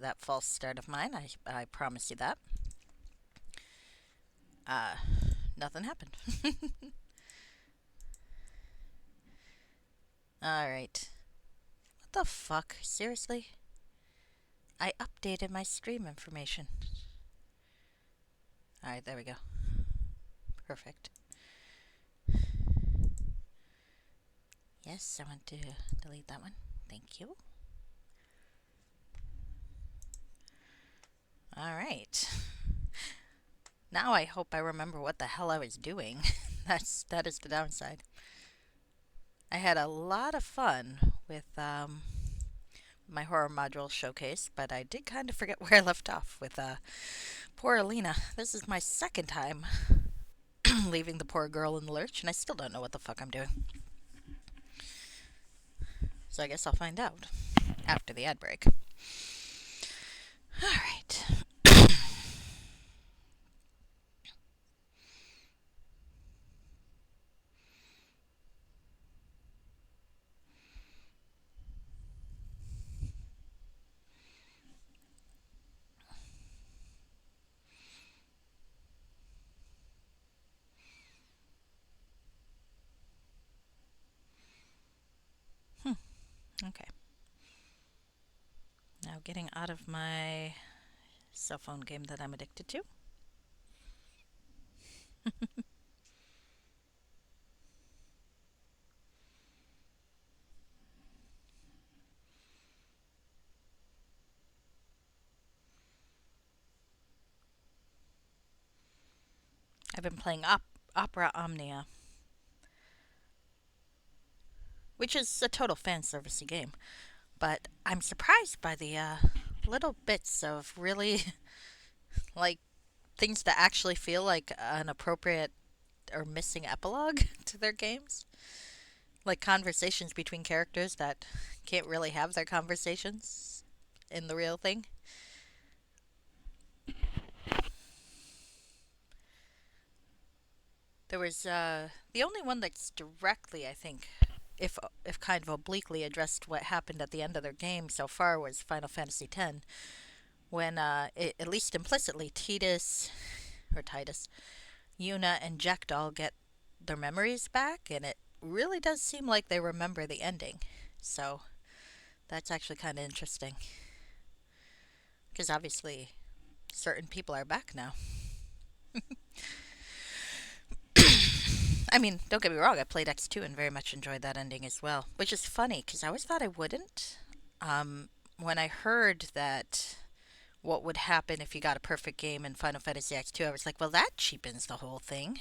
that false start of mine. I promise you that. Uh, Nothing happened. Alright. What the fuck? Seriously? I updated my stream information. Alright, there we go. Perfect. Yes, I want to delete that one. Thank you. Alright. Now I hope I remember what the hell I was doing. That is the downside. I had a lot of fun with my horror module showcase, but I did kind of forget where I left off with poor Alina. This is my second time leaving the poor girl in the lurch, and I still don't know what the fuck I'm doing. So I guess I'll find out after the ad break. Alright. Okay. Now getting out of my cell phone game that I'm addicted to. I've been playing Opera Omnia, which is a total fan servicey game. But I'm surprised by the little bits of really like things that actually feel like an appropriate or missing epilogue to their games. Like conversations between characters that can't really have their conversations in the real thing. There was the only one that's directly, I think, if kind of obliquely addressed what happened at the end of their game so far was Final Fantasy X, when at least implicitly Titus, Yuna, and Jackdaw get their memories back, and it really does seem like they remember the ending. So that's actually kind of interesting, because obviously certain people are back now. I mean, don't get me wrong, I played X2 and very much enjoyed that ending as well, which is funny because I always thought I wouldn't. When I heard that what would happen if you got a perfect game in Final Fantasy X2, I was like, well, that cheapens the whole thing.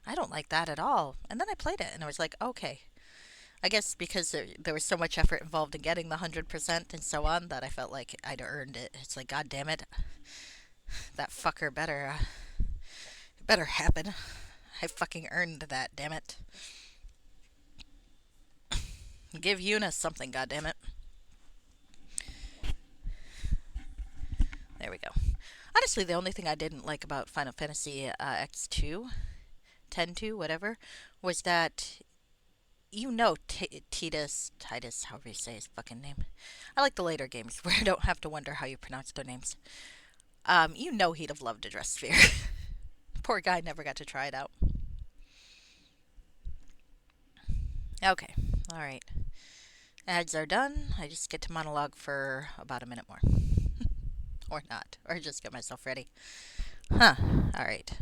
I don't like that at all. And then I played it and I was like, okay. I guess because there was so much effort involved in getting the 100% and so on that I felt like I'd earned it. It's like, God damn it, that fucker better happen. I fucking earned that, damn it. Give Yuna something, goddammit. There we go. Honestly, the only thing I didn't like about Final Fantasy X2, 10-2, whatever, was that Titus, however you say his fucking name. I like the later games where I don't have to wonder how you pronounce their names. He'd have loved a dress sphere. Poor guy never got to try it out. Okay, alright. Ads are done. I just get to monologue for about a minute more. Or not. Or just get myself ready. Huh. Alright.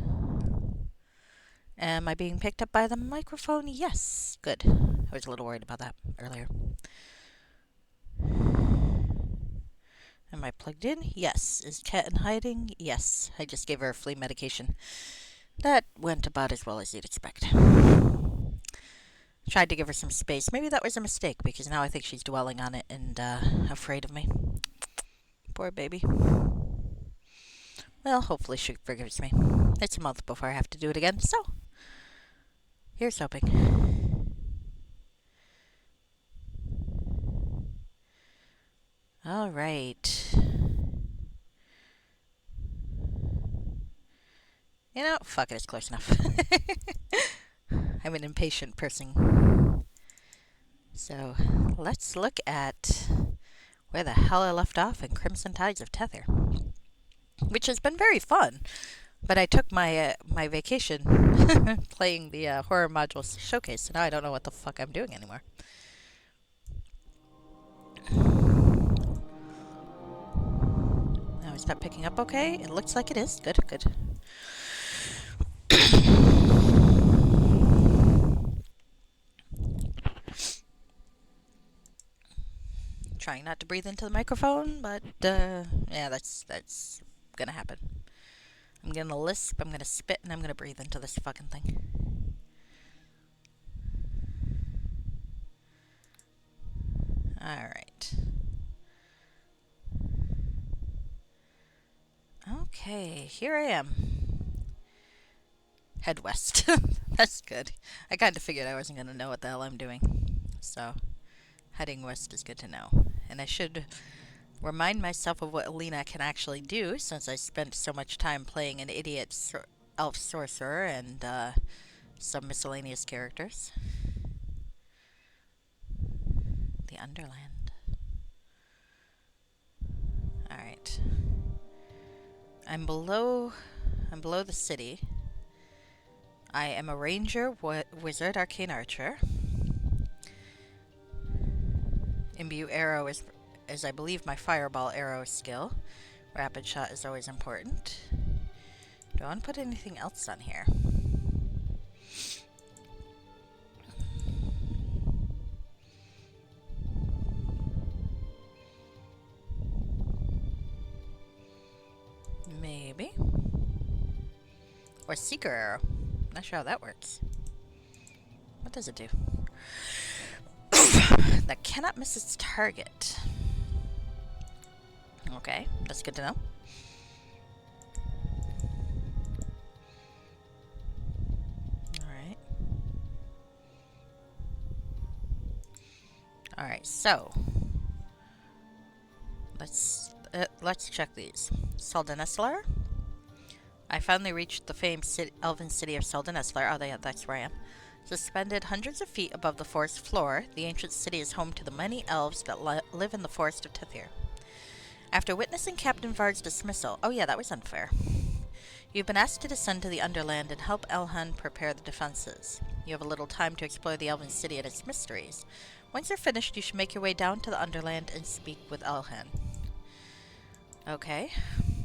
Am I being picked up by the microphone? Yes. Good. I was a little worried about that earlier. Am I plugged in? Yes. Is Cat in hiding? Yes. I just gave her a flea medication. That went about as well as you'd expect. Tried to give her some space. Maybe that was a mistake because now I think she's dwelling on it and afraid of me. Poor baby. Well, hopefully she forgives me. It's a month before I have to do it again, so here's hoping. Alright. You know, fuck it, it's close enough. I'm an impatient person. So, let's look at where the hell I left off in Crimson Tides of Tethyr, which has been very fun. But I took my vacation playing the horror module showcase, so now I don't know what the fuck I'm doing anymore. Now is that picking up okay? It looks like it is. Good, good. Trying not to breathe into the microphone, but yeah, that's gonna happen. I'm gonna lisp, I'm gonna spit, and I'm gonna breathe into this fucking thing. Alright. Okay, here I am. Head west. That's good. I kind of figured I wasn't gonna know what the hell I'm doing. So, heading west is good to know. And I should remind myself of what Alina can actually do, since I spent so much time playing an idiot elf sorcerer and some miscellaneous characters. The Underland. Alright. I'm below the city. I am a ranger, wizard, arcane archer. Imbue arrow is I believe my fireball arrow skill. Rapid shot is always important. Do I want to put anything else on here? Maybe. Or seeker arrow. Not sure how that works. What does it do? That cannot miss its target. Okay, that's good to know. Alright. Alright, so let's check these. Saldaneslar. I finally reached the famed elven city of Saldaneslar. Oh, yeah, that's where I am. Suspended hundreds of feet above the forest floor, the ancient city is home to the many elves that live in the forest of Tethyr. After witnessing Captain Vard's dismissal, oh yeah, that was unfair. You've been asked to descend to the Underland and help Elhan prepare the defenses. You have a little time to explore the elven city and its mysteries. Once you're finished, you should make your way down to the Underland and speak with Elhan. Okay.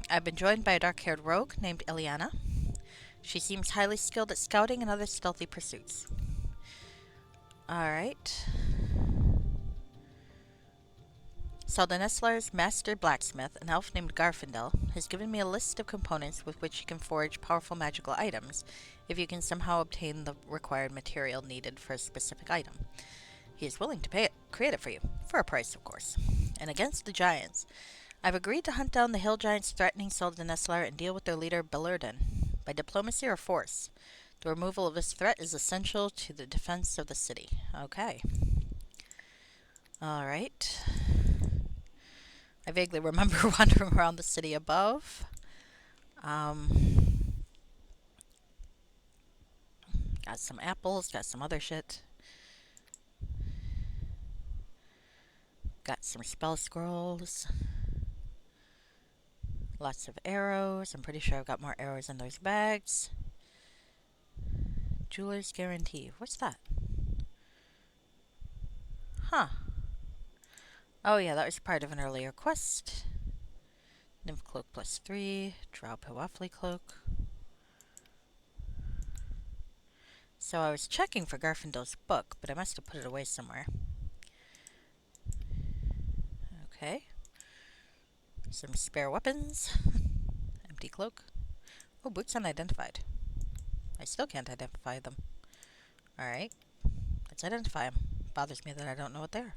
I've been joined by a dark-haired rogue named Eliana. She seems highly skilled at scouting and other stealthy pursuits. Alright. Saldaneslar's master blacksmith, an elf named Garfindel, has given me a list of components with which you can forge powerful magical items if you can somehow obtain the required material needed for a specific item. He is willing to create it for you, for a price, of course. And against the giants, I've agreed to hunt down the hill giants threatening Saldaneslar and deal with their leader, Belurden, by diplomacy or force. The removal of this threat is essential to the defense of the city. Okay. Alright. I vaguely remember wandering around the city above. Got some apples, got some other shit. Got some spell scrolls. Lots of arrows. I'm pretty sure I've got more arrows in those bags. Jeweler's Guarantee. What's that? Huh. Oh yeah, that was part of an earlier quest. Nymph Cloak +3. Drow Pewafley Cloak. So I was checking for Garfindel's book, but I must have put it away somewhere. Okay. Some spare weapons. Empty cloak. Oh, boots unidentified. I still can't identify them. Alright. Let's identify them. Bothers me that I don't know what they are.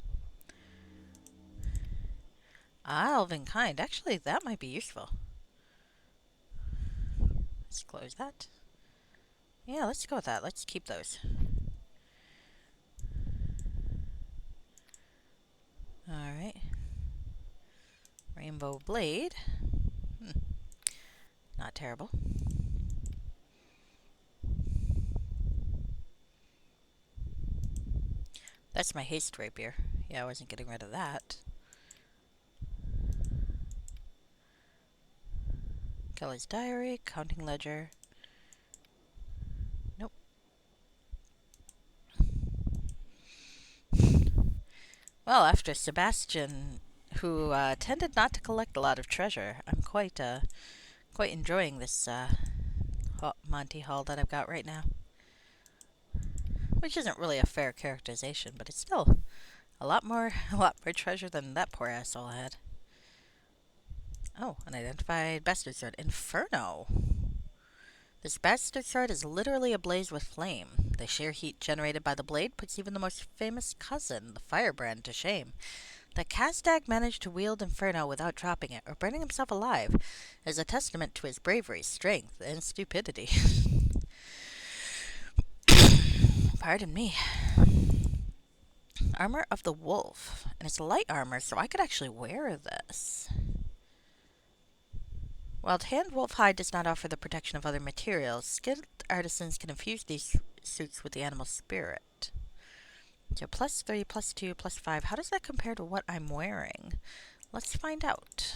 Ah, Elven Kind. Actually, that might be useful. Let's close that. Yeah, let's go with that. Let's keep those. Alright. Rainbow Blade. Not terrible. That's my haste rapier. Yeah, I wasn't getting rid of that. Kelly's diary, counting ledger. Nope. Well, after Sebastian, who tended not to collect a lot of treasure, I'm quite enjoying this Monty Hall that I've got right now. Which isn't really a fair characterization, but it's still a lot more treasure than that poor asshole had. Oh, unidentified bastard sword. Inferno! This bastard sword is literally ablaze with flame. The sheer heat generated by the blade puts even the most famous cousin, the firebrand, to shame. That Kazdag managed to wield Inferno without dropping it or burning himself alive is a testament to his bravery, strength, and stupidity. Pardon me. Armor of the Wolf. And it's light armor, so I could actually wear this. While tanned wolf hide does not offer the protection of other materials, skilled artisans can infuse these suits with the animal spirit. So +3, +2, +5. How does that compare to what I'm wearing? Let's find out.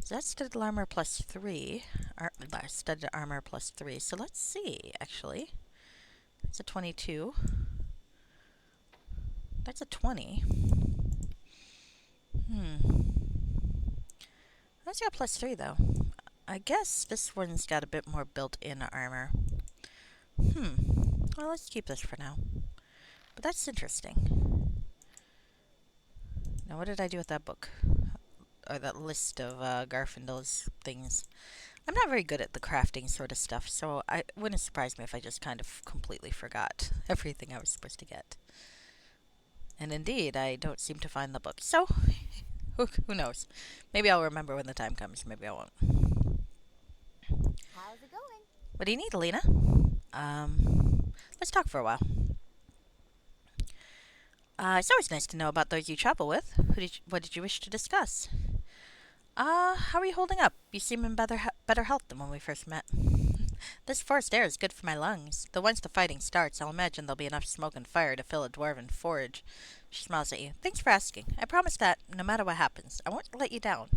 So that's studded armor +3. Studded armor +3. So let's see, actually. It's a 22. That's a 20. That's got +3, though. I guess this one's got a bit more built-in armor. Well, let's keep this for now. But that's interesting. Now, what did I do with that book? Or that list of Garfindel's things? I'm not very good at the crafting sort of stuff, so it wouldn't surprise me if I just kind of completely forgot everything I was supposed to get. And indeed, I don't seem to find the book. So, who knows? Maybe I'll remember when the time comes. Maybe I won't. How's it going? What do you need, Alina? Let's talk for a while. It's always nice to know about those you travel with. What did you wish to discuss? How are you holding up? You seem in better health than when we first met. This forest air is good for my lungs. Though once the fighting starts, I'll imagine there'll be enough smoke and fire to fill a dwarven forge. She smiles at you. Thanks for asking. I promise that, no matter what happens, I won't let you down.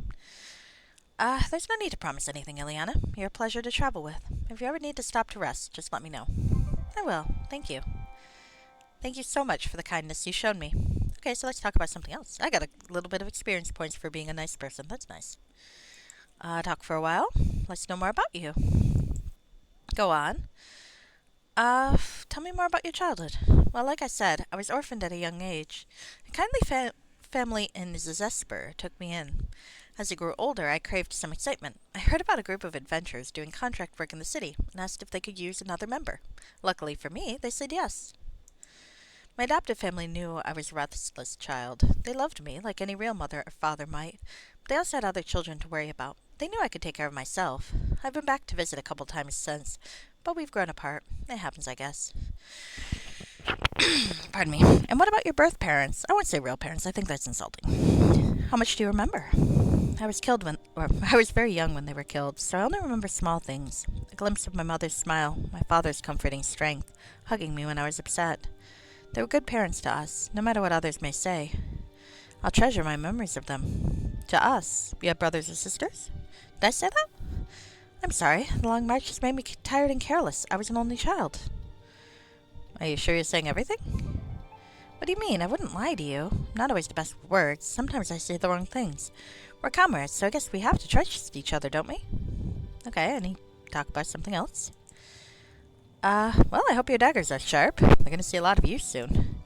There's no need to promise anything, Ileana. You're a pleasure to travel with. If you ever need to stop to rest, just let me know. I will. Thank you. Thank you so much for the kindness you showed me. Okay, so let's talk about something else. I got a little bit of experience points for being a nice person. That's nice. Talk for a while. Let's know more about you. Go on. Tell me more about your childhood. Well, like I said, I was orphaned at a young age. A kindly family in Zesper took me in. As I grew older, I craved some excitement. I heard about a group of adventurers doing contract work in the city and asked if they could use another member. Luckily for me, they said yes. My adoptive family knew I was a restless child. They loved me, like any real mother or father might, but they also had other children to worry about. They knew I could take care of myself. I've been back to visit a couple times since, but we've grown apart. It happens, I guess. Pardon me. And what about your birth parents? I won't say real parents. I think that's insulting. How much do you remember? I was very young when they were killed, so I only remember small things. A glimpse of my mother's smile, my father's comforting strength, hugging me when I was upset. They were good parents to us, no matter what others may say. I'll treasure my memories of them. To us, you have brothers or sisters? Did I say that? I'm sorry. The long march has made me tired and careless. I was an only child. Are you sure you're saying everything? What do you mean? I wouldn't lie to you. I'm not always the best with words. Sometimes I say the wrong things. We're comrades, so I guess we have to trust each other, don't we? Okay, any talk about something else? Well, I hope your daggers are sharp. They're going to see a lot of use soon.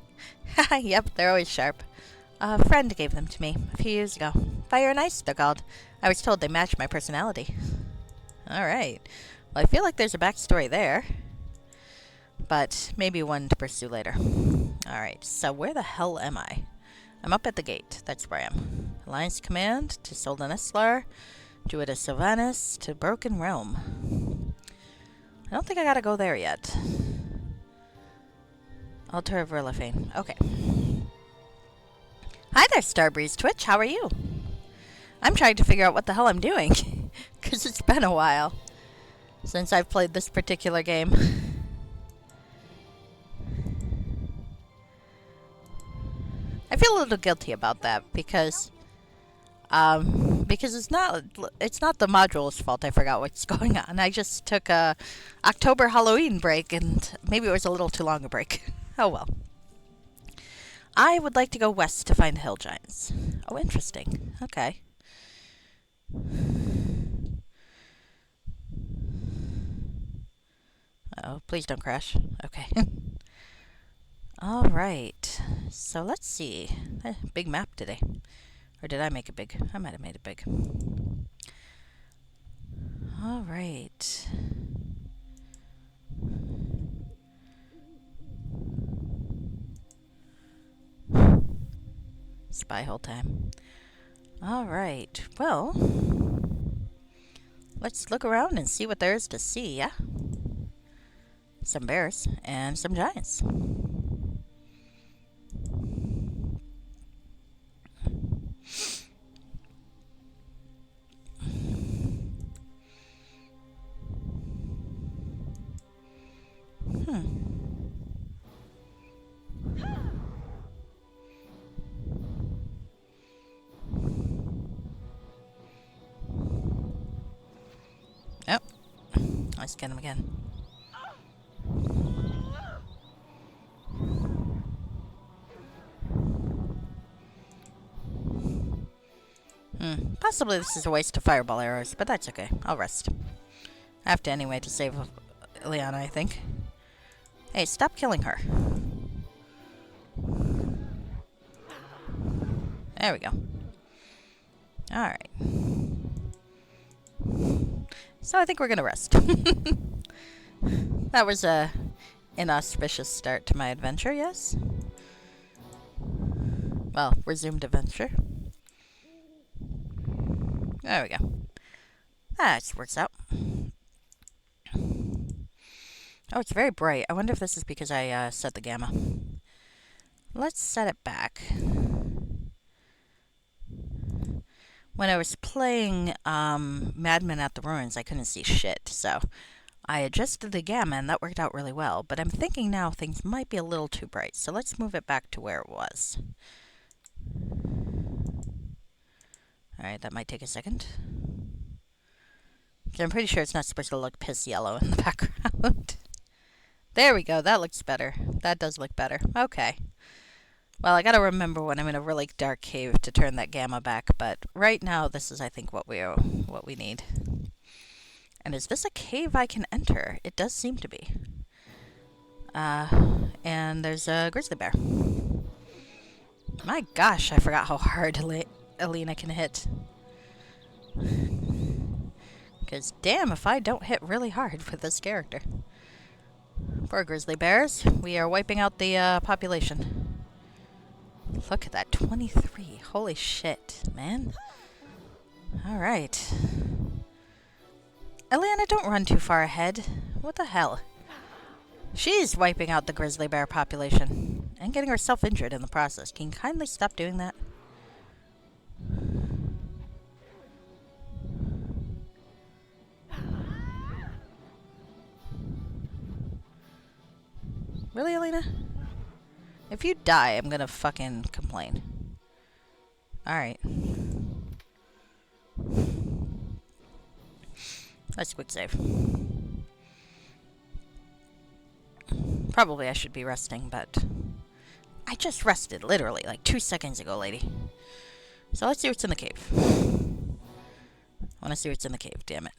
Yep, they're always sharp. A friend gave them to me a few years ago. Fire and Ice, they're called. I was told they matched my personality. Alright. Well, I feel like there's a backstory there. But maybe one to pursue later. Alright, so where the hell am I? I'm up at the gate. That's where I am. Alliance Command to Soldan Eslar, Druida Sylvanas to Broken Realm. I don't think I gotta go there yet. Altar of Rilliphane. Okay. Hi there, Starbreeze Twitch. How are you? I'm trying to figure out what the hell I'm doing. Because it's been a while since I've played this particular game. I feel a little guilty about that because, because it's not the module's fault. I forgot what's going on. I just took a October Halloween break, and maybe it was a little too long a break. Oh well. I would like to go west to find hill giants. Oh, interesting. Okay. Oh, please don't crash. Okay. All right. So let's see. Big map today. Or did I make it big? I might have made it big. All right. Spy hole time. All right. Well, let's look around and see what there is to see, yeah? Some bears and some giants. Hmm. Oh, let's get him again. Possibly this is a waste of fireball arrows, but that's okay. I'll rest. I have to anyway to save Liana, I think. Hey, stop killing her. There we go. Alright. So I think we're gonna rest. That was a inauspicious start to my adventure, yes? Well, resumed adventure. There we go. That works out. Oh, it's very bright. I wonder if this is because I set the gamma. Let's set it back. When I was playing Mad Men at the Ruins, I couldn't see shit, so I adjusted the gamma, and that worked out really well. But I'm thinking now things might be a little too bright, so let's move it back to where it was. Alright, that might take a second. I'm pretty sure it's not supposed to look piss yellow in the background. There we go, that looks better. That does look better. Okay. Well, I gotta remember when I'm in a really dark cave to turn that gamma back, but right now this is, I think, what we need. And is this a cave I can enter? It does seem to be. And there's a grizzly bear. My gosh, I forgot how hard Alina can hit. Because damn if I don't hit really hard with this character. Poor grizzly bears. We are wiping out the population. Look at that, 23. Holy shit, man. Alright. Eliana, don't run too far ahead. What the hell? She's wiping out the grizzly bear population. And getting herself injured in the process. Can you kindly stop doing that? Really, Elena? If you die, I'm gonna fucking complain. Alright. Let's quick save. Probably I should be resting, but I just rested, literally, like 2 seconds ago, lady. So let's see what's in the cave. I want to see what's in the cave, damn it.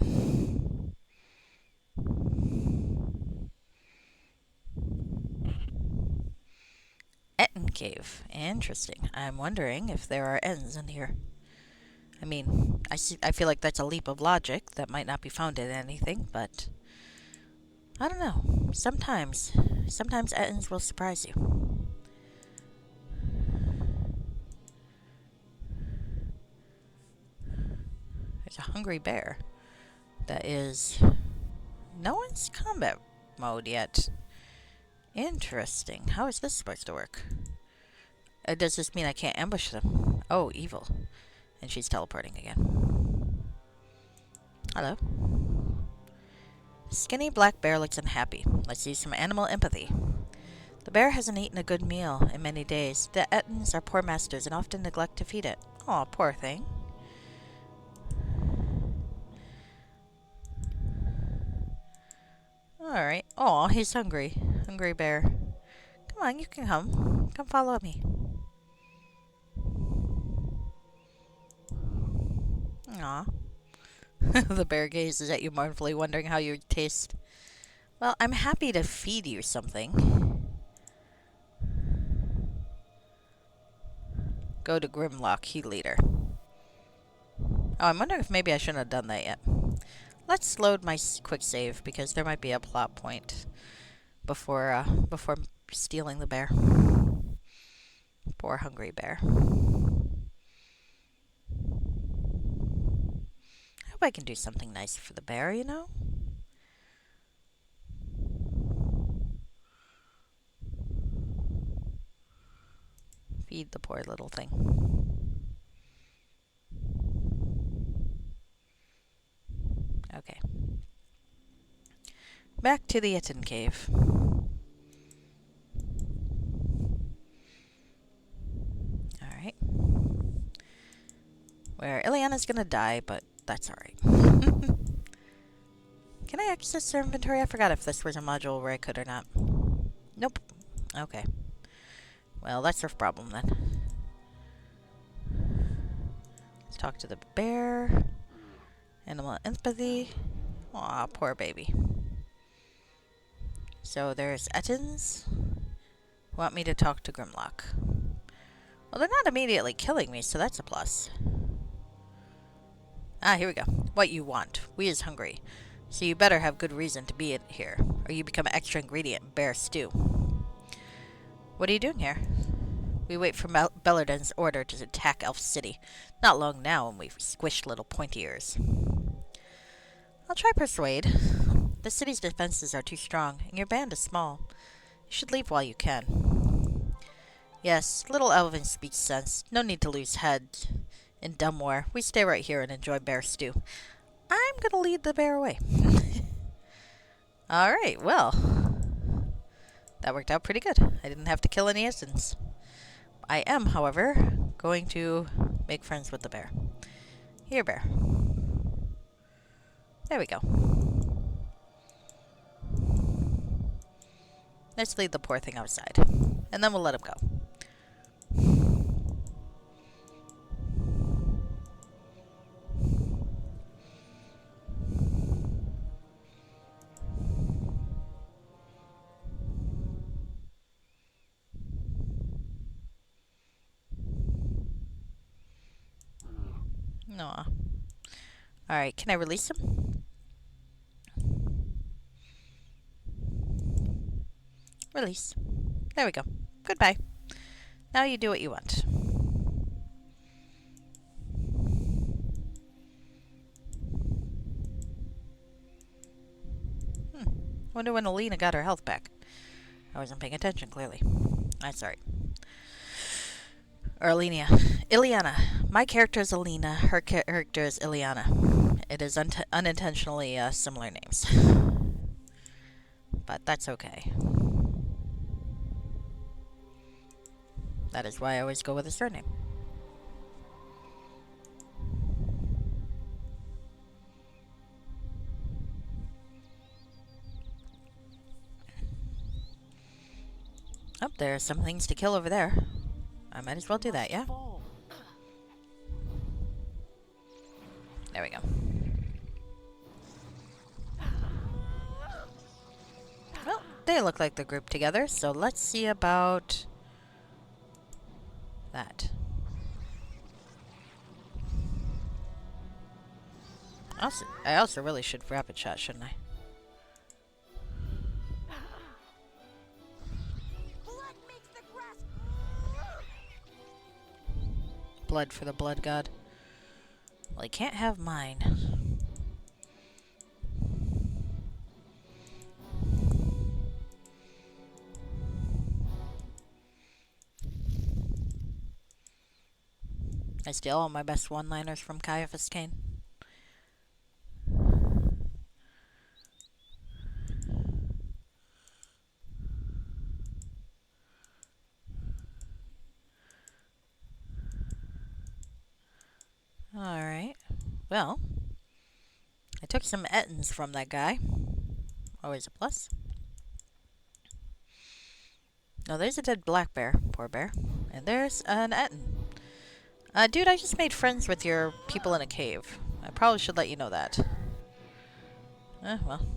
Etten Cave. Interesting. I'm wondering if there are ends in here. I mean, I feel like that's a leap of logic that might not be found in anything, but I don't know. Sometimes Ettins will surprise you. There's a hungry bear that is no one's combat mode yet. Interesting. How is this supposed to work? Does this mean I can't ambush them? Oh, evil. And she's teleporting again. Hello. Skinny black bear looks unhappy. Let's use some animal empathy. The bear hasn't eaten a good meal in many days. The Ettins are poor masters and often neglect to feed it. Aw, poor thing. Alright. Oh, he's hungry. Hungry bear. Come on, you can come. Come follow me. Aw. The bear gazes at you mournfully, wondering how you taste. Well, I'm happy to feed you something. Go to Grimlock, Key Leader. Oh, I'm wondering if maybe I shouldn't have done that yet. Let's load my quick save, because there might be a plot point before stealing the bear. Poor hungry bear. I hope I can do something nice for the bear, you know? Feed the poor little thing. Okay. Back to the Itten Cave. Alright. Where Ileana's gonna die, but that's alright. Can I access their inventory? I forgot if this was a module where I could or not. Nope. Okay. Well, that's their problem then. Let's talk to the bear. Animal empathy. Aw, poor baby. So there's Ettins. Want me to talk to Grimlock. Well, they're not immediately killing me, so that's a plus. Ah, here we go. What you want. We is hungry. So you better have good reason to be in here, or you become an extra ingredient in bear stew. What are you doing here? We wait for Belladon's order to attack Elf City. Not long now when we've squished little pointy ears. I'll try persuade. The city's defenses are too strong, and your band is small. You should leave while you can. Yes, little Elvin speaks sense. No need to lose heads in dumb war. We stay right here and enjoy bear stew. I'm gonna lead the bear away. Alright, well. That worked out pretty good. I didn't have to kill any Essence. I am, however, going to make friends with the bear. Here, bear. There we go. Let's lead the poor thing outside. And then we'll let him go. Aw. Alright, can I release him? Release. There we go. Goodbye. Now you do what you want. Wonder when Alina got her health back. I wasn't paying attention, clearly. That's alright. Or Alina. Ileana. My character is Alina. Her character is Ileana. It is unintentionally similar names. But that's okay. That is why I always go with a surname. Oh, there are some things to kill over there. I might as well do that, yeah? There we go. Well, they look like they're grouped together, so let's see about that. I also really should rapid shot, shouldn't I? Blood for the blood god. Well, he can't have mine. I steal all my best one-liners from Caiaphas Cain. Alright. Well, I took some Ettins from that guy. Always a plus. No, there's a dead black bear. Poor bear. And there's an Etten. Dude, I just made friends with your people in a cave. I probably should let you know that. Well.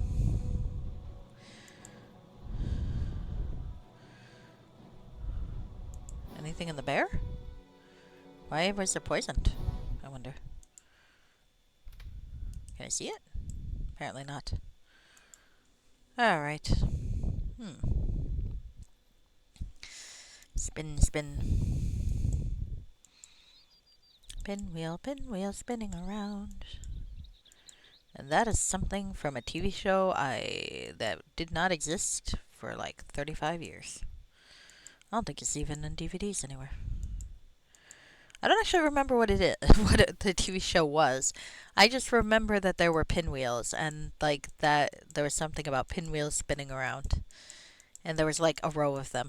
Anything in the bear? Why was it poisoned? I wonder. Can I see it? Apparently not. Alright. Spin, spin. Pinwheel spinning around. And that is something from a TV show that did not exist for like 35 years. I don't think it's even in DVDs anywhere. I don't actually remember what it is, the TV show was. I just remember that there were pinwheels and like that there was something about pinwheels spinning around. And there was like a row of them.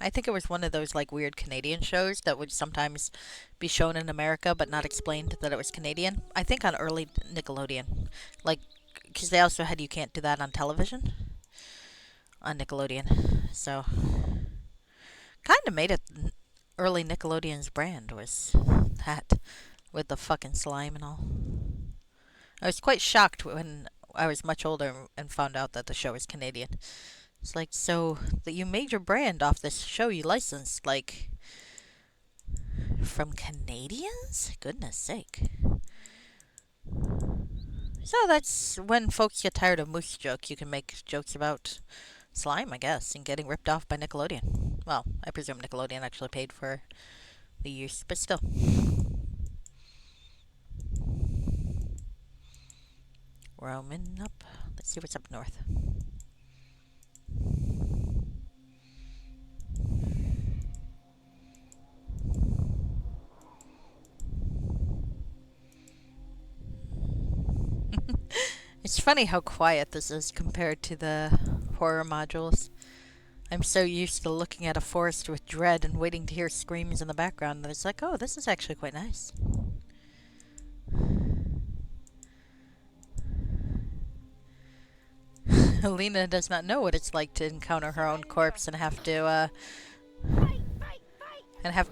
I think it was one of those like weird Canadian shows that would sometimes be shown in America but not explained that it was Canadian. I think on early Nickelodeon. Like, because they also had You Can't Do That on television on Nickelodeon. So, kind of made it early Nickelodeon's brand was that with the fucking slime and all. I was quite shocked when I was much older and found out that the show was Canadian. It's like, so that you made your brand off this show you licensed, like, from Canadians? Goodness sake. So that's when folks get tired of moose jokes, you can make jokes about slime, I guess, and getting ripped off by Nickelodeon. Well, I presume Nickelodeon actually paid for the use, but still. Roaming up. Let's see what's up north. It's funny how quiet this is compared to the horror modules. I'm so used to looking at a forest with dread and waiting to hear screams in the background that it's like, oh, this is actually quite nice. Alina does not know what it's like to encounter her own corpse and have to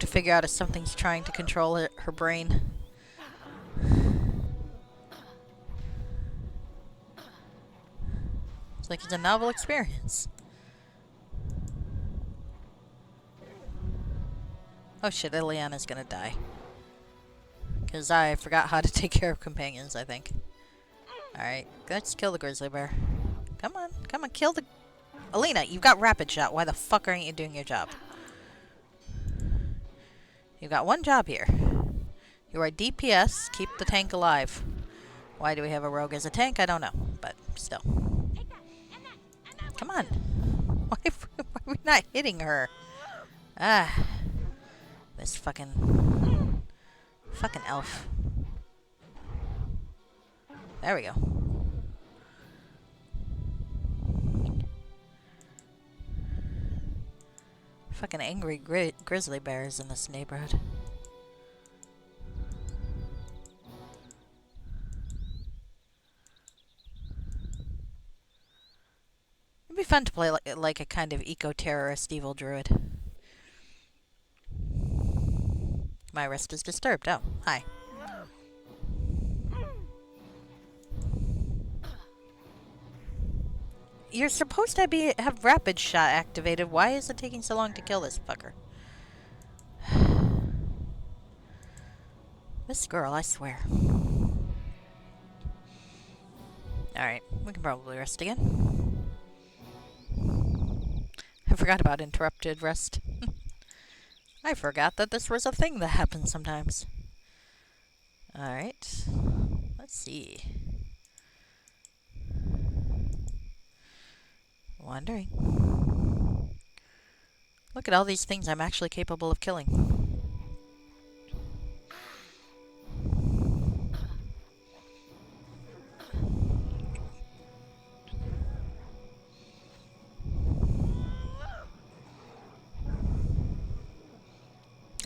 figure out if something's trying to control her brain. It's like it's a novel experience. Oh shit, Ileana's gonna die. Because I forgot how to take care of companions, I think. Alright, let's kill the grizzly bear. Come on, kill the... Alina, you've got rapid shot. Why the fuck aren't you doing your job? You've got one job here. You are DPS, keep the tank alive. Why do we have a rogue as a tank? I don't know, but still. Come on. Why are we not hitting her? Ah. This fucking elf. There we go. Fucking angry grizzly bears in this neighborhood. It'd be fun to play like a kind of eco-terrorist evil druid. My rest is disturbed. Oh, hi. You're supposed to have rapid shot activated. Why is it taking so long to kill this fucker? This girl, I swear. Alright, we can probably rest again. I forgot about interrupted rest. I forgot that this was a thing that happens sometimes. Alright. Let's see. Wandering. Look at all these things I'm actually capable of killing.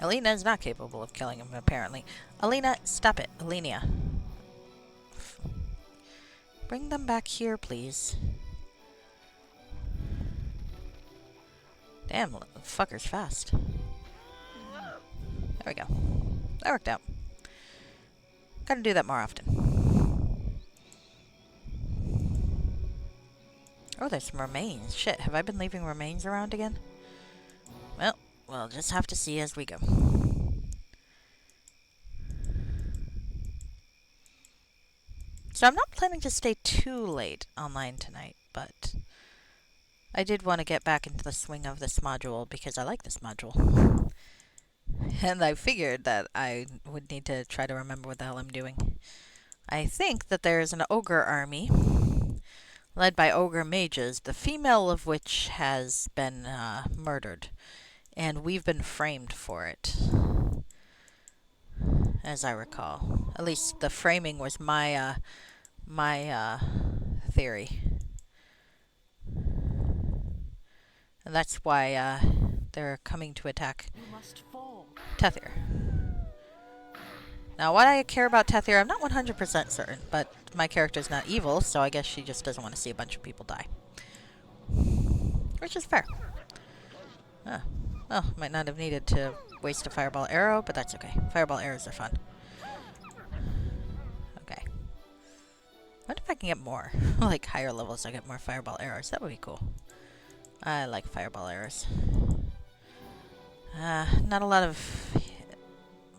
Alina is not capable of killing him, apparently. Alina, stop it. Alina. Bring them back here, please. Damn, the fucker's fast. There we go. That worked out. Gotta do that more often. Oh, there's some remains. Shit, have I been leaving remains around again? Well, we'll just have to see as we go. So I'm not planning to stay too late online tonight, but I did want to get back into the swing of this module because I like this module. And I figured that I would need to try to remember what the hell I'm doing. I think that there is an ogre army led by ogre mages, the female of which has been murdered. And we've been framed for it, as I recall. At least the framing was my theory. And that's why they're coming to attack Tethyr. Now, why I care about Tethyr, I'm not 100% certain, but my character's not evil, so I guess she just doesn't want to see a bunch of people die. Which is fair. Well, might not have needed to waste a fireball arrow, but that's okay. Fireball arrows are fun. Okay. I wonder if I can get more. Like, higher levels, I get more fireball arrows. That would be cool. I like fireball arrows. Not a lot of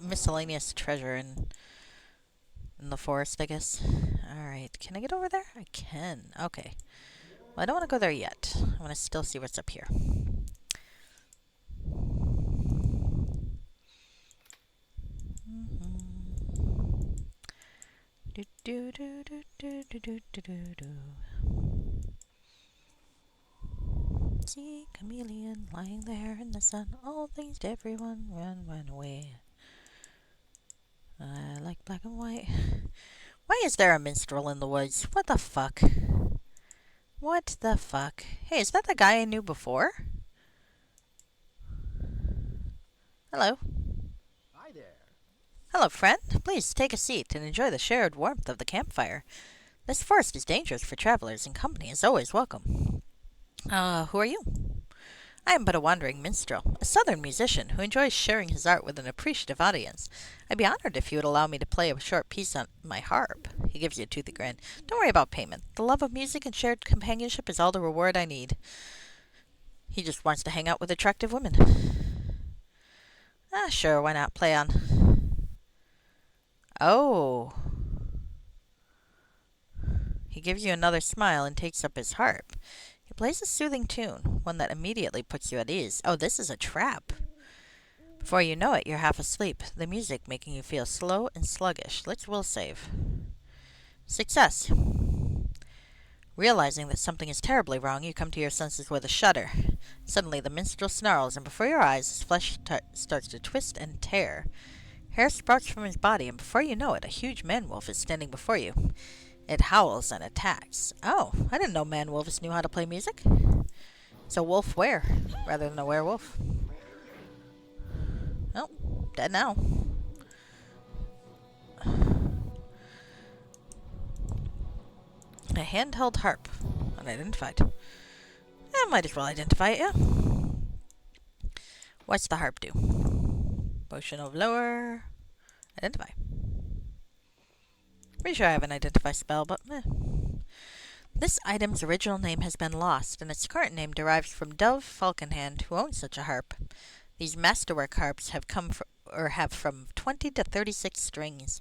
miscellaneous treasure in the forest, I guess. Alright, can I get over there? I can. Okay. Well, I don't want to go there yet. I want to still see what's up here. Do do do do do do do do do. See, chameleon lying there in the sun. All things to everyone, run away. I like black and white. Why is there a minstrel in the woods? What the fuck? What the fuck? Hey, is that the guy I knew before? Hello. Hi there. Hello, friend. Please take a seat and enjoy the shared warmth of the campfire. This forest is dangerous for travelers, and company is always welcome. Who are you? I am but a wandering minstrel, a southern musician who enjoys sharing his art with an appreciative audience. I'd be honored if you would allow me to play a short piece on my harp. He gives you a toothy grin. Don't worry about payment. The love of music and shared companionship is all the reward I need. He just wants to hang out with attractive women. Sure, why not? Play on. Oh. He gives you another smile and takes up his harp. He plays a soothing tune, one that immediately puts you at ease. Oh, this is a trap. Before you know it, you're half asleep, the music making you feel slow and sluggish. Let's will save. Success. Realizing that something is terribly wrong, you come to your senses with a shudder. Suddenly, the minstrel snarls, and before your eyes, his flesh starts to twist and tear. Hair sprouts from his body, and before you know it, a huge man-wolf is standing before you. It howls and attacks. Oh, I didn't know man-wolves knew how to play music. It's a wolf were, rather than a werewolf. Oh, dead now. A handheld harp. Unidentified. Might as well identify it, yeah. What's the harp do? Potion of lower. Identify. Pretty sure I have an identify spell, but meh. This item's original name has been lost, and its current name derives from Dove Falconhand, who owns such a harp. These masterwork harps have from 20 to 36 strings.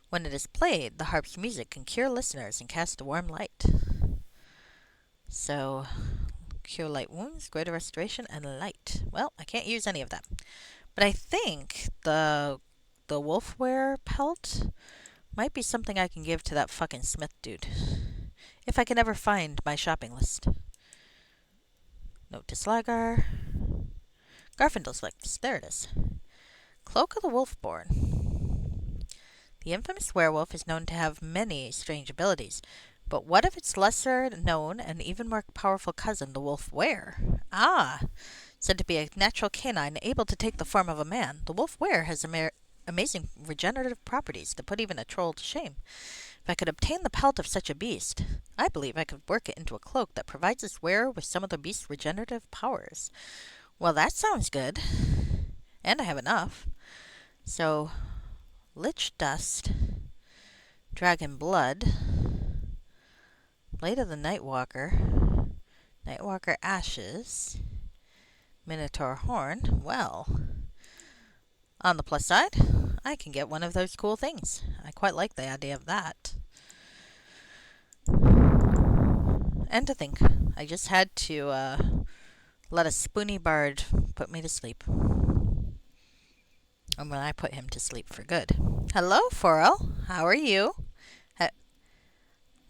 When it is played, the harp's music can cure listeners and cast a warm light. So, cure light wounds, greater restoration, and light. Well, I can't use any of that. But I think the wolfware pelt might be something I can give to that fucking smith dude. If I can ever find my shopping list. Note to Slagar. Garfindel's Lips. There it is. Cloak of the Wolfborn. The infamous werewolf is known to have many strange abilities. But what of its lesser known and even more powerful cousin, the wolf were? Said to be a natural canine able to take the form of a man, the wolf were has amazing regenerative properties that put even a troll to shame. If I could obtain the pelt of such a beast, I believe I could work it into a cloak that provides its wearer with some of the beast's regenerative powers. Well, that sounds good. And I have enough. So, Lich Dust, Dragon Blood, Blade of the Nightwalker, Nightwalker Ashes, Minotaur Horn. Well, on the plus side, I can get one of those cool things. I quite like the idea of that. And to think, I just had to let a spoony bard put me to sleep. And when I put him to sleep for good. Hello, Forel. How are you?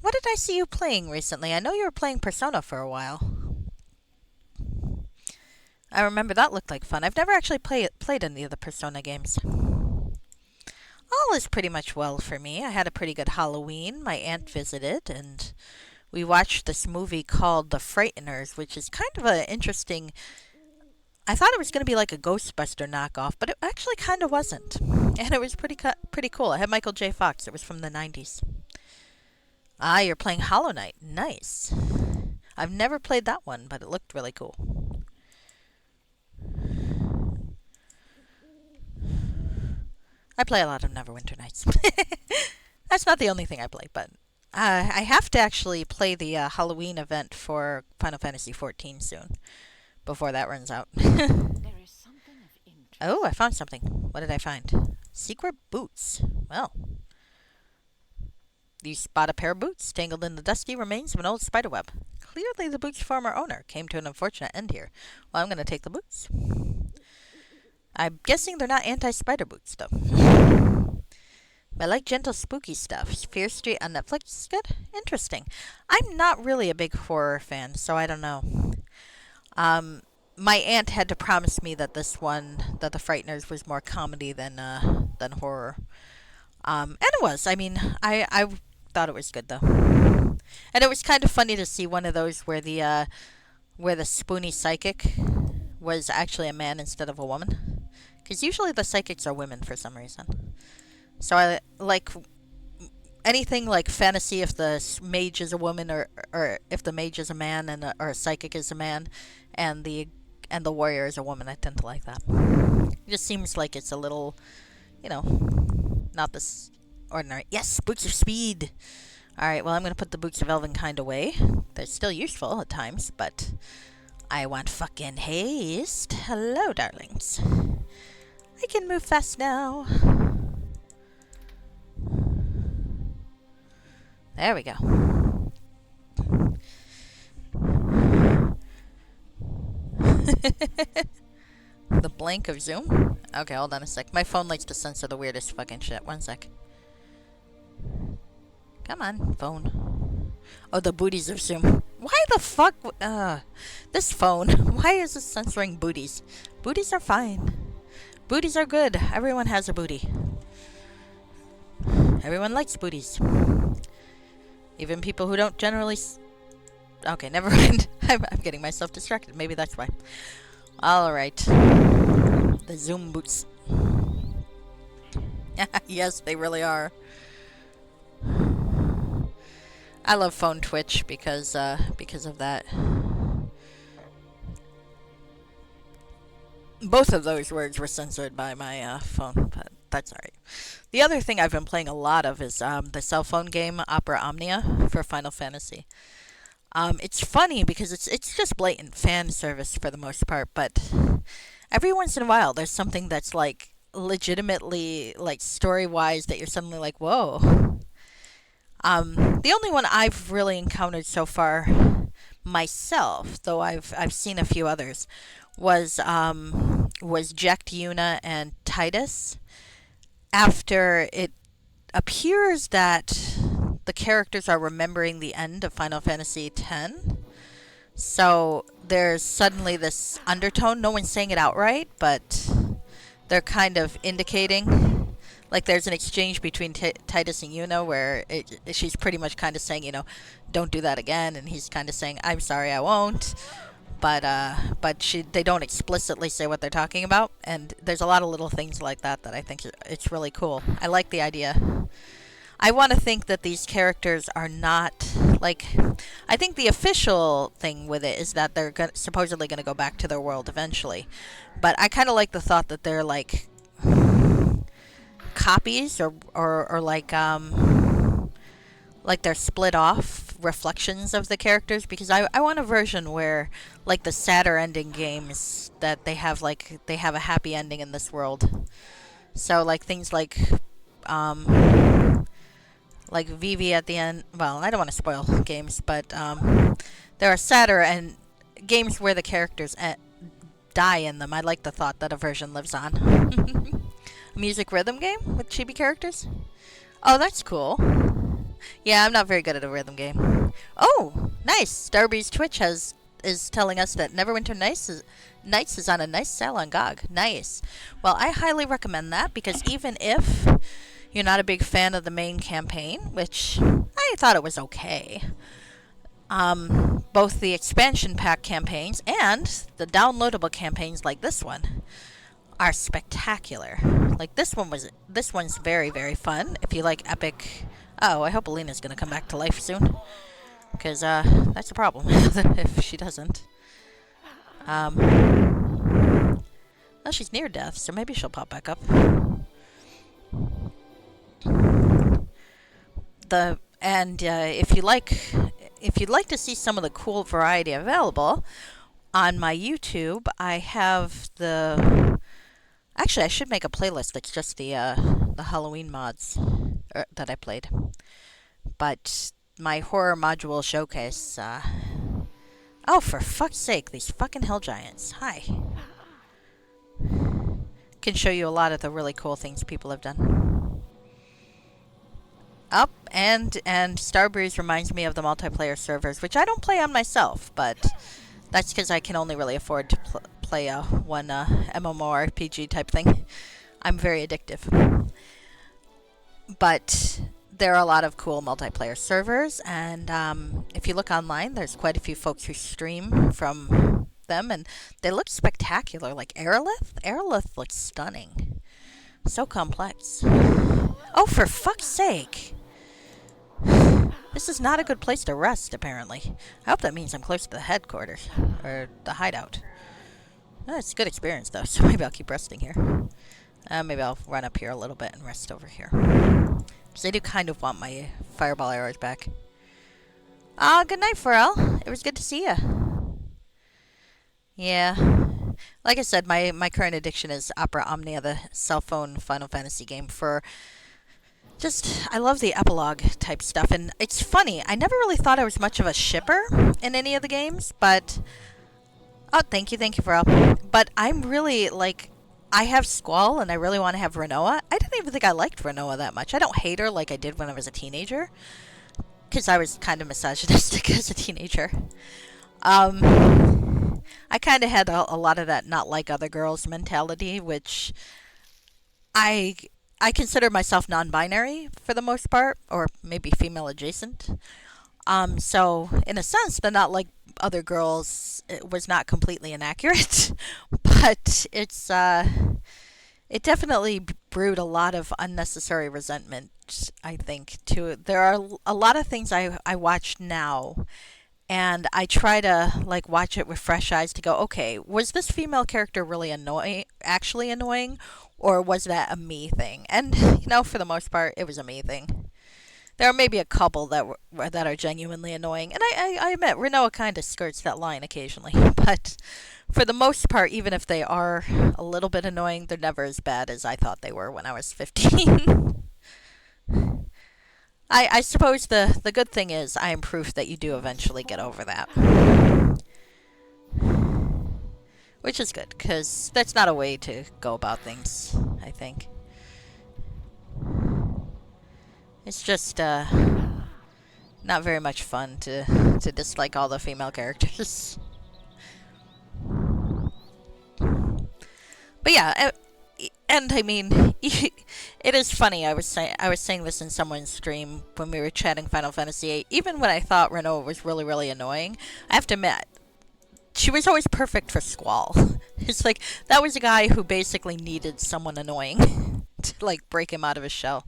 What did I see you playing recently? I know you were playing Persona for a while. I remember that looked like fun. I've never actually played any of the Persona games. All is pretty much well for me. I had a pretty good Halloween. My aunt visited, and we watched this movie called The Frighteners, which is kind of an interesting... I thought it was going to be like a Ghostbuster knockoff, but it actually kind of wasn't. And it was pretty cool. It had Michael J. Fox. It was from the 90s. Ah, you're playing Hollow Knight. Nice. I've never played that one, but it looked really cool. I play a lot of Neverwinter Nights. That's not the only thing I play, but I have to actually play the Halloween event for Final Fantasy XIV soon, before that runs out. There is something of interest. Oh, I found something. What did I find? Secret boots. Well, you spot a pair of boots tangled in the dusty remains of an old spiderweb. Clearly the boot's former owner came to an unfortunate end here. Well, I'm going to take the boots. I'm guessing they're not anti-spider boots, though. I like gentle, spooky stuff. Fear Street on Netflix is good? Interesting. I'm not really a big horror fan, so I don't know. My aunt had to promise me that this one, that The Frighteners, was more comedy than horror. And it was. I mean, I thought it was good, though. And it was kind of funny to see one of those where the spoony psychic was actually a man instead of a woman. Because usually the psychics are women for some reason. So I like anything like fantasy if the mage is a woman or if the mage is a man or a psychic is a man and the warrior is a woman. I tend to like that. It just seems like it's a little, not this ordinary. Yes, boots of speed. All right, well, I'm going to put the boots of Elvenkind away. They're still useful at times, but I want fucking haste. Hello, darlings. I can move fast now. There we go. The blank of Zoom? Okay, hold on a sec. My phone likes to censor the weirdest fucking shit. One sec. Come on, phone. Oh, the booties of Zoom. Why the fuck? This phone. Why is it censoring booties? Booties are fine. Booties are good. Everyone has a booty. Everyone likes booties. Even people who don't generally... Okay, never mind. I'm getting myself distracted. Maybe that's why. Alright. The Zoom boots. Yes, they really are. I love phone Twitch because of that. Both of those words were censored by my phone, but that's alright. The other thing I've been playing a lot of is the cell phone game Opera Omnia for Final Fantasy. It's funny because it's just blatant fan service for the most part, but every once in a while there's something that's like legitimately like story-wise that you're suddenly like, whoa. The only one I've really encountered so far myself, though I've seen a few others, was Jack Yuna and Titus. After it appears that the characters are remembering the end of Final Fantasy X, so there's suddenly this undertone. No one's saying it outright, but they're kind of indicating. Like there's an exchange between Titus and Yuna where she's pretty much kind of saying, don't do that again, and he's kind of saying, I'm sorry, I won't. But they don't explicitly say what they're talking about, and there's a lot of little things like that I think it's really cool. I like the idea. I want to think that these characters are not like. I think the official thing with it is that they're supposedly going to go back to their world eventually, but I kind of like the thought that they're like copies or like they're split off reflections of the characters because I want a version where like the sadder ending games that they have a happy ending in this world. So like things like Vivi at the end. Well, I don't want to spoil games, but there are sadder and games where the characters die in them. I like the thought that a version lives on. A music rhythm game with chibi characters. Oh, that's cool. Yeah, I'm not very good at a rhythm game. Oh, nice. Starby's Twitch is telling us that Neverwinter Nights is on a nice sale on GOG. Nice. Well, I highly recommend that because even if you're not a big fan of the main campaign, which I thought it was okay, both the expansion pack campaigns and the downloadable campaigns like this one are spectacular. Like this one's very very fun. If you like epic, oh, I hope Alina's gonna come back to life soon, because that's a problem if she doesn't. Well, she's near death, so maybe she'll pop back up. If you'd like to see some of the cool variety available on my YouTube, I have the. Actually, I should make a playlist that's just the Halloween mods that I played. But my horror module showcase. Oh, for fuck's sake, these fucking hell giants! Hi. Can show you a lot of the really cool things people have done. Up and Starbreeze reminds me of the multiplayer servers, which I don't play on myself, but that's because I can only really afford to play one MMORPG type thing. I'm very addictive. But there are a lot of cool multiplayer servers, and if you look online, there's quite a few folks who stream from them, and they look spectacular. Like Aerolith? Aerolith looks stunning. So complex. Oh, for fuck's sake! This is not a good place to rest, apparently. I hope that means I'm close to the headquarters, or the hideout. It's a good experience, though, so maybe I'll keep resting here. Maybe I'll run up here a little bit and rest over here. Because I do kind of want my fireball arrows back. Good night, Pharrell. It was good to see you. Yeah. Like I said, my current addiction is Opera Omnia, the cell phone Final Fantasy game for just, I love the epilogue type stuff. And it's funny, I never really thought I was much of a shipper in any of the games, but... Oh, thank you, Pharrell. But I'm really, like... I have Squall, and I really want to have Renoa. I didn't even think I liked Renoa that much. I don't hate her like I did when I was a teenager, because I was kind of misogynistic as a teenager. I kind of had a lot of that not like other girls mentality, which I I consider myself non-binary for the most part, or maybe female adjacent. So in a sense, the not like other girls it was not completely inaccurate, but it definitely brewed a lot of unnecessary resentment. I think too. There are a lot of things I watch now, and I try to like watch it with fresh eyes to go, okay, was this female character really actually annoying, or was that a me thing? And for the most part, it was a me thing. There are maybe a couple that are genuinely annoying, and I admit Renoa kind of skirts that line occasionally. But for the most part, even if they are a little bit annoying, they're never as bad as I thought they were when I was 15. I suppose the good thing is I am proof that you do eventually get over that. Which is good, because that's not a way to go about things, I think. It's just, not very much fun to dislike all the female characters. But yeah, and I mean, it is funny. I was saying this in someone's stream when we were chatting Final Fantasy VIII. Even when I thought Renault was really really annoying, I have to admit she was always perfect for Squall. It's like that was a guy who basically needed someone annoying to like break him out of his shell.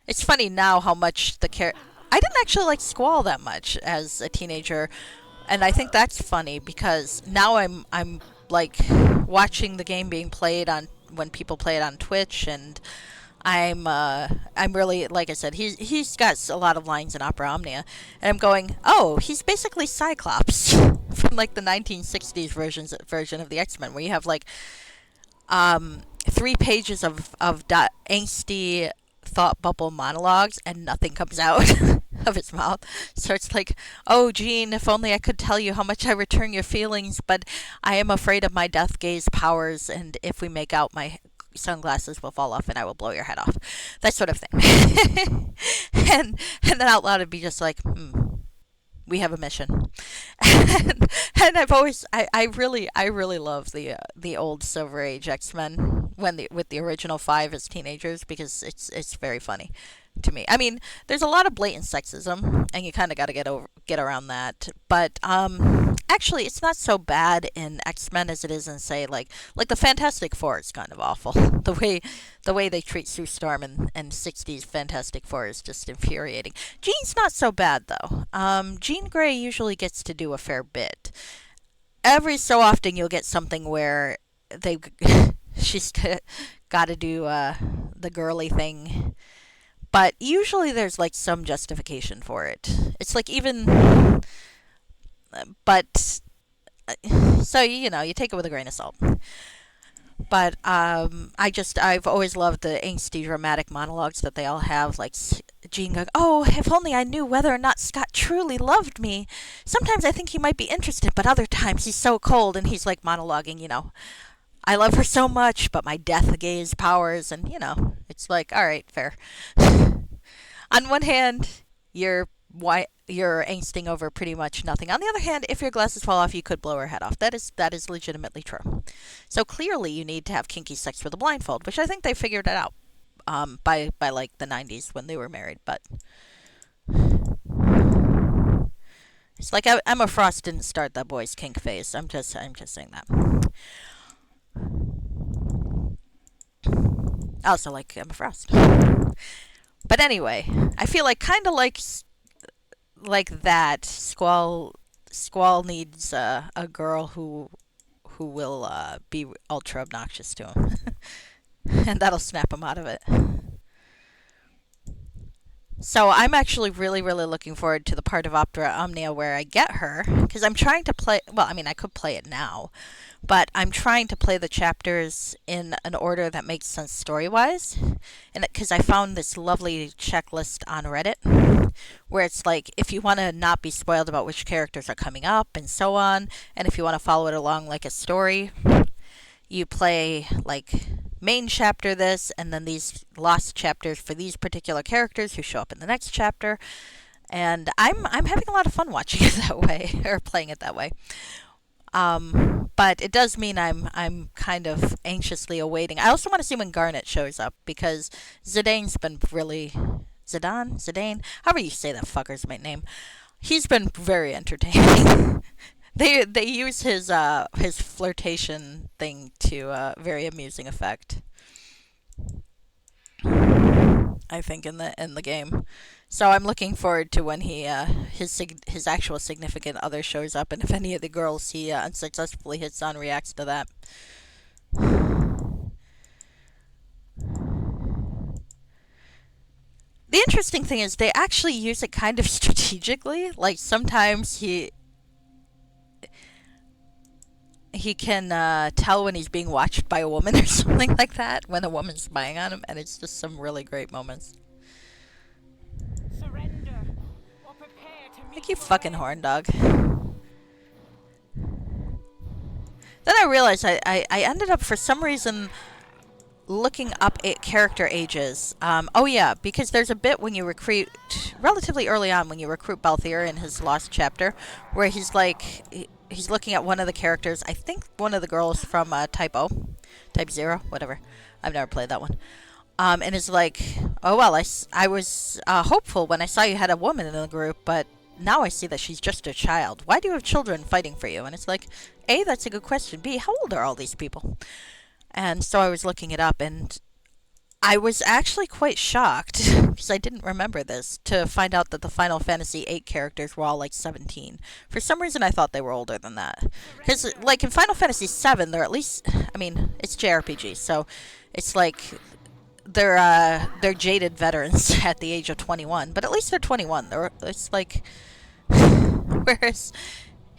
It's funny now how much I didn't actually like Squall that much as a teenager, and I think that's funny because now I'm like watching the game being played on when people play it on Twitch, and I'm really, like I said, he's got a lot of lines in Opera Omnia, and I'm going, oh, he's basically Cyclops from like the 1960s version of the X-Men, where you have like 3 pages of angsty thought bubble monologues and nothing comes out of his mouth. So it's like, oh, Jean, if only I could tell you how much I return your feelings, but I am afraid of my death gaze powers, and if we make out, my sunglasses will fall off and I will blow your head off. That sort of thing. And then out loud it'd be just like, we have a mission. And I really love the old Silver Age X-Men with the original 5 as teenagers, because it's very funny to me. I mean, there's a lot of blatant sexism, and you kind of got to get around that. But actually, it's not so bad in X-Men as it is in, say, like the Fantastic Four is kind of awful. The way they treat Sue Storm and 60s Fantastic Four is just infuriating. Jean's not so bad though. Jean Grey usually gets to do a fair bit. Every so often you'll get something where they she's got to do the girly thing, but usually there's like some justification for it. It's like even, but so you take it with a grain of salt. But I've always loved the angsty dramatic monologues that they all have, like Jean going, "Oh, if only I knew whether or not Scott truly loved me. Sometimes I think he might be interested, but other times he's so cold." And he's like monologuing, "I love her so much, but my death gaze powers," and it's like, all right, fair. On one hand, you're angsting over pretty much nothing. On the other hand, if your glasses fall off, you could blow her head off. That is legitimately true. So clearly, you need to have kinky sex with a blindfold, which I think they figured it out by like the 90s when they were married. But it's like Emma Frost didn't start that boy's kink phase. I'm just saying that. I also like Emma Frost. But anyway, I feel like kind of like that. Squall needs a girl who will be ultra obnoxious to him, and that'll snap him out of it. So I'm actually really, really looking forward to the part of Opera Omnia where I get her, because I'm trying to play. Well, I mean, I could play it now, but I'm trying to play the chapters in an order that makes sense story wise, and because I found this lovely checklist on Reddit where it's like if you want to not be spoiled about which characters are coming up and so on, and if you want to follow it along like a story, you play like main chapter this and then these lost chapters for these particular characters who show up in the next chapter, and I'm having a lot of fun watching it that way or playing it that way. But it does mean I'm kind of anxiously awaiting. I also want to see when Garnet shows up, because Zidane's been really Zidane, however you say that fucker's my name. He's been very entertaining. They use his flirtation thing to very amusing effect, I think, in the game. So I'm looking forward to when his actual significant other shows up, and if any of the girls he unsuccessfully hits on reacts to that. The interesting thing is they actually use it kind of strategically. Like sometimes he can tell when he's being watched by a woman or something like that, when a woman's spying on him, and it's just some really great moments. Surrender or prepare to Like, meet you your fucking horn end. dog. Then I realized I ended up, for some reason, looking up character ages. Oh yeah, because there's a bit when you recruit, relatively early on, when you recruit Balthier in his lost chapter, where he's like, he's looking at one of the characters, I think one of the girls from Type O, Type Zero, whatever. I've never played that one. And is like, oh well, I was hopeful when I saw you had a woman in the group, but now I see that she's just a child. Why do you have children fighting for you? And it's like, A, that's a good question. B, how old are all these people? And so I was looking it up, and I was actually quite shocked because I didn't remember this to find out that the Final Fantasy VIII characters were all like 17. For some reason, I thought they were older than that. Because, Surrender. like in Final Fantasy VII, they're at least, I mean, it's JRPG, so it's like they're jaded veterans at the age of 21, but at least they're 21. It's like whereas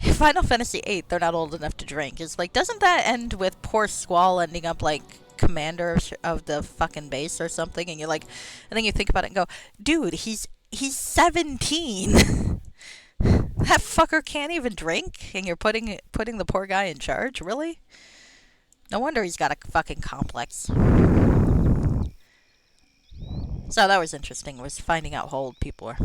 Final Fantasy VIII, they're not old enough to drink. It's like, doesn't that end with poor Squall ending up like commander of the fucking base or something? And you're like, and then you think about it and go, dude, he's 17. That fucker can't even drink, and you're putting the poor guy in charge. Really? No wonder he's got a fucking complex. So that was interesting. Was finding out how old people were.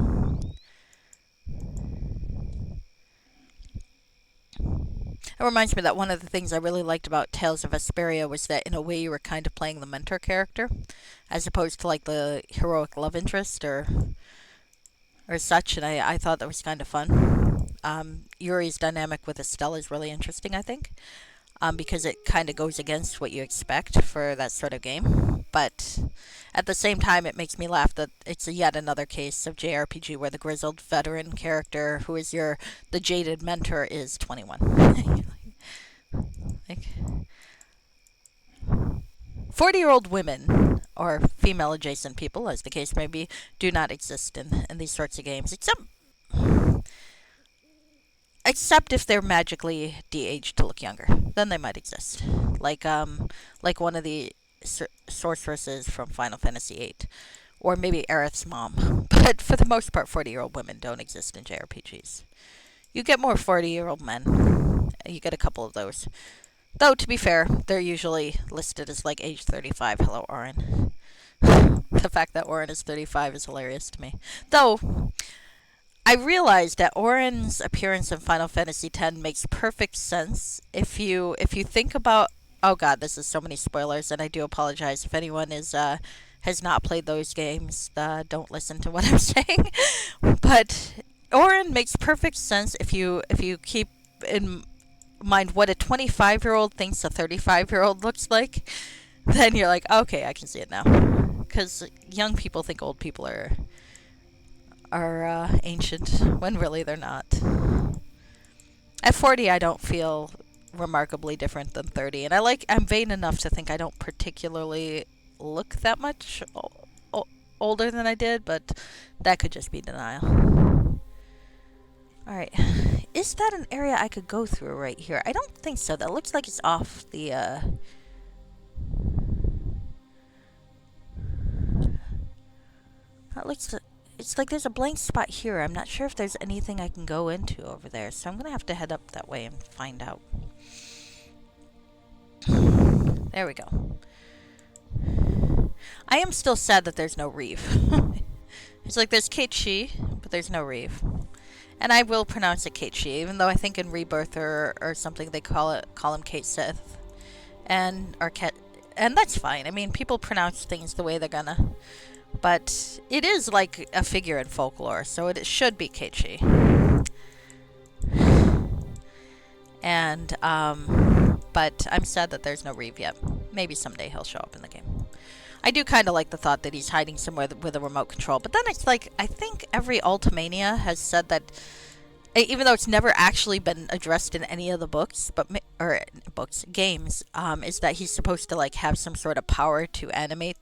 It reminds me that one of the things I really liked about Tales of Vesperia was that in a way you were kind of playing the mentor character, as opposed to like the heroic love interest or such, and I thought that was kind of fun. Yuri's dynamic with Estelle is really interesting, I think, because it kind of goes against what you expect for that sort of game. But at the same time, it makes me laugh that it's yet another case of JRPG where the grizzled veteran character, who is the jaded mentor, is 21. Like 40-year-old women or female adjacent people, as the case may be, do not exist in these sorts of games, except if they're magically de-aged to look younger. Then they might exist, like one of the sorceresses from Final Fantasy VIII, or maybe Aerith's mom. But for the most part, 40-year-old women don't exist in JRPGs. You get more 40-year-old men. You get a couple of those. Though, to be fair, they're usually listed as like age 35. Hello, Orin. The fact that Orin is 35 is hilarious to me. Though, I realized that Orin's appearance in Final Fantasy X makes perfect sense if you think about. Oh God, this is so many spoilers, and I do apologize if anyone has not played those games. Don't listen to what I'm saying. But Orin makes perfect sense if you keep in mind what a 25-year-old thinks a 35-year-old looks like. Then you're like, okay, I can see it now. Because young people think old people are ancient when really they're not. At 40, I don't feel remarkably different than 30, and I'm vain enough to think I don't particularly look that much older than I did, but that could just be denial. All right, is that an area I could go through right here? I don't think so. That looks like it's off the. That looks. It's like there's a blank spot here. I'm not sure if there's anything I can go into over there, so I'm gonna have to head up that way and find out. There we go. I am still sad that there's no Reeve. It's like there's Kate Shi, but there's no Reeve. And I will pronounce it Kate Shi, even though I think in Rebirth or something they call him Kate Sith. And and that's fine. I mean, people pronounce things the way they're gonna. But it is like a figure in folklore, so it should be Kate Shi. And but I'm sad that there's no Reeve yet. Maybe someday he'll show up in the game. I do kind of like the thought that he's hiding somewhere with a remote control. But then it's like, I think every Ultimania has said that, even though it's never actually been addressed in any of the books, games, is that he's supposed to like have some sort of power to animate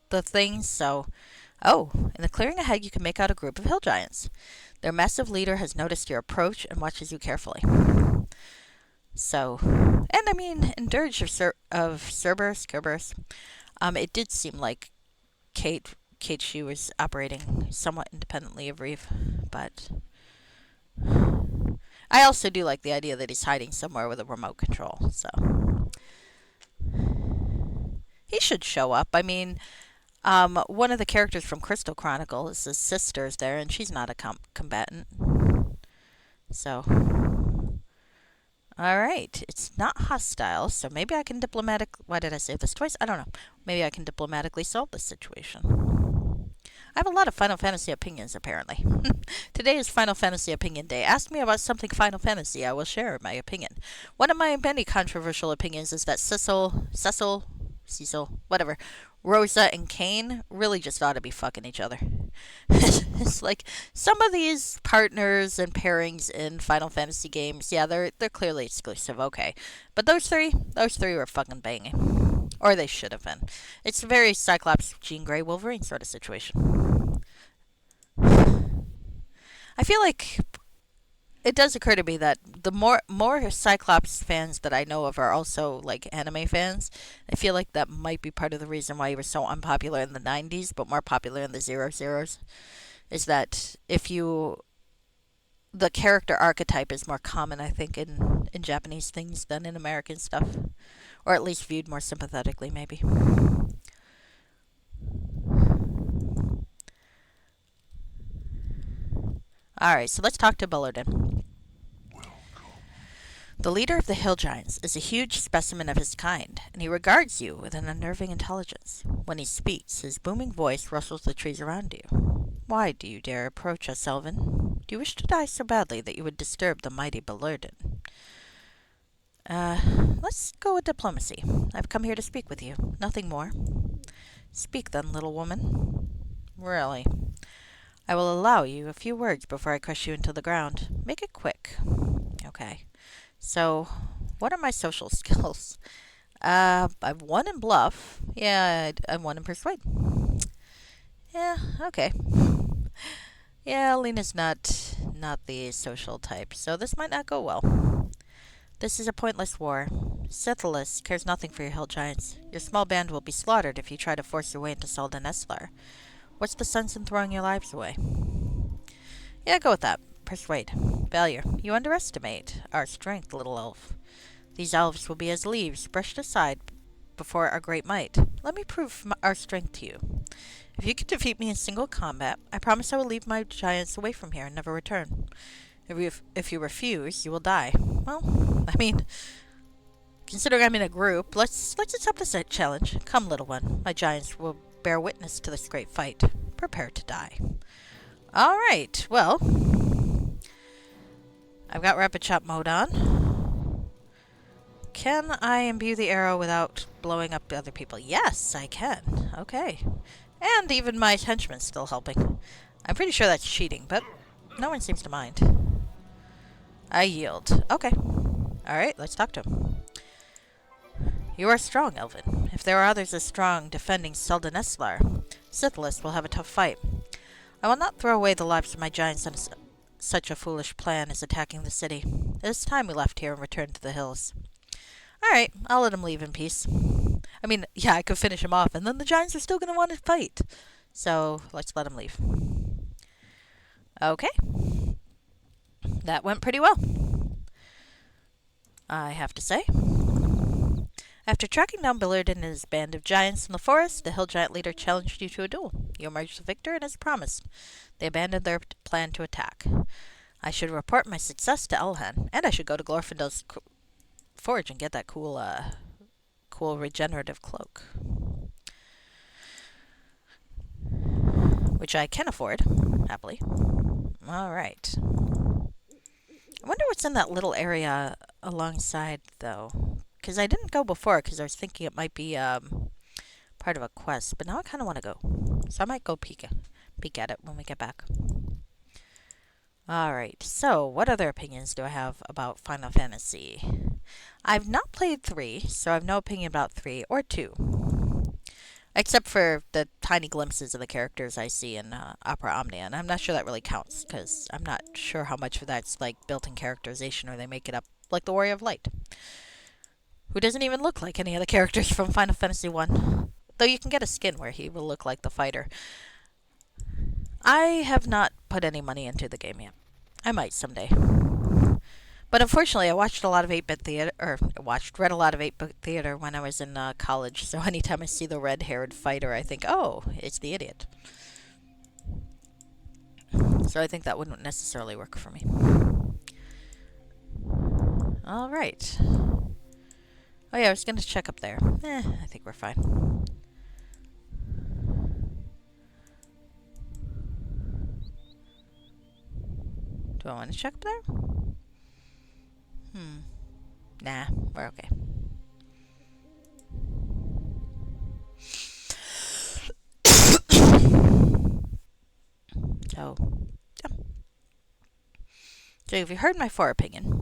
the things. So, in the clearing ahead, you can make out a group of hill giants. Their massive leader has noticed your approach and watches you carefully. So, and I mean, in Dirge of Cerberus, it did seem like Kate Shi was operating somewhat independently of Reeve, but I also do like the idea that he's hiding somewhere with a remote control. So he should show up. I mean, one of the characters from Crystal Chronicle is his sister's there, and she's not a combatant. So, all right, it's not hostile, so maybe I can Why did I say this twice? I don't know. Maybe I can diplomatically solve this situation. I have a lot of Final Fantasy opinions, apparently. Today is Final Fantasy Opinion Day. Ask me about something Final Fantasy, I will share my opinion. One of my many controversial opinions is that Cecil, whatever, Rosa and Kane really just ought to be fucking each other. It's like some of these partners and pairings in Final Fantasy games, yeah, they're clearly exclusive, okay. But those three were fucking banging. Or they should have been. It's a very Cyclops, Jean Grey, Wolverine sort of situation. I feel like it does occur to me that the more Cyclops fans that I know of are also like anime fans. I feel like that might be part of the reason why he was so unpopular in the '90s, but more popular in the zero zeros. Is that if you the character archetype is more common, I think, in Japanese things than in American stuff, or at least viewed more sympathetically, maybe. All right, so let's talk to Bullardin. The leader of the Hill Giants is a huge specimen of his kind, and he regards you with an unnerving intelligence. When he speaks, his booming voice rustles the trees around you. Why do you dare approach us, Elvin? Do you wish to die so badly that you would disturb the mighty Bullardin? Uh, let's go with diplomacy. I've come here to speak with you, nothing more. Speak then, little woman. Really? I will allow you a few words before I crush you into the ground. Make it quick. Okay. So, what are my social skills? I've won in bluff. Yeah, I've won in persuade. Yeah, okay. Yeah, Lena's not the social type, so this might not go well. This is a pointless war. Scythelus cares nothing for your hill giants. Your small band will be slaughtered if you try to force your way into Soldan Eslar. What's the sense in throwing your lives away? Yeah, go with that. Persuade. Failure. You underestimate our strength, little elf. These elves will be as leaves brushed aside before our great might. Let me prove our strength to you. If you can defeat me in single combat, I promise I will leave my giants away from here and never return. If you refuse, you will die. Well, I mean, considering I'm in a group, let's accept this challenge. Come, little one. My giants will bear witness to this great fight. Prepare to die. All right. Well, I've got rapid chop mode on. Can I imbue the arrow without blowing up other people? Yes, I can. Okay. And even my henchman's still helping. I'm pretty sure that's cheating, but no one seems to mind. I yield. Okay. Alright, let's talk to him. You are strong, Elvin. If there are others as strong defending Selden-Eslar, Scythelus will have a tough fight. I will not throw away the lives of my giants on such a foolish plan as attacking the city. It is time we left here and returned to the hills. Alright, I'll let him leave in peace. I mean, yeah, I could finish him off, and then the giants are still going to want to fight. So, let's let him leave. Okay. That went pretty well, I have to say. After tracking down Billard and his band of giants in the forest, the hill giant leader challenged you to a duel. You emerged the victor, and as promised, they abandoned their plan to attack. I should report my success to Elhan, and I should go to Glorfindel's forge and get that cool regenerative cloak, which I can afford, happily. All right. I wonder what's in that little area alongside, though. Because I didn't go before, because I was thinking it might be part of a quest. But now I kind of want to go. So I might go peek at it when we get back. Alright, so what other opinions do I have about Final Fantasy? I've not played 3, so I have no opinion about 3 or 2. Except for the tiny glimpses of the characters I see in Opera Omnia. And I'm not sure that really counts, because I'm not sure how much of that's like built-in characterization or they make it up like the Warrior of Light, who doesn't even look like any of the characters from Final Fantasy 1. Though you can get a skin where he will look like the fighter. I have not put any money into the game yet. I might someday. But unfortunately, I watched a lot of 8-bit theater, read a lot of 8-bit theater when I was in college. So anytime I see the red-haired fighter, I think, oh, it's the idiot. So I think that wouldn't necessarily work for me. All right. Oh yeah, I was going to check up there. I think we're fine. Do I want to check up there? Nah, we're okay. So, yeah. So if you heard my fore opinion,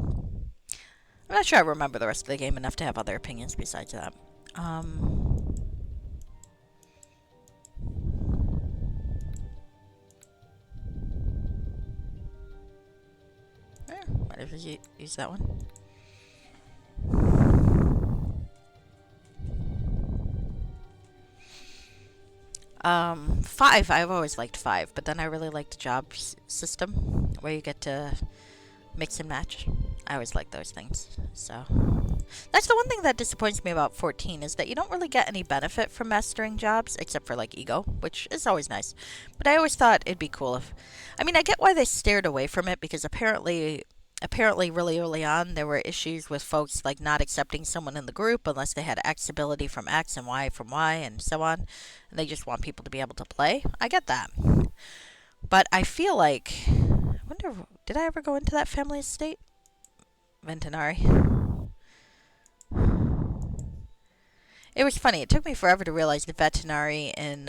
I'm not sure I remember the rest of the game enough to have other opinions besides that. Um, Might have use that one. 5. I've always liked 5, but then I really liked the job system where you get to mix and match. I always like those things. So that's the one thing that disappoints me about 14 is that you don't really get any benefit from mastering jobs except for like ego, which is always nice. But I always thought it'd be cool if I mean, I get why they steered away from it because apparently really early on there were issues with folks like not accepting someone in the group unless they had X ability from X and Y from Y and so on. And they just want people to be able to play. I get that. But I feel like I wonder did I ever go into that family estate? Ventinari. It was funny. It took me forever to realize the veterinary in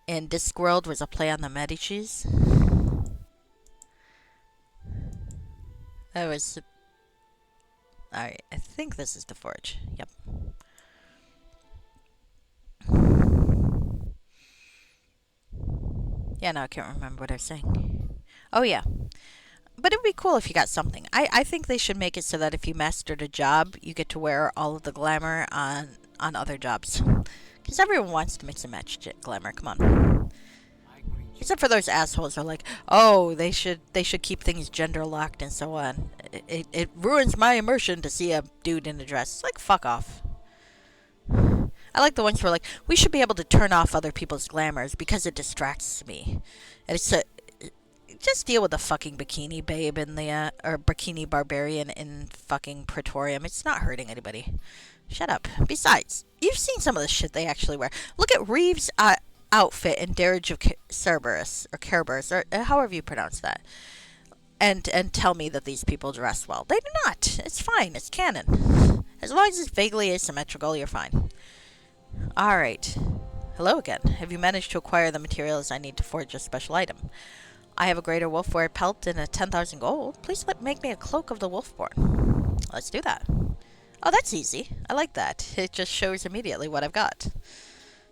Discworld was a play on the Medicis. That was alright. I think this is the forge. Yep. Yeah, no, I can't remember what I was saying. Oh yeah. But it would be cool if you got something. I think they should make it so that if you mastered a job, you get to wear all of the glamour on other jobs. Because everyone wants to mix and match glamour. Come on. Except for those assholes who are like, oh, they should keep things gender locked and so on. It ruins my immersion to see a dude in a dress. It's like fuck off. I like the ones who are like, we should be able to turn off other people's glamours because it distracts me. And it's a just deal with the fucking bikini babe in the or bikini barbarian in fucking Praetorium. It's not hurting anybody. Shut up. Besides, you've seen some of the shit they actually wear. Look at Reeves' outfit in Darage of Cerberus or Kerberos or however you pronounce that, and tell me that these people dress well. They do not. It's fine. It's canon. As long as it's vaguely asymmetrical, you're fine. All right. Hello again. Have you managed to acquire the materials I need to forge a special item? I have a greater wolfware pelt and a 10,000 gold. Please make me a cloak of the wolfborn. Let's do that. Oh, that's easy. I like that. It just shows immediately what I've got.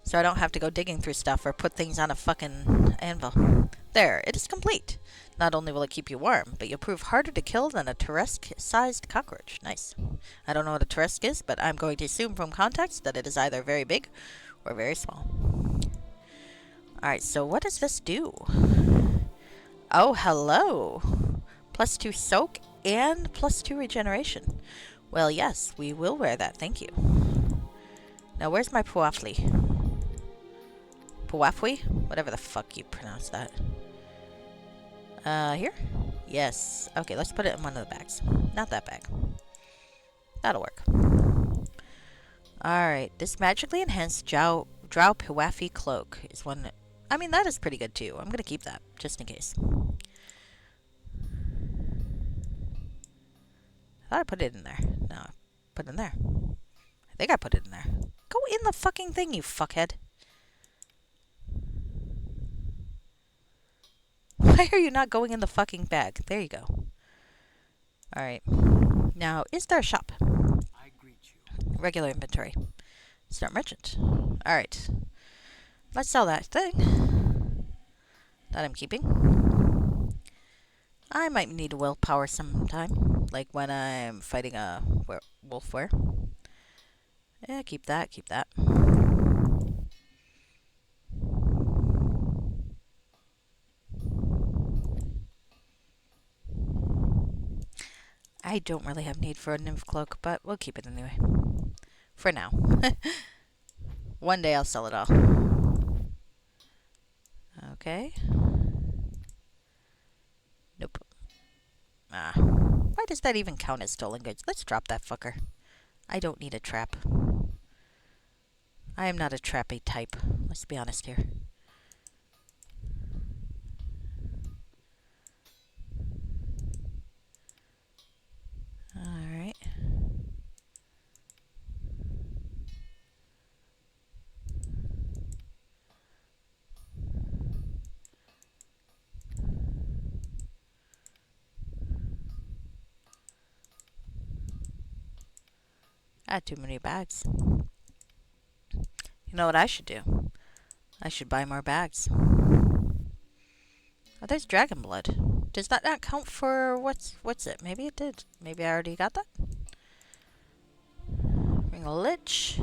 So I don't have to go digging through stuff or put things on a fucking anvil. There, it is complete. Not only will it keep you warm, but you'll prove harder to kill than a Turesk-sized cockroach. Nice. I don't know what a Turesk is, but I'm going to assume from context that it is either very big or very small. Alright, so what does this do? Oh, hello. +2 soak and +2 regeneration. Well, yes, we will wear that. Thank you. Now, where's my Puafli? Puafwi? Whatever the fuck you pronounce that. Here? Yes. Okay, let's put it in one of the bags. Not that bag. That'll work. Alright, this magically enhanced Drow Puafi cloak is one... I mean, that is pretty good too. I'm gonna keep that, just in case. I thought I put it in there. No, I put it in there. I think I put it in there. Go in the fucking thing, you fuckhead. Why are you not going in the fucking bag? There you go. Alright. Now, is there a shop? I greet you. Regular inventory. Start merchant. Alright. Let's sell that thing that I'm keeping. I might need willpower sometime. Like when I'm fighting a wolf wear. Yeah, keep that, keep that. I don't really have need for a nymph cloak, but we'll keep it anyway. For now. One day I'll sell it all. Okay. Nope. Ah. Why does that even count as stolen goods? Let's drop that fucker. I don't need a trap. I am not a trappy type. Let's be honest here. Alright. Got too many bags. You know what I should do? I should buy more bags. Oh, there's dragon blood. Does that not count for what's it? Maybe it did. Maybe I already got that. Ring a lich.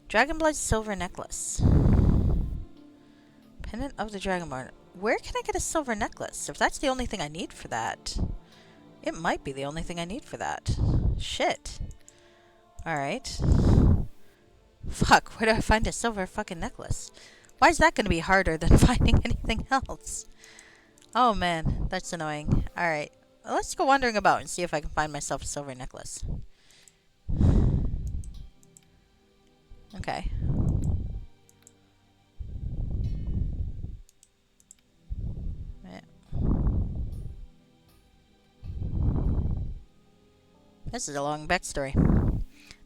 Dragon blood silver necklace. Pendant of the Dragonborn. Where can I get a silver necklace? If that's the only thing I need for that. It might be the only thing I need for that. Shit. Alright. Fuck, where do I find a silver fucking necklace? Why is that going to be harder than finding anything else? Oh man, that's annoying. Alright, let's go wandering about and see if I can find myself a silver necklace. Okay. This is a long backstory.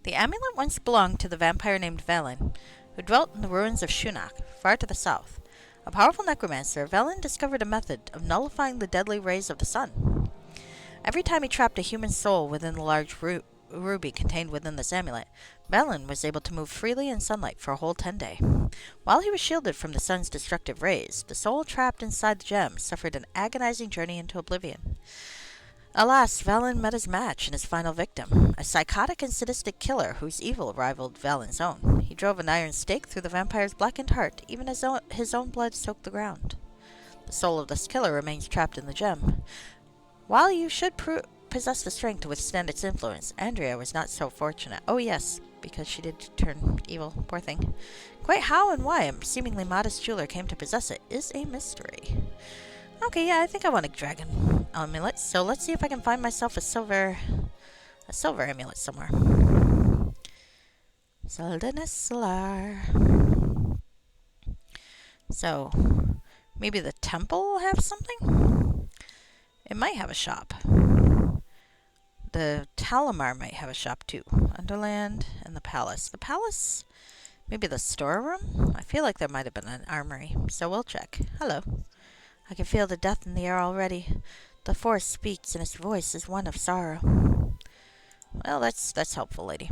The amulet once belonged to the vampire named Velen, who dwelt in the ruins of Shunnak, far to the south. A powerful necromancer, Velen discovered a method of nullifying the deadly rays of the sun. Every time he trapped a human soul within the large ruby contained within this amulet, Velen was able to move freely in sunlight for a whole 10-day. While he was shielded from the sun's destructive rays, the soul trapped inside the gem suffered an agonizing journey into oblivion. Alas, Velen met his match in his final victim, a psychotic and sadistic killer whose evil rivaled Valen's own. He drove an iron stake through the vampire's blackened heart, even as his own blood soaked the ground. The soul of this killer remains trapped in the gem. While you should possess the strength to withstand its influence, Andrea was not so fortunate. Oh yes, because she did turn evil, poor thing. Quite how and why a seemingly modest jeweler came to possess it is a mystery. Okay, yeah, I think I want a dragon amulet, so let's see if I can find myself a silver amulet somewhere. Solar. So, maybe the temple will have something? It might have a shop. The Talamar might have a shop too. Underland and the palace. The palace? Maybe the storeroom? I feel like there might have been an armory, so we'll check. Hello. I can feel the death in the air already. The forest speaks, and its voice is one of sorrow. Well, that's helpful, lady.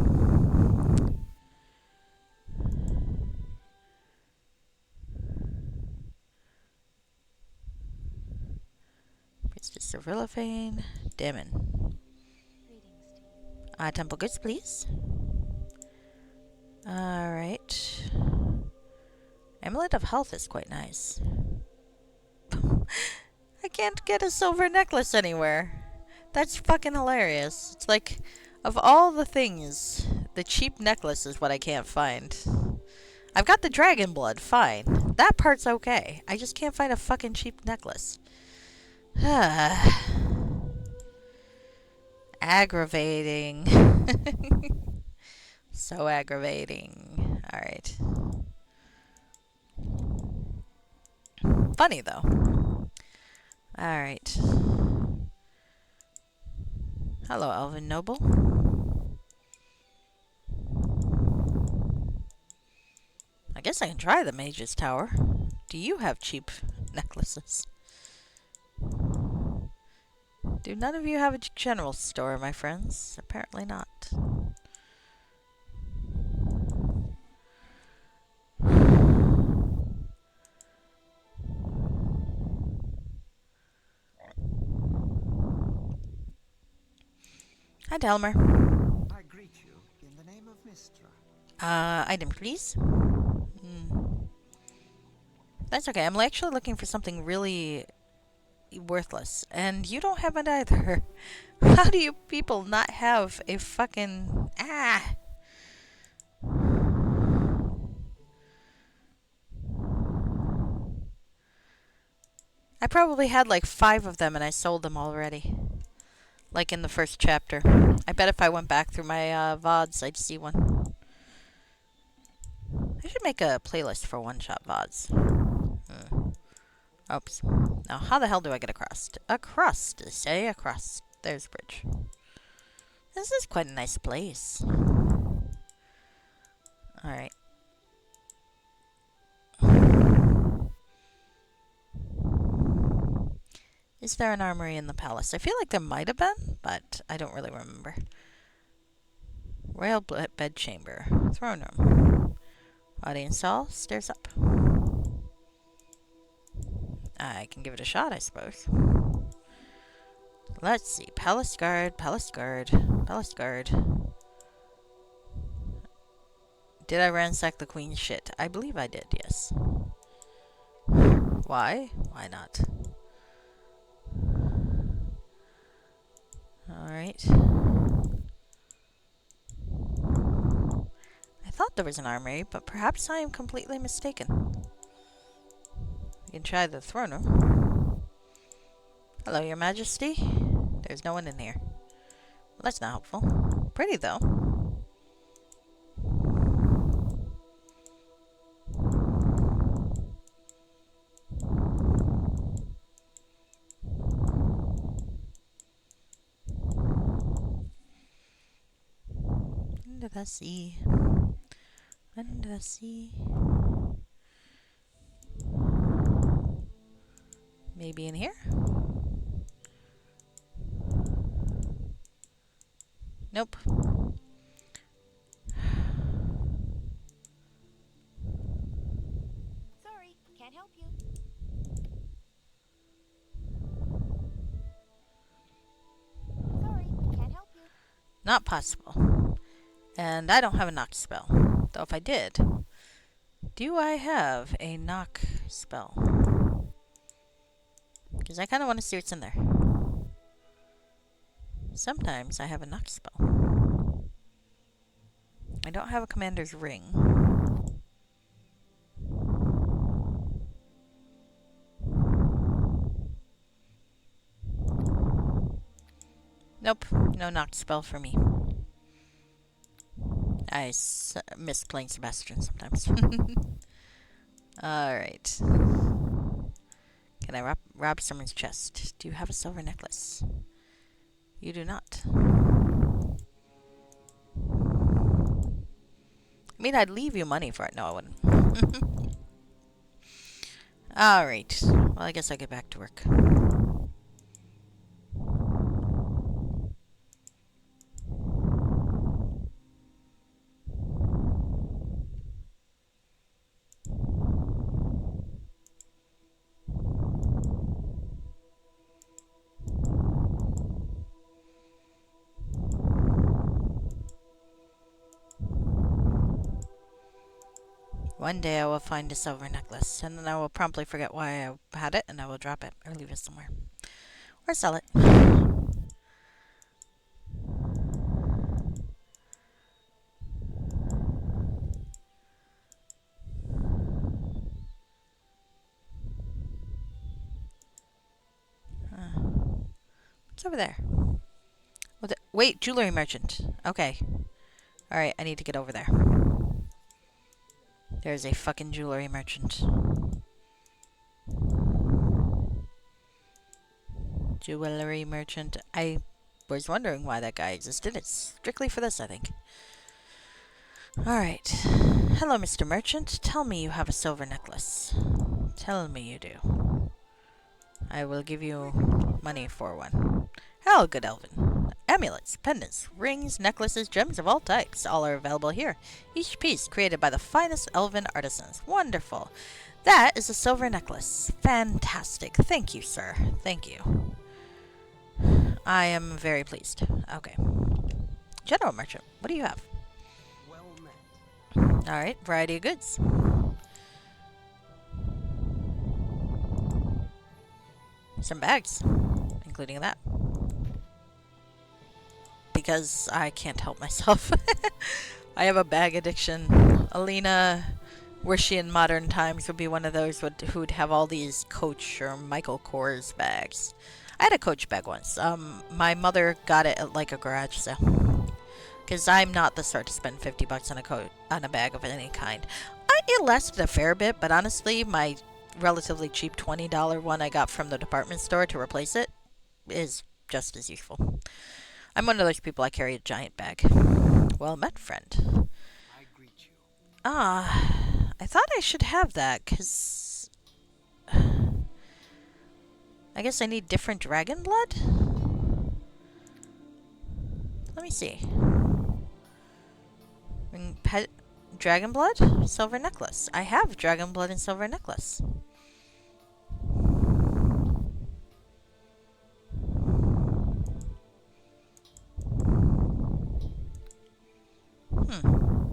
Priestess of Rilliphane. Demon. Temple goods, please. Alright. Amulet of Health is quite nice. I can't get a silver necklace anywhere. That's fucking hilarious. It's like, of all the things, the cheap necklace is what I can't find. I've got the dragon blood, fine. That part's okay. I just can't find a fucking cheap necklace. Aggravating. So aggravating. Alright. Funny, though. Alright. Hello, Elven Noble. I guess I can try the Mage's Tower. Do you have cheap necklaces? Do none of you have a general store, my friends? Apparently not. Hi, Delmer. I greet you in the name of Mistra. Item, please. That's okay. I'm actually looking for something really worthless, and you don't have it either. How do you people not have a fucking... I probably had like 5 of them and I sold them already. Like in the first chapter. I bet if I went back through my VODs, I'd see one. I should make a playlist for one-shot VODs. Oops. Now, how the hell do I get across? Across, say across. There's a bridge. This is quite a nice place. Alright. Is there an armory in the palace? I feel like there might have been, but I don't really remember. Royal bedchamber. Throne room. Audience hall. Stairs up. I can give it a shot, I suppose. Let's see. Palace guard, palace guard, palace guard. Did I ransack the queen's shit? I believe I did, yes. Why? Why not? Alright. I thought there was an armory, but perhaps I am completely mistaken. You can try the throne room. Hello, your majesty. There's no one in here. Well, that's not helpful. Pretty, though. Under the sea. Under the sea. Maybe in here? Nope. Sorry, can't help you. Sorry, can't help you. Not possible. And I don't have a knock spell. Though if I did, do I have a knock spell? Because I kind of want to see what's in there. Sometimes I have a knock spell. I don't have a commander's ring. Nope, no knock spell for me. I miss playing Sebastian sometimes. Alright. Can I rob someone's chest? Do you have a silver necklace? You do not. I mean, I'd leave you money for it. No, I wouldn't. Alright. Well, I guess I'll get back to work. One day I will find a silver necklace, and then I will promptly forget why I had it, and I will drop it, or leave it somewhere. Or sell it. What's over there? Wait, jewelry merchant. Okay. Alright, I need to get over there. There's a fucking jewelry merchant. Jewelry merchant. I was wondering why that guy existed. It's strictly for this, I think. Alright. Hello, Mr. Merchant. Tell me you have a silver necklace. Tell me you do. I will give you money for one. Hello, good elven. Amulets, pendants, rings, necklaces, gems of all types. All are available here. Each piece created by the finest elven artisans. Wonderful. That is a silver necklace. Fantastic. Thank you, sir. Thank you. I am very pleased. Okay. General merchant, what do you have? Well met. Alright, variety of goods. Some bags, including that. Because I can't help myself. I have a bag addiction. Alina, were she in modern times, would be one of those who'd have all these Coach or Michael Kors bags. I had a Coach bag once. My mother got it at like a garage sale. Because I'm not the sort to spend $50 on a bag of any kind. It lasted a fair bit, but honestly, my relatively cheap $20 one I got from the department store to replace it is just as useful. I'm one of those people. I carry a giant bag. Well met, friend. I greet you. I thought I should have that, because I guess I need different dragon blood? Let me see. Pet dragon blood? Silver necklace. I have dragon blood and silver necklace. Hmm.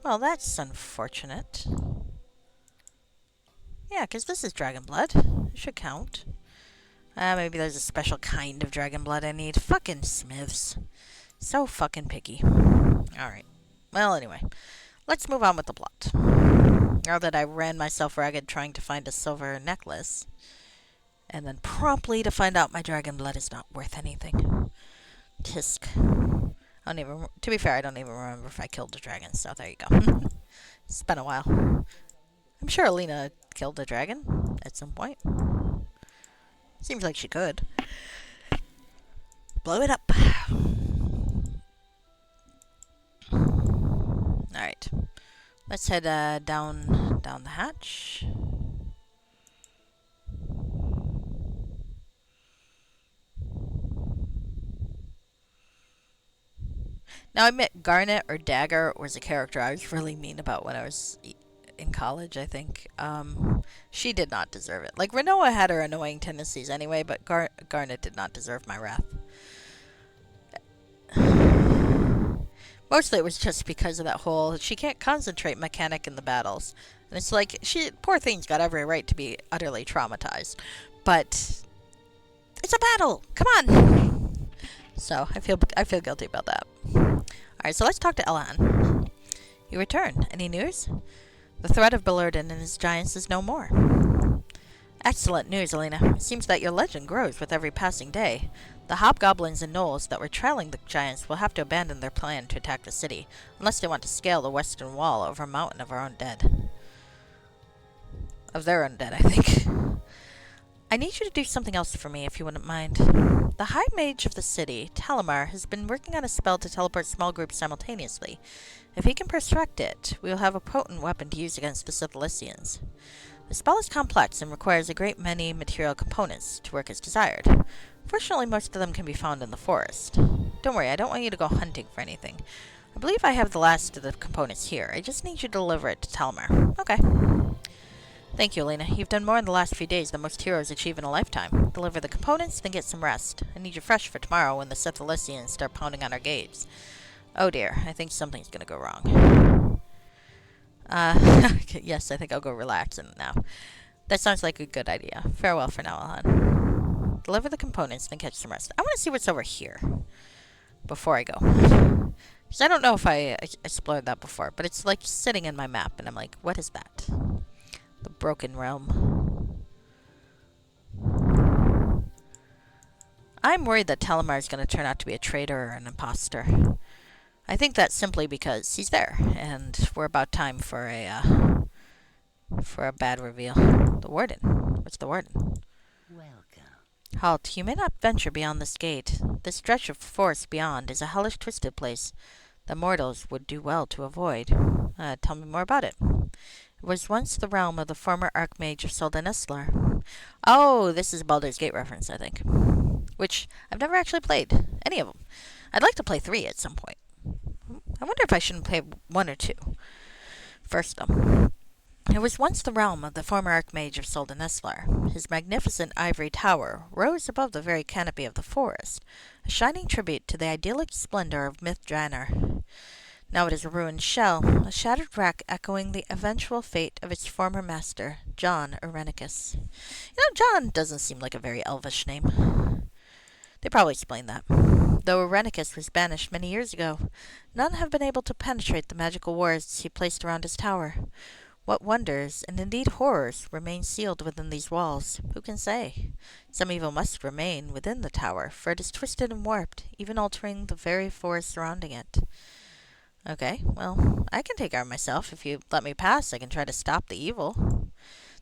Well, that's unfortunate. Yeah, because this is dragon blood. It should count. Maybe there's a special kind of dragon blood I need. Fucking Smiths. So fucking picky. Alright. Well, anyway. Let's move on with the plot. Now that I ran myself ragged trying to find a silver necklace, and then promptly to find out my dragon blood is not worth anything. Tisk. I don't even. To be fair, I don't even remember if I killed the dragon. So there you go. It's been a while. I'm sure Alina killed the dragon at some point. Seems like she could. Blow it up. All right. Let's head down the hatch. Now, I admit Garnet or Dagger was a character I was really mean about when I was in college, I think. She did not deserve it. Like, Renoa had her annoying tendencies anyway, but Garnet did not deserve my wrath. Mostly it was just because of that whole she can't concentrate mechanic in the battles. And it's like, poor thing's got every right to be utterly traumatized. But it's a battle! Come on! So, I feel guilty about that. Alright, so let's talk to Elan. You return. Any news? The threat of Belurden and his giants is no more. Excellent news, Alina. It seems that your legend grows with every passing day. The hobgoblins and gnolls that were trailing the giants will have to abandon their plan to attack the city, unless they want to scale the western wall over a mountain of our own dead. Of their own dead, I think. I need you to do something else for me, if you wouldn't mind. The High Mage of the city, Talamar, has been working on a spell to teleport small groups simultaneously. If he can perfect it, we will have a potent weapon to use against the Sithilicians. The spell is complex and requires a great many material components to work as desired. Fortunately, most of them can be found in the forest. Don't worry, I don't want you to go hunting for anything. I believe I have the last of the components here. I just need you to deliver it to Talamar. Okay. Thank you, Alina. You've done more in the last few days than most heroes achieve in a lifetime. Deliver the components, then get some rest. I need you fresh for tomorrow when the Sithilicians start pounding on our gates. Oh dear, I think something's gonna go wrong. Yes, I think I'll go relax now. That sounds like a good idea. Farewell for now, Alhan. Deliver the components, then catch some rest. I want to see what's over here before I go. Because I don't know if I explored that before, but it's like sitting in my map, and I'm like, what is that? The Broken Realm. I'm worried that Talamar is going to turn out to be a traitor or an imposter. I think that's simply because he's there, and we're about time for a bad reveal. The Warden. What's the Warden? Welcome. Halt, you may not venture beyond this gate. This stretch of forest beyond is a hellish twisted place that mortals would do well to avoid. Tell me more about it. It was once the realm of the former Archmage of Soldanislar. Oh, this is a Baldur's Gate reference, I think. Which, I've never actually played any of them. I'd like to play 3 at some point. I wonder if I shouldn't play 1 or 2. First, though. It was once the realm of the former Archmage of Soldanislar. His magnificent ivory tower rose above the very canopy of the forest, a shining tribute to the idyllic splendor of Myth Drannor. Now it is a ruined shell, a shattered wreck echoing the eventual fate of its former master, John Irenicus. John doesn't seem like a very elvish name. They probably explained that. Though Irenicus was banished many years ago, none have been able to penetrate the magical wards he placed around his tower. What wonders, and indeed horrors, remain sealed within these walls? Who can say? Some evil must remain within the tower, for it is twisted and warped, even altering the very forest surrounding it. Okay, well, I can take care of myself. If you let me pass, I can try to stop the evil.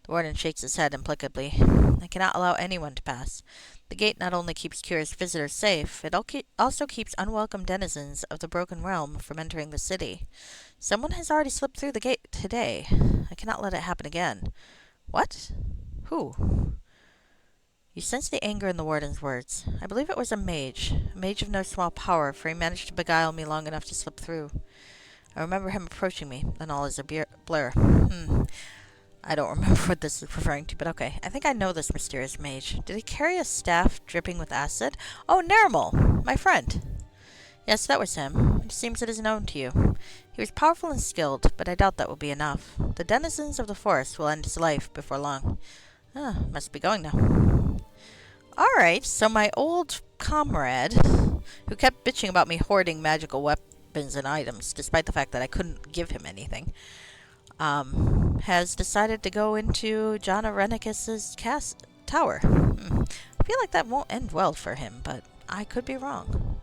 The warden shakes his head implacably. I cannot allow anyone to pass. The gate not only keeps curious visitors safe, it also keeps unwelcome denizens of the Broken Realm from entering the city. Someone has already slipped through the gate today. I cannot let it happen again. What? Who? You sense the anger in the warden's words. I believe it was a mage of no small power, for he managed to beguile me long enough to slip through. I remember him approaching me, then all is a blur. I don't remember what this is referring to, but okay. I think I know this mysterious mage. Did he carry a staff dripping with acid? Oh, Nermal! My friend! Yes, that was him. It seems it is known to you. He was powerful and skilled, but I doubt that will be enough. The denizens of the forest will end his life before long. Must be going now. Alright, so my old comrade, who kept bitching about me hoarding magical weapons and items, despite the fact that I couldn't give him anything, has decided to go into John Arenicus's tower. I feel like that won't end well for him, but I could be wrong.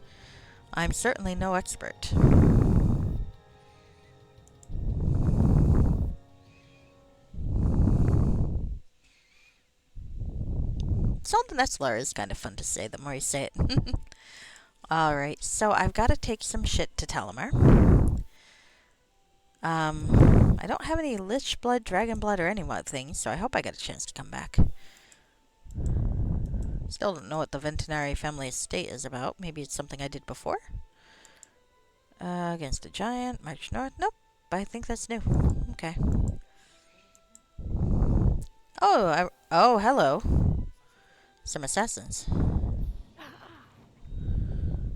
I'm certainly no expert. Soldenessler is kind of fun to say the more you say it. Alright, so I've got to take some shit to Telomar. I don't have any Lich Blood, Dragon Blood, or any more things, so I hope I get a chance to come back. Still don't know what the Ventinari family estate is about. Maybe it's something I did before? Against a giant, march north. Nope, I think that's new. Okay. Oh, hello. Some assassins.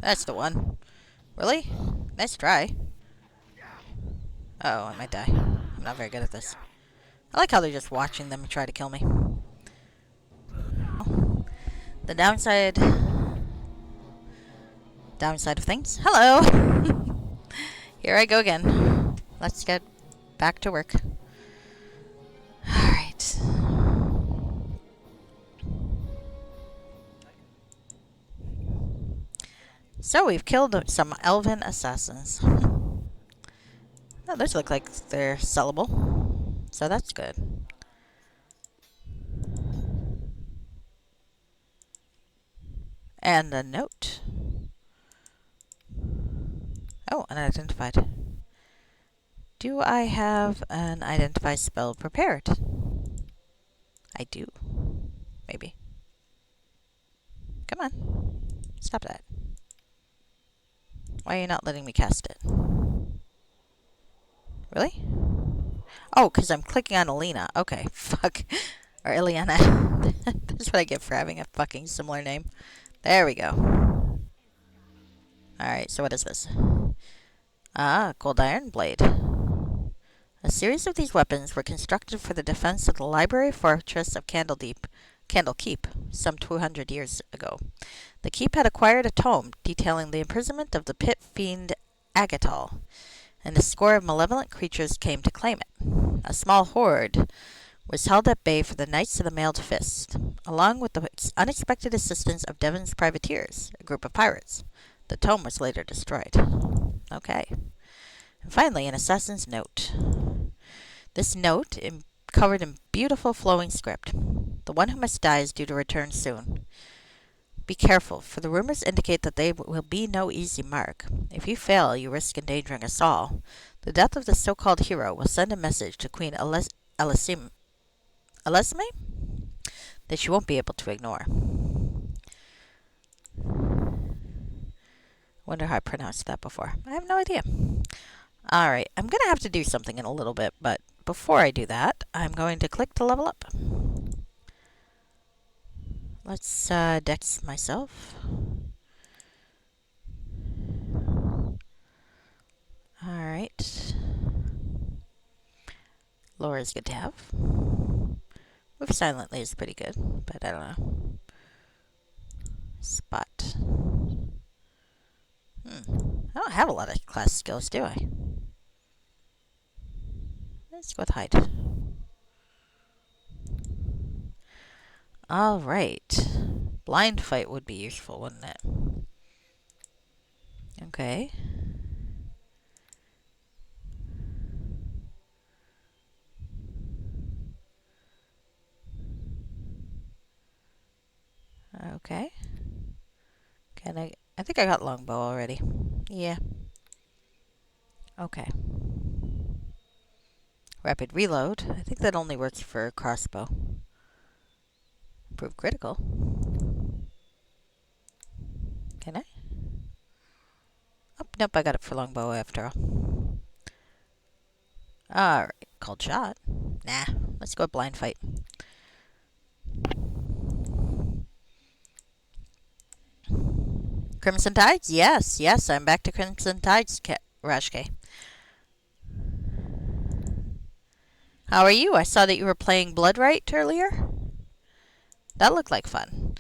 That's the one. Really? Nice try. Oh, I might die. I'm not very good at this. I like how they're just watching them try to kill me. The downside of things. Hello! Here I go again. Let's get back to work. Alright. So we've killed some elven assassins. Oh, those look like they're sellable. So that's good. And a note. Oh, unidentified. Do I have an identify spell prepared? I do. Maybe. Come on. Stop that. Why are you not letting me cast it? Really? Oh, because I'm clicking on Alina. Okay, fuck. Or Ileana. That's what I get for having a fucking similar name. There we go. Alright, so what is this? Cold Iron Blade. A series of these weapons were constructed for the defense of the library fortress of Candle Keep, some 200 years ago. The keep had acquired a tome detailing the imprisonment of the pit fiend Agatal, and a score of malevolent creatures came to claim it. A small horde was held at bay for the Knights of the Mailed Fist, along with the unexpected assistance of Devon's privateers, a group of pirates. The tome was later destroyed. Okay. And finally, an assassin's note. This note, covered in beautiful flowing script. The one who must die is due to return soon. Be careful, for the rumors indicate that they will be no easy mark. If you fail, you risk endangering us all. The death of the so-called hero will send a message to Queen Elisime that she won't be able to ignore. Wonder how I pronounced that before. I have no idea. Alright, I'm going to have to do something in a little bit, but before I do that, I'm going to click to level up. Let's dex myself. Alright. Lore is good to have. Move silently is pretty good, but I don't know. Spot. I don't have a lot of class skills, do I? Let's go with hide. Alright. Blind fight would be useful, wouldn't it? Okay. Okay. I think I got longbow already. Yeah. Okay. Rapid reload. I think that only works for crossbow. Improve critical. Can I? Oh, nope, I got it for longbow after all. Alright, cold shot. Nah, let's go blind fight. Crimson Tides? Yes, yes, I'm back to Crimson Tides, Rashke. How are you? I saw that you were playing Bloodright earlier. That looked like fun.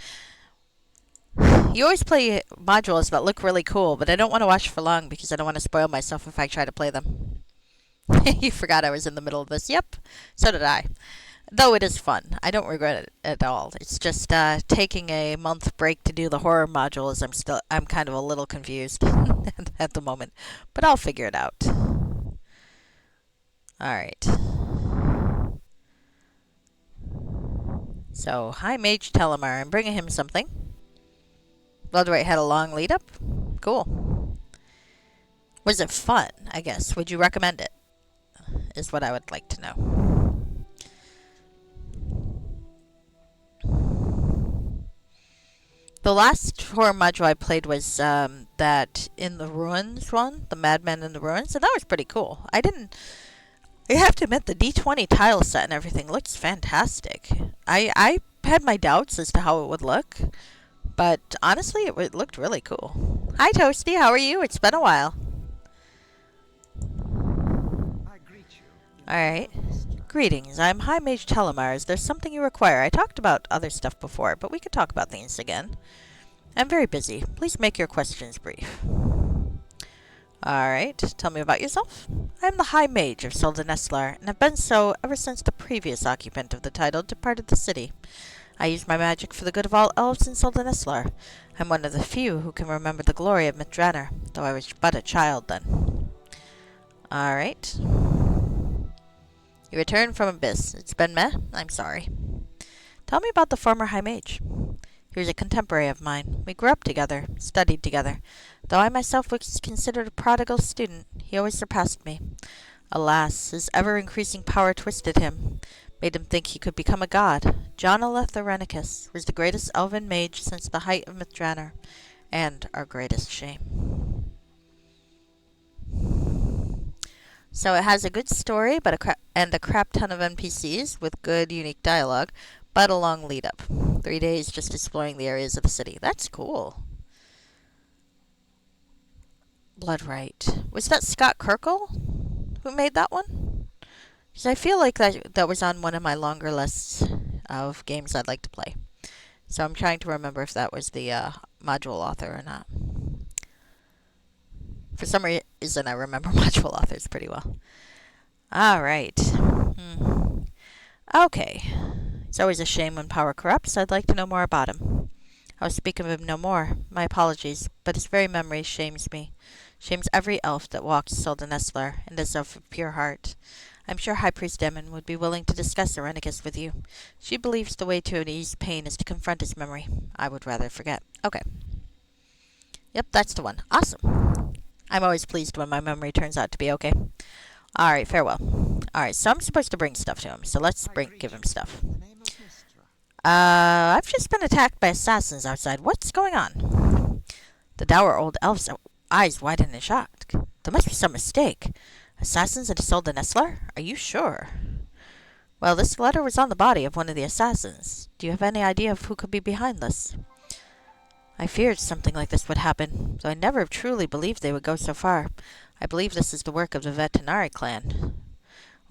You always play modules that look really cool, but I don't want to watch for long because I don't want to spoil myself if I try to play them. You forgot I was in the middle of this. Yep, so did I. Though it is fun. I don't regret it at all. It's just taking a month break to do the horror modules. I'm kind of a little confused at the moment, but I'll figure it out. All right. So, hi Mage Telemar. I'm bringing him something. Bloodright had a long lead up. Cool. Was it fun? I guess. Would you recommend it? Is what I would like to know. The last horror module I played was that In the Ruins one, the Madman in the Ruins, and that was pretty cool. I have to admit, the D20 tile set and everything looks fantastic. I had my doubts as to how it would look, but honestly, it looked really cool. Hi, Toasty, how are you? It's been a while. Alright. Greetings, I'm High Mage Telemar. Is there something you require? I talked about other stuff before, but we could talk about things again. I'm very busy. Please make your questions brief. Alright, tell me about yourself. I am the High Mage of Soldaneslar, and have been so ever since the previous occupant of the title departed the city. I use my magic for the good of all elves in Soldaneslar. I'm one of the few who can remember the glory of Mitdranar, though I was but a child then. Alright. You returned from Abyss. It's been meh? I'm sorry. Tell me about the former High Mage. He was a contemporary of mine. We grew up together, studied together. Though I myself was considered a prodigal student, he always surpassed me. Alas, his ever-increasing power twisted him, made him think he could become a god. Jonalith Arenicus was the greatest elven mage since the height of Mitdranar, and our greatest shame. So it has a good story, but a crap ton of NPCs with good, unique dialogue, but a long lead up. 3 days just exploring the areas of the city. That's cool. Bloodright. Was that Scott Kirkle who made that one? Because I feel like that was on one of my longer lists of games I'd like to play. So I'm trying to remember if that was the module author or not. For some reason, I remember module authors pretty well. Alright. Okay. It's always a shame when power corrupts. I'd like to know more about him. I'll speak of him no more. My apologies, but his very memory shames me. Shames every elf that walks Soldaneslar, and is of a pure heart. I'm sure High Priest Demon would be willing to discuss Irenicus with you. She believes the way to ease pain is to confront his memory. I would rather forget. Okay. Yep, that's the one. Awesome. I'm always pleased when my memory turns out to be okay. Alright, farewell. Alright, so I'm supposed to bring stuff to him, so let's give him stuff. I've just been attacked by assassins outside. What's going on? The dour old elf's eyes widen in shock. There must be some mistake. Assassins at Soldaneslar? Are you sure? Well, this letter was on the body of one of the assassins. Do you have any idea of who could be behind this? I feared something like this would happen, though I never truly believed they would go so far. I believe this is the work of the Vetinari clan.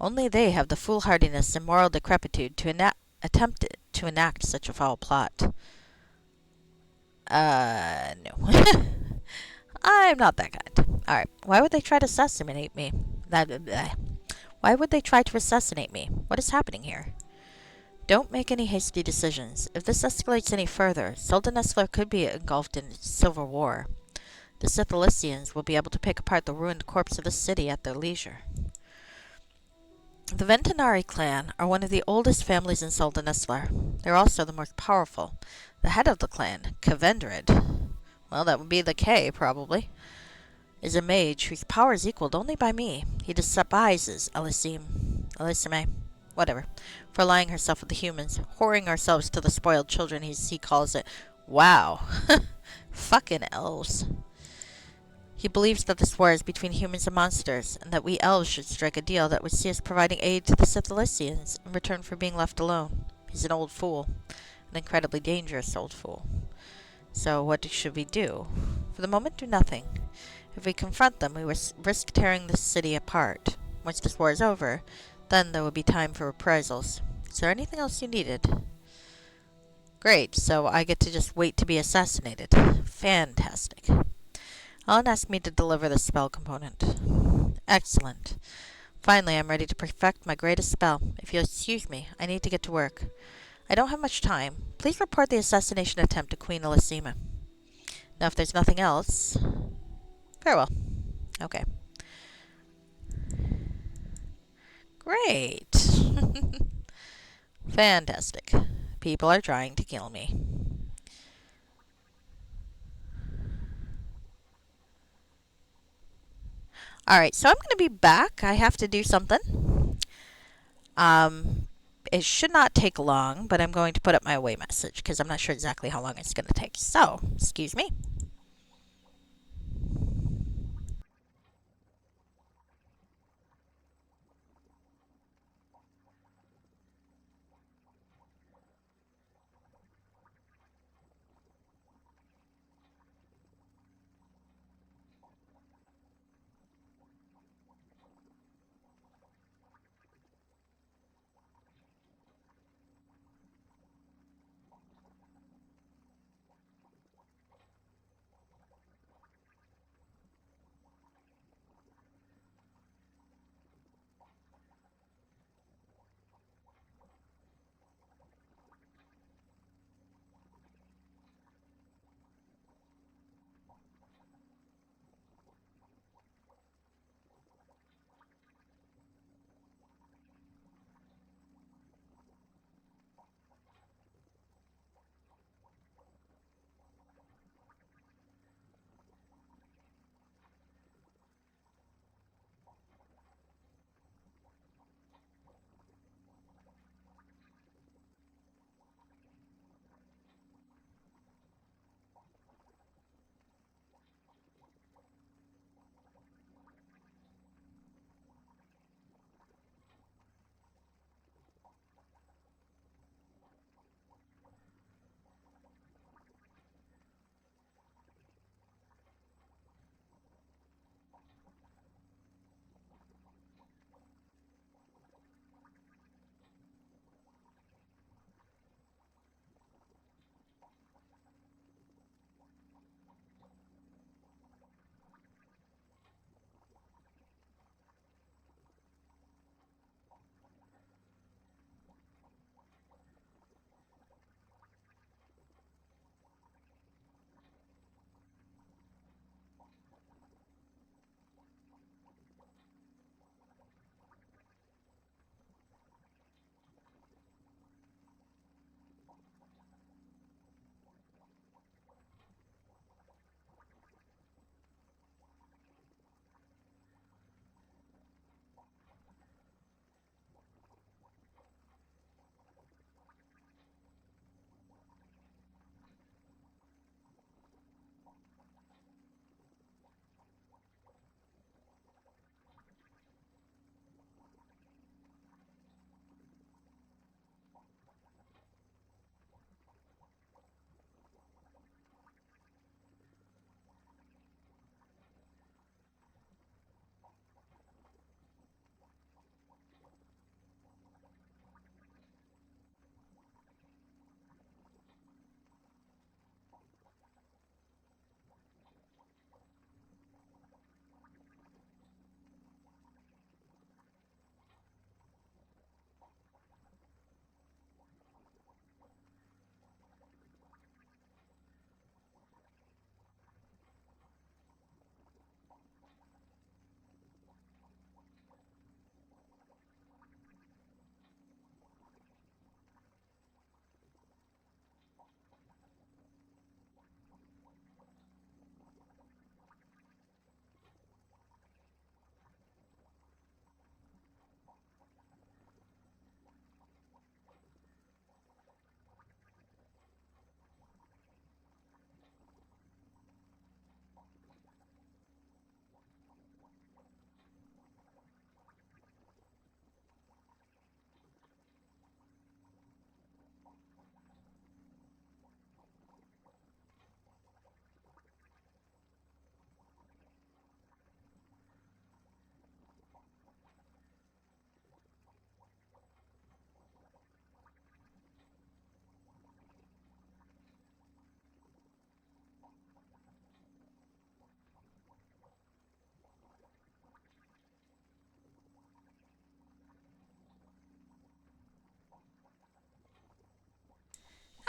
Only they have the foolhardiness and moral decrepitude to attempt to enact such a foul plot. No. I'm not that kind. Alright, why would they try to assassinate me? Why would they try to assassinate me? What is happening here? Don't make any hasty decisions. If this escalates any further, Soldaneslar could be engulfed in civil war. The Sithilicians will be able to pick apart the ruined corpse of the city at their leisure. The Ventinari clan are one of the oldest families in Soldaneslar. They're also the most powerful. The head of the clan, Kavendrid, well, that would be the K, probably, is a mage whose power is equaled only by me. He despises Elisime, whatever, for allying herself with the humans, whoring ourselves to the spoiled children, he calls it. Wow. Fucking elves. He believes that this war is between humans and monsters, and that we elves should strike a deal that would see us providing aid to the Sithilicians in return for being left alone. He's an old fool, an incredibly dangerous old fool. So what should we do? For the moment, do nothing. If we confront them, we risk tearing this city apart. Once this war is over, then there will be time for reprisals. Is there anything else you needed? Great, so I get to just wait to be assassinated. Fantastic. Alan asked me to deliver the spell component. Excellent. Finally, I'm ready to perfect my greatest spell. If you'll excuse me, I need to get to work. I don't have much time. Please report the assassination attempt to Queen Elisima. Now, if there's nothing else... Farewell. Okay. Great. Fantastic. People are trying to kill me. Alright, so I'm going to be back. I have to do something. Um, it should not take long, but I'm going to put up my away message because I'm not sure exactly how long it's going to take. So, excuse me.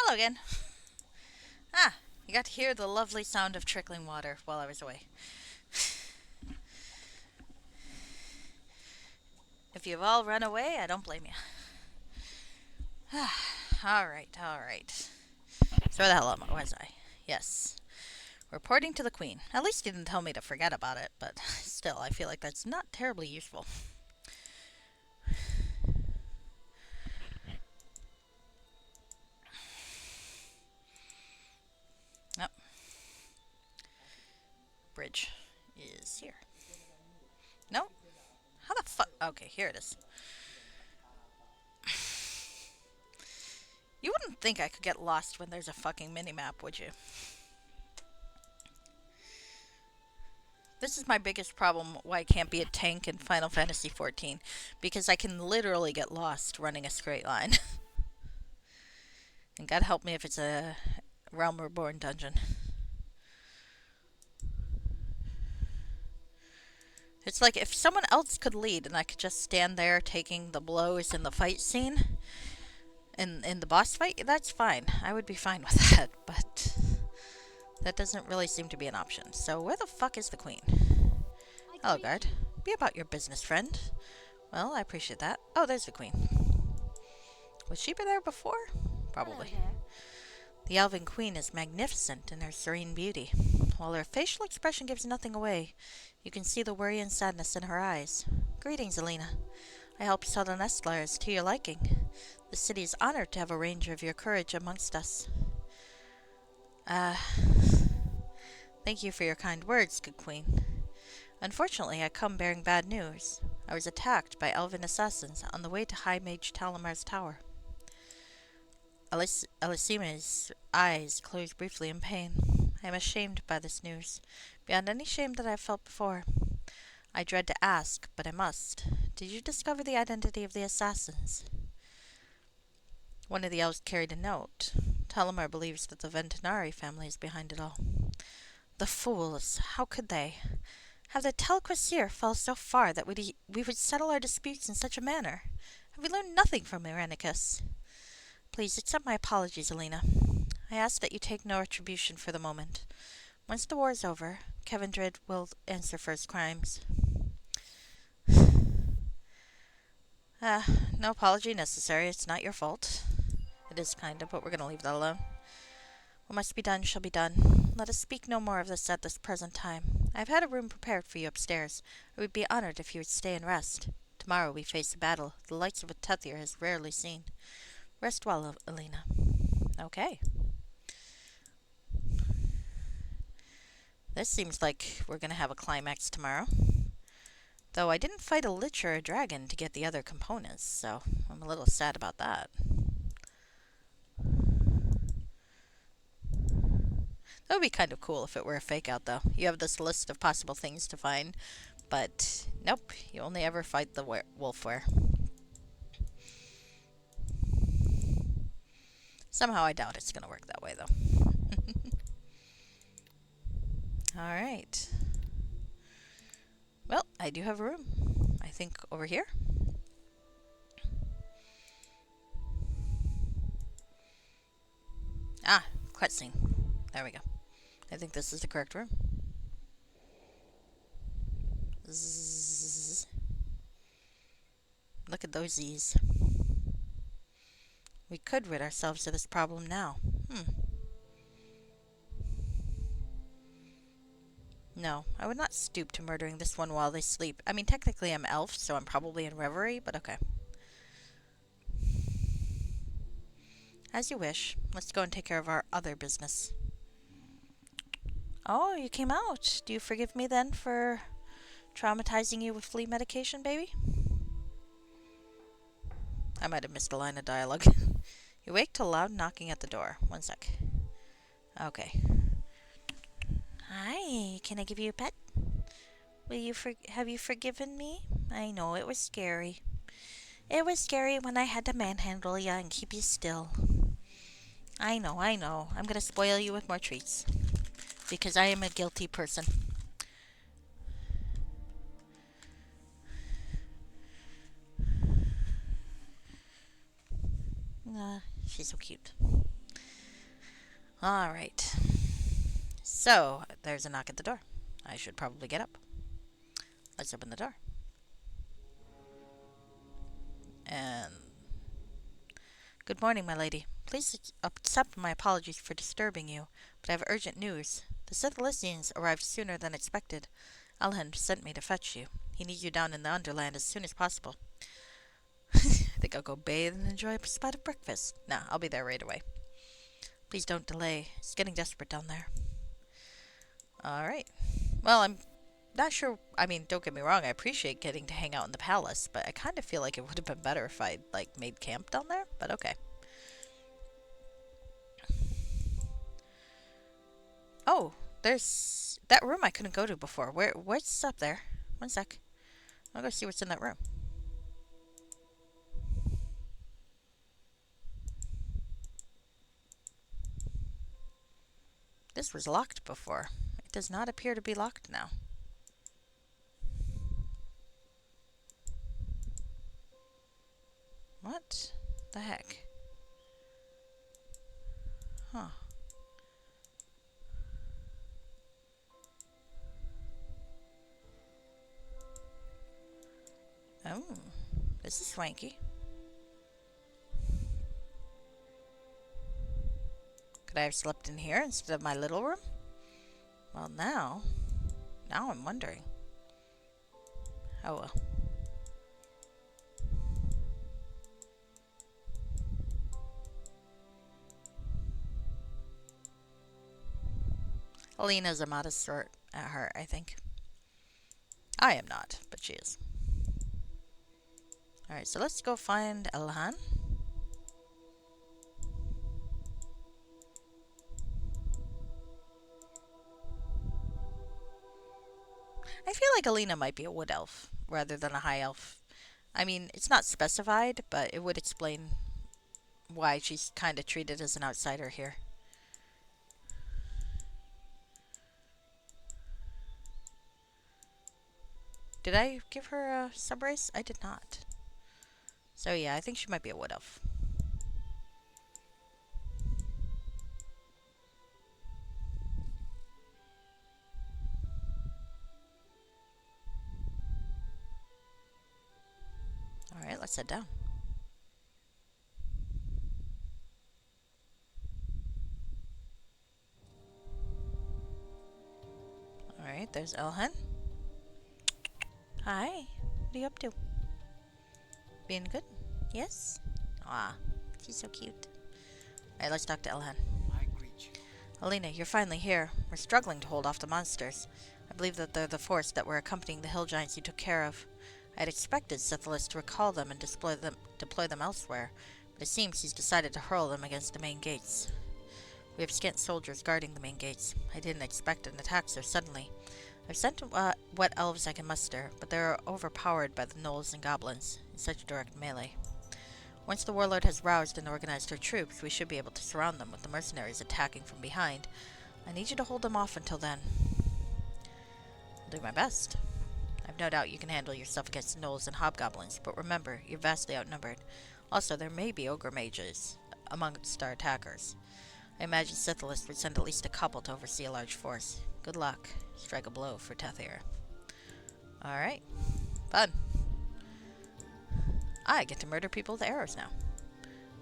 Hello again. Ah, you got to hear the lovely sound of trickling water while I was away. If you've all run away, I don't blame you. Alright, alright. So where the hell was I? Yes. Reporting to the Queen. At least you didn't tell me to forget about it, but still, I feel like that's not terribly useful. Oh, bridge is here. No? How the fuck? Okay, here it is. You wouldn't think I could get lost when there's a fucking minimap, would you? This is my biggest problem why I can't be a tank in Final Fantasy XIV, because I can literally get lost running a straight line. And God help me if it's a Realm Reborn dungeon. It's like if someone else could lead and I could just stand there taking the blows in the fight scene, in the boss fight, that's fine. I would be fine with that, but that doesn't really seem to be an option. So where the fuck is the Queen? I Hello, greet guard. you. Be about your business, friend. Well, I appreciate that. Oh, there's the Queen. Was she there before? Hello Probably. there. The Elven Queen is magnificent in her serene beauty. While her facial expression gives nothing away, you can see the worry and sadness in her eyes. Greetings, Alina. I hope Southern Estlar is to your liking. The city is honored to have a ranger of your courage amongst us. Thank you for your kind words, good queen. Unfortunately, I come bearing bad news. I was attacked by elven assassins on the way to High Mage Talamar's tower. Elisime's eyes closed briefly in pain. I am ashamed by this news, beyond any shame that I have felt before. I dread to ask, but I must. Did you discover the identity of the assassins? One of the elves carried a note. Talamar believes that the Ventinari family is behind it all. The fools! How could they? Have the Telquasir fell so far that we would settle our disputes in such a manner? Have we learned nothing from Irenicus? Please accept my apologies, Alina. I ask that you take no retribution for the moment. Once the war is over, Kevindred will answer for his crimes. No apology necessary. It's not your fault. It is kinda, but we're gonna leave that alone. What must be done shall be done. Let us speak no more of this at this present time. I have had a room prepared for you upstairs. I would be honored if you would stay and rest. Tomorrow we face a battle the likes of a Tethyr has rarely seen. Rest well, Alina. Okay. This seems like we're gonna have a climax tomorrow. Though I didn't fight a lich or a dragon to get the other components, so I'm a little sad about that. That would be kind of cool if it were a fake out, though. You have this list of possible things to find, but nope, you only ever fight the wolfware. Somehow I doubt it's going to work that way, though. Alright. Well, I do have a room. I think over here. Ah, cutscene. There we go. I think this is the correct room. Zzz. Look at those Z's. We could rid ourselves of this problem now. No, I would not stoop to murdering this one while they sleep. I mean, technically I'm elf, so I'm probably in reverie, but okay. As you wish. Let's go and take care of our other business. Oh, you came out. Do you forgive me then for traumatizing you with flea medication, baby? I might have missed a line of dialogue. You wake to loud knocking at the door. One sec. Okay. Hi, can I give you a pet? Have you forgiven me? I know, it was scary. It was scary when I had to manhandle you and keep you still. I know. I'm gonna spoil you with more treats. Because I am a guilty person. She's so cute. Alright. So, there's a knock at the door. I should probably get up. Let's open the door. And... Good morning, my lady. Please accept my apologies for disturbing you, but I have urgent news. The Sithilicians arrived sooner than expected. Alhan sent me to fetch you. He needs you down in the Underland as soon as possible. I think I'll go bathe and enjoy a spot of breakfast. Nah, I'll be there right away. Please don't delay. It's getting desperate down there. Alright. Well, I'm not sure. I mean, don't get me wrong, I appreciate getting to hang out in the palace, but I kind of feel like it would have been better if I'd, like, made camp down there, but okay. Oh, there's that room I couldn't go to before. What's up there? One sec. I'll go see what's in that room. This was locked before. It does not appear to be locked now. What the heck? Huh. Oh, this is swanky. Could I have slept in here instead of my little room? Well, now I'm wondering. Oh well. Alina's a modest sort at heart, I think. I am not, but she is. Alright, so let's go find Elhan. I feel like Alina might be a wood elf rather than a high elf. I mean, it's not specified, but it would explain why she's kind of treated as an outsider here. Did I give her a subrace? I did not. So yeah, I think she might be a wood elf. Alright, let's head down. Alright, there's Elhan. Hi, what are you up to? Being good? Yes? Ah, she's so cute. Alright, let's talk to Elhan. I greet you. Alina, you're finally here. We're struggling to hold off the monsters. I believe that they're the force that were accompanying the hill giants you took care of. I had expected Sithilus to recall them and deploy them elsewhere, but it seems he's decided to hurl them against the main gates. We have scant soldiers guarding the main gates. I didn't expect an attack so suddenly. I've sent what elves I can muster, but they're overpowered by the gnolls and goblins in such direct melee. Once the warlord has roused and organized her troops, we should be able to surround them with the mercenaries attacking from behind. I need you to hold them off until then. I'll do my best. I've no doubt you can handle yourself against gnolls and hobgoblins, but remember, you're vastly outnumbered. Also, there may be ogre mages amongst our attackers. I imagine Sithilus would send at least a couple to oversee a large force. Good luck. Strike a blow for Tethyr. Alright. Fun. I get to murder people with arrows now.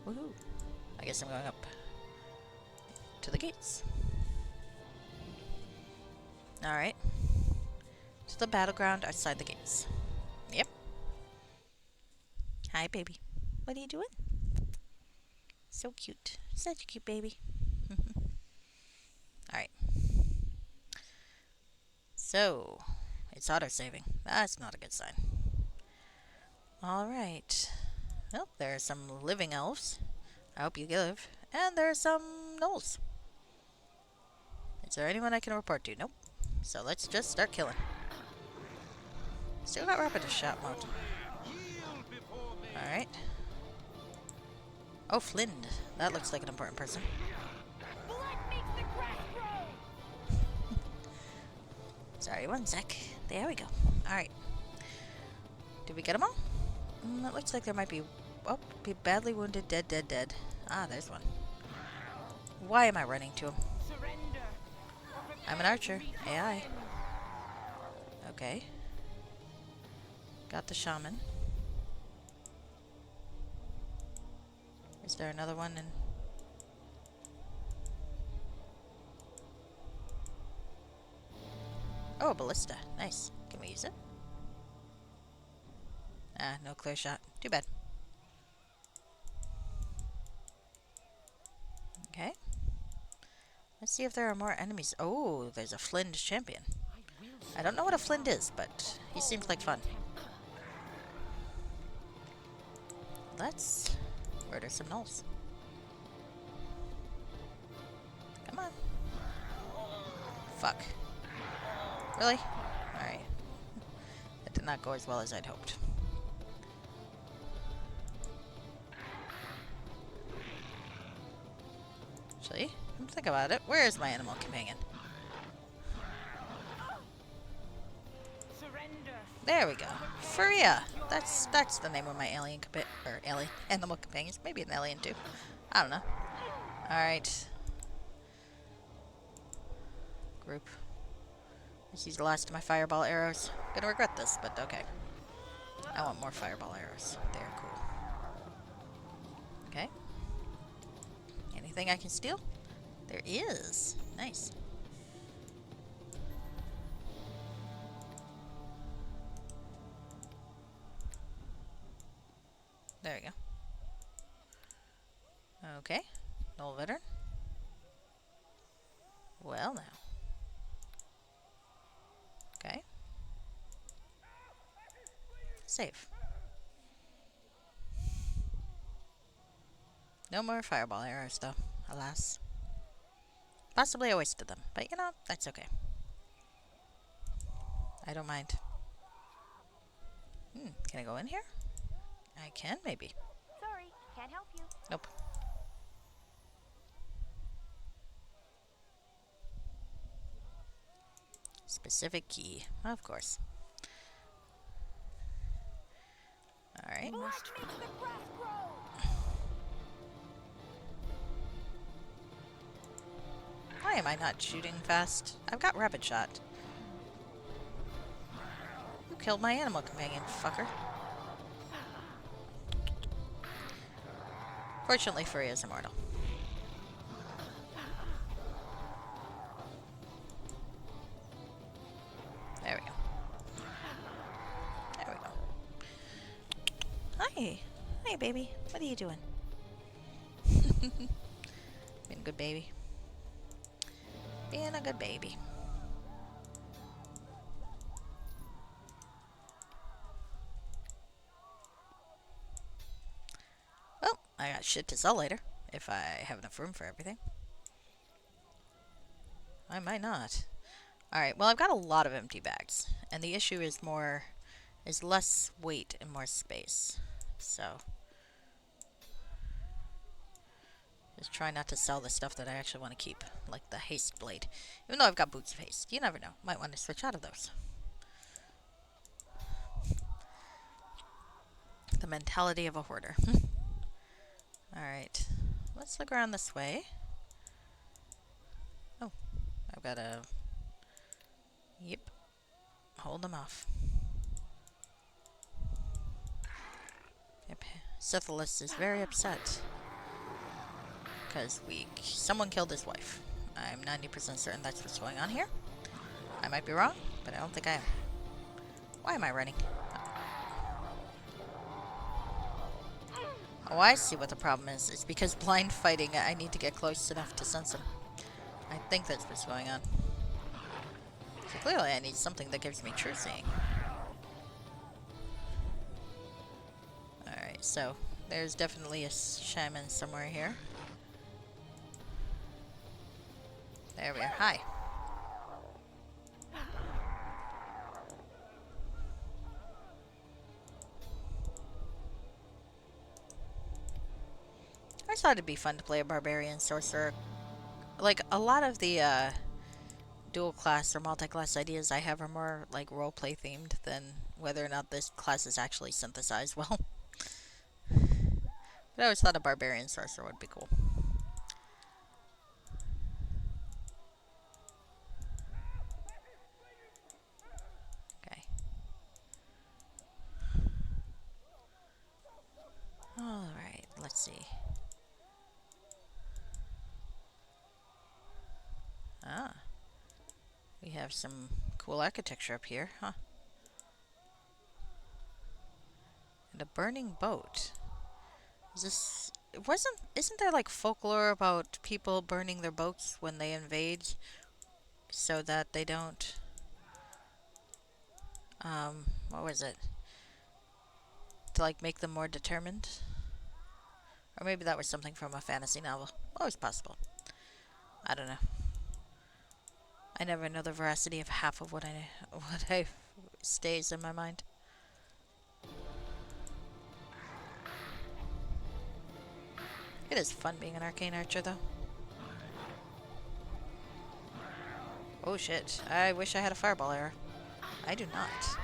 Woohoo. I guess I'm going up to the gates. Alright. To the battleground outside the gates. Yep. Hi, baby. What are you doing? So cute. Such a cute baby. Alright. So, it's auto-saving. That's not a good sign. Alright. Well, there are some living elves. I hope you live. And there are some gnolls. Is there anyone I can report to? Nope. So let's just start killing. Still got rapid shot mode. Alright. Oh, Flynn. That looks like an important person. Sorry, one sec. There we go. Alright. Did we get them all? It looks like there might be... Oh, be badly wounded, dead. Ah, there's one. Why am I running to him? Surrender. I'm an archer. AI. Okay. Got the shaman. Is there another one in... Oh, a ballista. Nice. Can we use it? Ah, no clear shot. Too bad. Okay. Let's see if there are more enemies. Oh, there's a Flint champion. I don't know what a Flint is, but he seems like fun. Let's murder some gnolls. Come on. Fuck. Really? Alright. That did not go as well as I'd hoped. Actually, come think about it. Where is my animal companion? Surrender. There we go. Furia. That's the name of my alien animal companions. Maybe an alien too. I don't know. Alright. Group. Let's use the last of my fireball arrows. Gonna regret this, but okay. I want more fireball arrows. They're cool. Okay. Anything I can steal? There is. Nice. There we go. Okay. Null veteran. Well now. Okay. Save. No more fireball arrows though, alas. Possibly I wasted them, but you know, that's okay. I don't mind. Can I go in here? I can, maybe. Sorry, can't help you. Nope. Specific key, of course. Alright. Black makes the grass grow. Why am I not shooting fast? I've got rapid shot. You killed my animal companion, fucker. Fortunately, Fury is immortal. There we go. There we go. Hi. Hi, baby. What are you doing? Being a good baby. Being a good baby. Well, I got shit to sell later, if I have enough room for everything. I might not. Alright, well I've got a lot of empty bags, and the issue is less weight and more space. So, just try not to sell the stuff that I actually want to keep, like the haste blade. Even though I've got boots of haste, you never know. Might want to switch out of those. The mentality of a hoarder. Alright, let's look around this way. Oh, I've got a... Yep. Hold them off. Yep. Syphilis is very upset. Because someone killed his wife. I'm 90% certain that's what's going on here. I might be wrong, but I don't think I am. Why am I running? Oh, I see what the problem is. It's because blind fighting, I need to get close enough to sense him. I think that's what's going on. So clearly I need something that gives me true seeing. Alright, so there's definitely a shaman somewhere here. There we are. Hi. I thought it'd be fun to play a barbarian sorcerer. Like, a lot of the dual class or multi-class ideas I have are more like roleplay themed than whether or not this class is actually synthesized well. But I always thought a barbarian sorcerer would be cool. have some cool architecture up here, huh? And a burning boat. Is this... Isn't there like folklore about people burning their boats when they invade so that they don't... what was it? To like make them more determined? Or maybe that was something from a fantasy novel. Always possible. I don't know. I never know the veracity of half of what I stays in my mind. It is fun being an arcane archer, though. Oh shit! I wish I had a fireball arrow. I do not.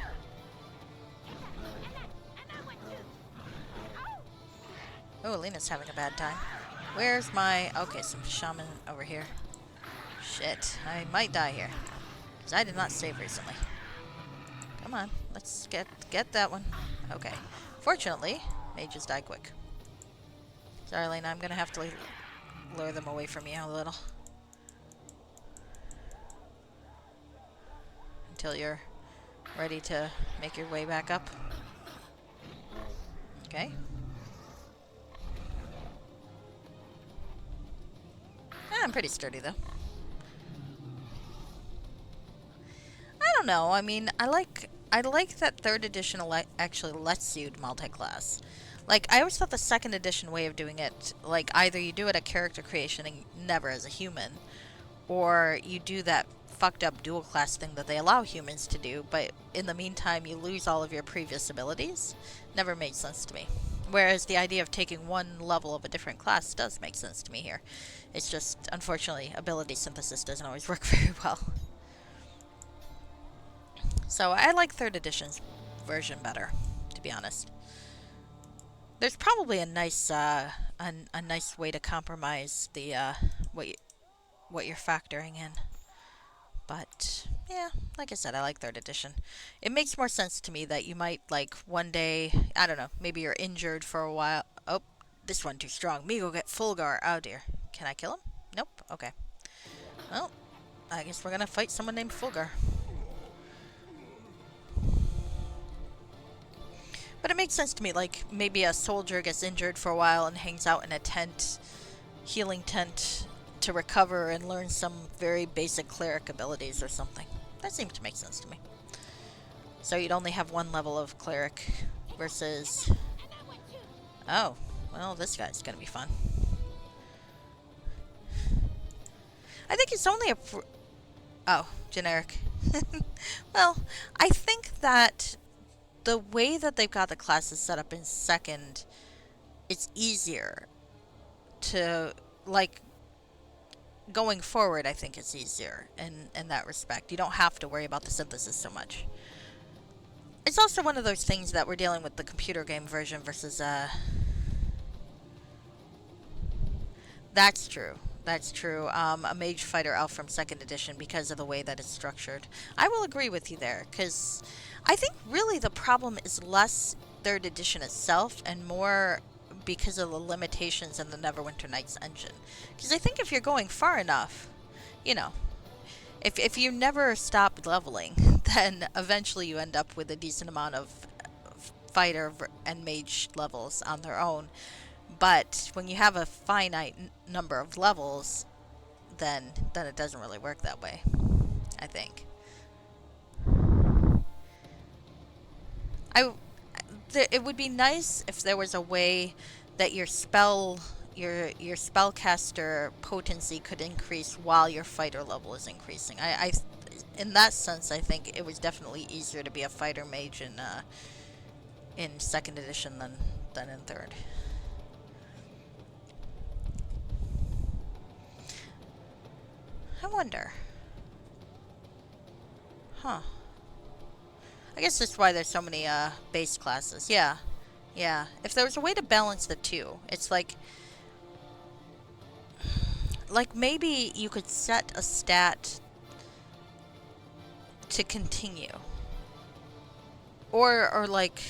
Oh, Lena's having a bad time. Where's my... Okay, some shaman over here. Shit, I might die here. Because I did not save recently. Come on, let's get that one. Okay. Fortunately, mages die quick. Sorry, Lena, I'm gonna have to lure them away from you a little. Until you're ready to make your way back up. Okay. I'm pretty sturdy, though. I don't know. I mean, I like that 3rd edition actually lets you multi-class. Like, I always thought the 2nd edition way of doing it, like, either you do it at character creation and never as a human, or you do that fucked up dual class thing that they allow humans to do, but in the meantime you lose all of your previous abilities. Never made sense to me. Whereas the idea of taking one level of a different class does make sense to me here. It's just, unfortunately, ability synthesis doesn't always work very well. So I like 3rd edition's version better, to be honest. There's probably a nice nice way to compromise the what you're factoring in. But yeah, like I said, I like 3rd edition. It makes more sense to me that you might like one day, I don't know, maybe you're injured for a while. Oh, this one too strong. Me go get Fulgar. Oh dear. Can I kill him? Nope. Okay. Well, I guess we're gonna fight someone named Fulgar. But it makes sense to me, like, maybe a soldier gets injured for a while and hangs out in a tent, healing tent, to recover and learn some very basic cleric abilities or something. That seems to make sense to me. So you'd only have one level of cleric versus... Oh, well, this guy's gonna be fun. I think it's only a... Oh, generic. Well, I think that the way that they've got the classes set up in 2nd, it's easier to, like, going forward, I think it's easier in that respect. You don't have to worry about the synthesis so much. It's also one of those things that we're dealing with the computer game version versus, That's true. That's true. A mage fighter elf from 2nd edition because of the way that it's structured. I will agree with you there, because I think really the problem is less 3rd edition itself and more because of the limitations in the Neverwinter Nights engine. Because I think if you're going far enough, you know, if you never stop leveling, then eventually you end up with a decent amount of fighter and mage levels on their own. But when you have a finite number of levels, then it doesn't really work that way, I think. It would be nice if there was a way that your spellcaster potency could increase while your fighter level is increasing. In that sense, I think it was definitely easier to be a fighter mage in 2nd edition than in 3rd. I wonder. Huh. I guess that's why there's so many base classes. Yeah. Yeah. If there was a way to balance the two, it's like maybe you could set a stat to continue. Or like...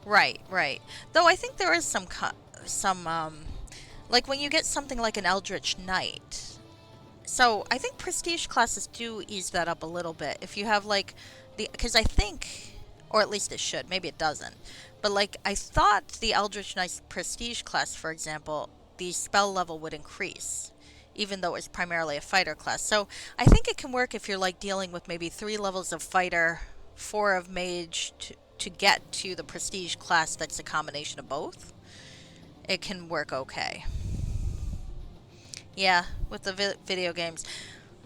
Right. Though I think there is some like when you get something like an Eldritch Knight, So I think prestige classes do ease that up a little bit. If you have like because I think, or at least it should, maybe it doesn't, but like I thought the Eldritch Knight's prestige class, for example, the spell level would increase, even though it's primarily a fighter class. So I think it can work if you're like dealing with maybe 3 levels of fighter, 4 of mage to get to the prestige class that's a combination of both. It can work okay. Yeah, with the video games.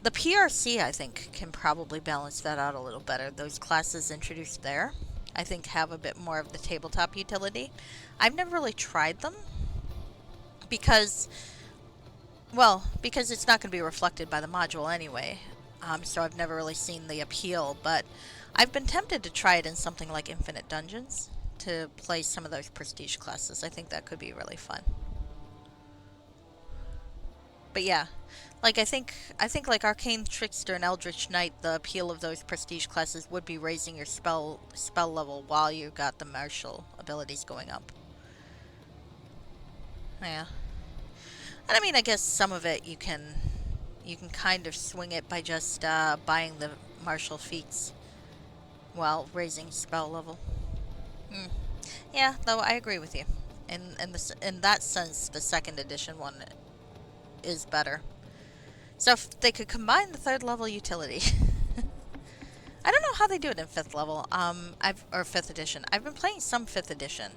The PRC, I think, can probably balance that out a little better. Those classes introduced there, I think, have a bit more of the tabletop utility. I've never really tried them because, well, because it's not going to be reflected by the module anyway. So I've never really seen the appeal, but I've been tempted to try it in something like Infinite Dungeons to play some of those prestige classes. I think that could be really fun. But yeah, like I think like Arcane Trickster and Eldritch Knight, the appeal of those prestige classes would be raising your spell level while you got the martial abilities going up. Yeah. And I mean, I guess some of it you can kind of swing it by just buying the martial feats while raising spell level. Hmm. Yeah, though I agree with you. In that sense, the second edition one is better. So if they could combine the 3rd level utility. I don't know how they do it in 5th level. Or 5th edition. I've been playing some 5th edition,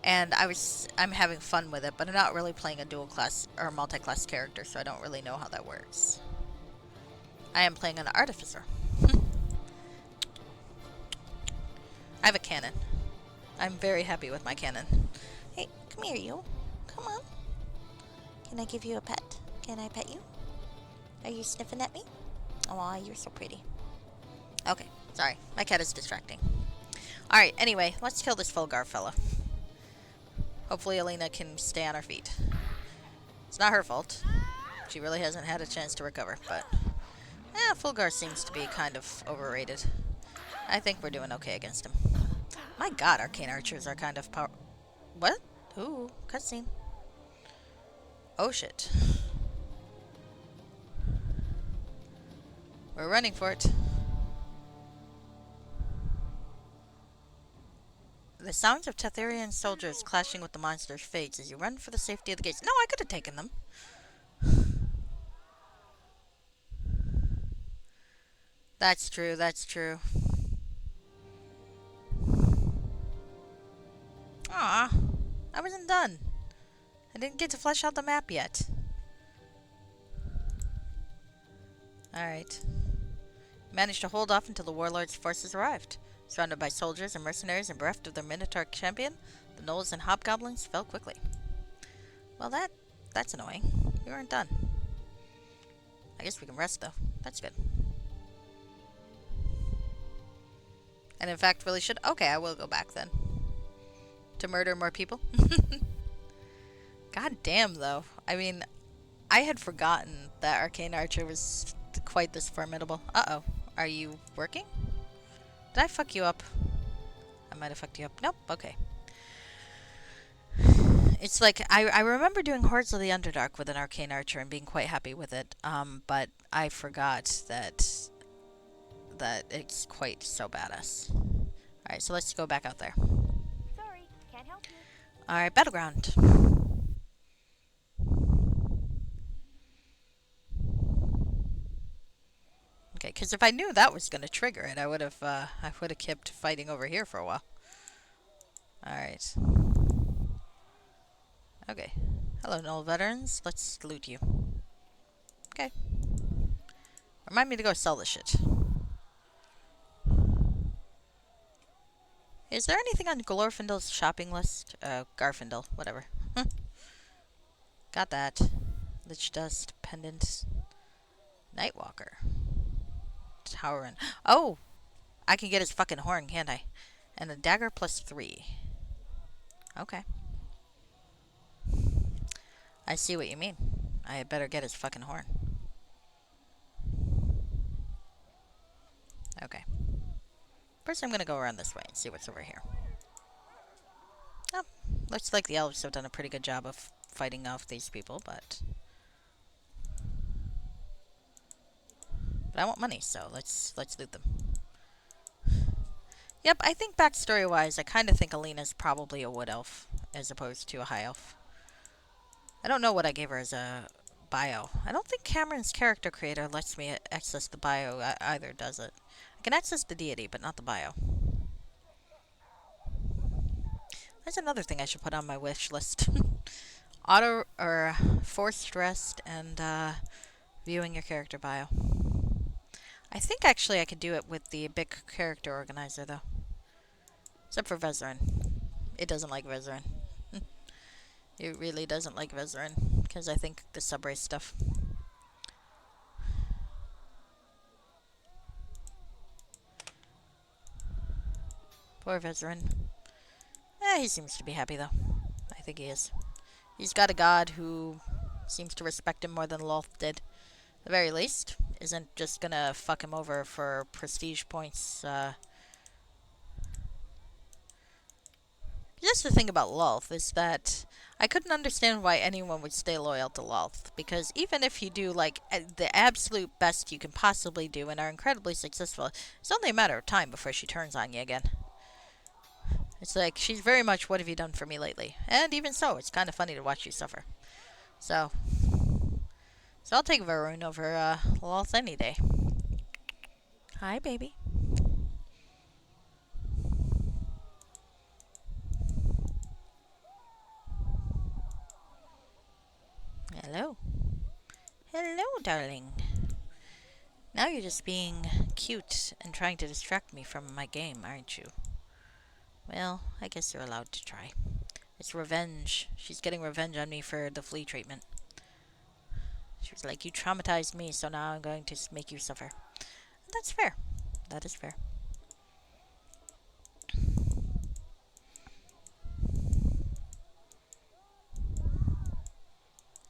and I'm having fun with it, but I'm not really playing a dual class or multi-class character, so I don't really know how that works. I am playing an artificer. I have a cannon. I'm very happy with my cannon. Hey, come here, you. Come on. Can I give you a pet? Can I pet you? Are you sniffing at me? Aw, you're so pretty. Okay, sorry. My cat is distracting. Alright, anyway, let's kill this Fulgar fella. Hopefully Alina can stay on her feet. It's not her fault. She really hasn't had a chance to recover, but... Fulgar seems to be kind of overrated. I think we're doing okay against him. My god, arcane archers are kind of power... What? Ooh, cutscene. Oh shit. We're running for it. The sounds of Tethyrian soldiers clashing with the monsters fades as you run for the safety of the gates. No, I could have taken them. That's true, that's true. Aw, I wasn't done. I didn't get to flesh out the map yet. Alright. Managed to hold off until the warlord's forces arrived. Surrounded by soldiers and mercenaries and bereft of their Minotaur champion, the gnolls and hobgoblins fell quickly. Well, that's annoying. We weren't done. I guess we can rest, though. That's good. And in fact, really should... Okay, I will go back, then. To murder more people? God damn, though. I mean, I had forgotten that Arcane Archer was quite this formidable. Uh-oh. Are you working? Did I fuck you up? I might have fucked you up. Nope. Okay. It's like, I remember doing Hordes of the Underdark with an Arcane Archer and being quite happy with it, but I forgot that it's quite so badass. Alright, so let's go back out there. Sorry, can't help you. Alright, Battleground. Okay, because if I knew that was going to trigger it, I would have kept fighting over here for a while. Alright. Okay. Hello, Null veterans. Let's loot you. Okay. Remind me to go sell this shit. Is there anything on Glorfindel's shopping list? Garfindel, whatever. Got that. Lich Dust, Pendant, Nightwalker. Tower Run. Oh! I can get his fucking horn, can't I? And a dagger +3. Okay. I see what you mean. I had better get his fucking horn. Okay. First I'm gonna go around this way and see what's over here. Oh, looks like the elves have done a pretty good job of fighting off these people, but... But I want money, so let's loot them. Yep, I think backstory-wise, I kind of think Alina's probably a wood elf as opposed to a high elf. I don't know what I gave her as a bio. I don't think Cameron's character creator lets me access the bio either, does it? I can access the deity, but not the bio. That's another thing I should put on my wish list. Auto or forced rest and viewing your character bio. I think actually I could do it with the big character organizer though. Except for Vezran. It doesn't like Vezran. It really doesn't like Vezran. Because I think the subrace stuff. Poor Vezran. He seems to be happy though. I think he is. He's got a god who seems to respect him more than Lolth did. At the very least. Isn't just gonna fuck him over for prestige points. Just the thing about Lolth is that I couldn't understand why anyone would stay loyal to Lolth. Because even if you do like the absolute best you can possibly do and are incredibly successful, it's only a matter of time before she turns on you again. It's like, she's very much, what have you done for me lately? And even so, it's kind of funny to watch you suffer. So I'll take Varun over Lolth any day. Hi, baby. Hello. Hello, darling. Now you're just being cute and trying to distract me from my game, aren't you? Well, I guess you're allowed to try. It's revenge. She's getting revenge on me for the flea treatment. She was like, you traumatized me, so now I'm going to make you suffer. And that's fair. That is fair.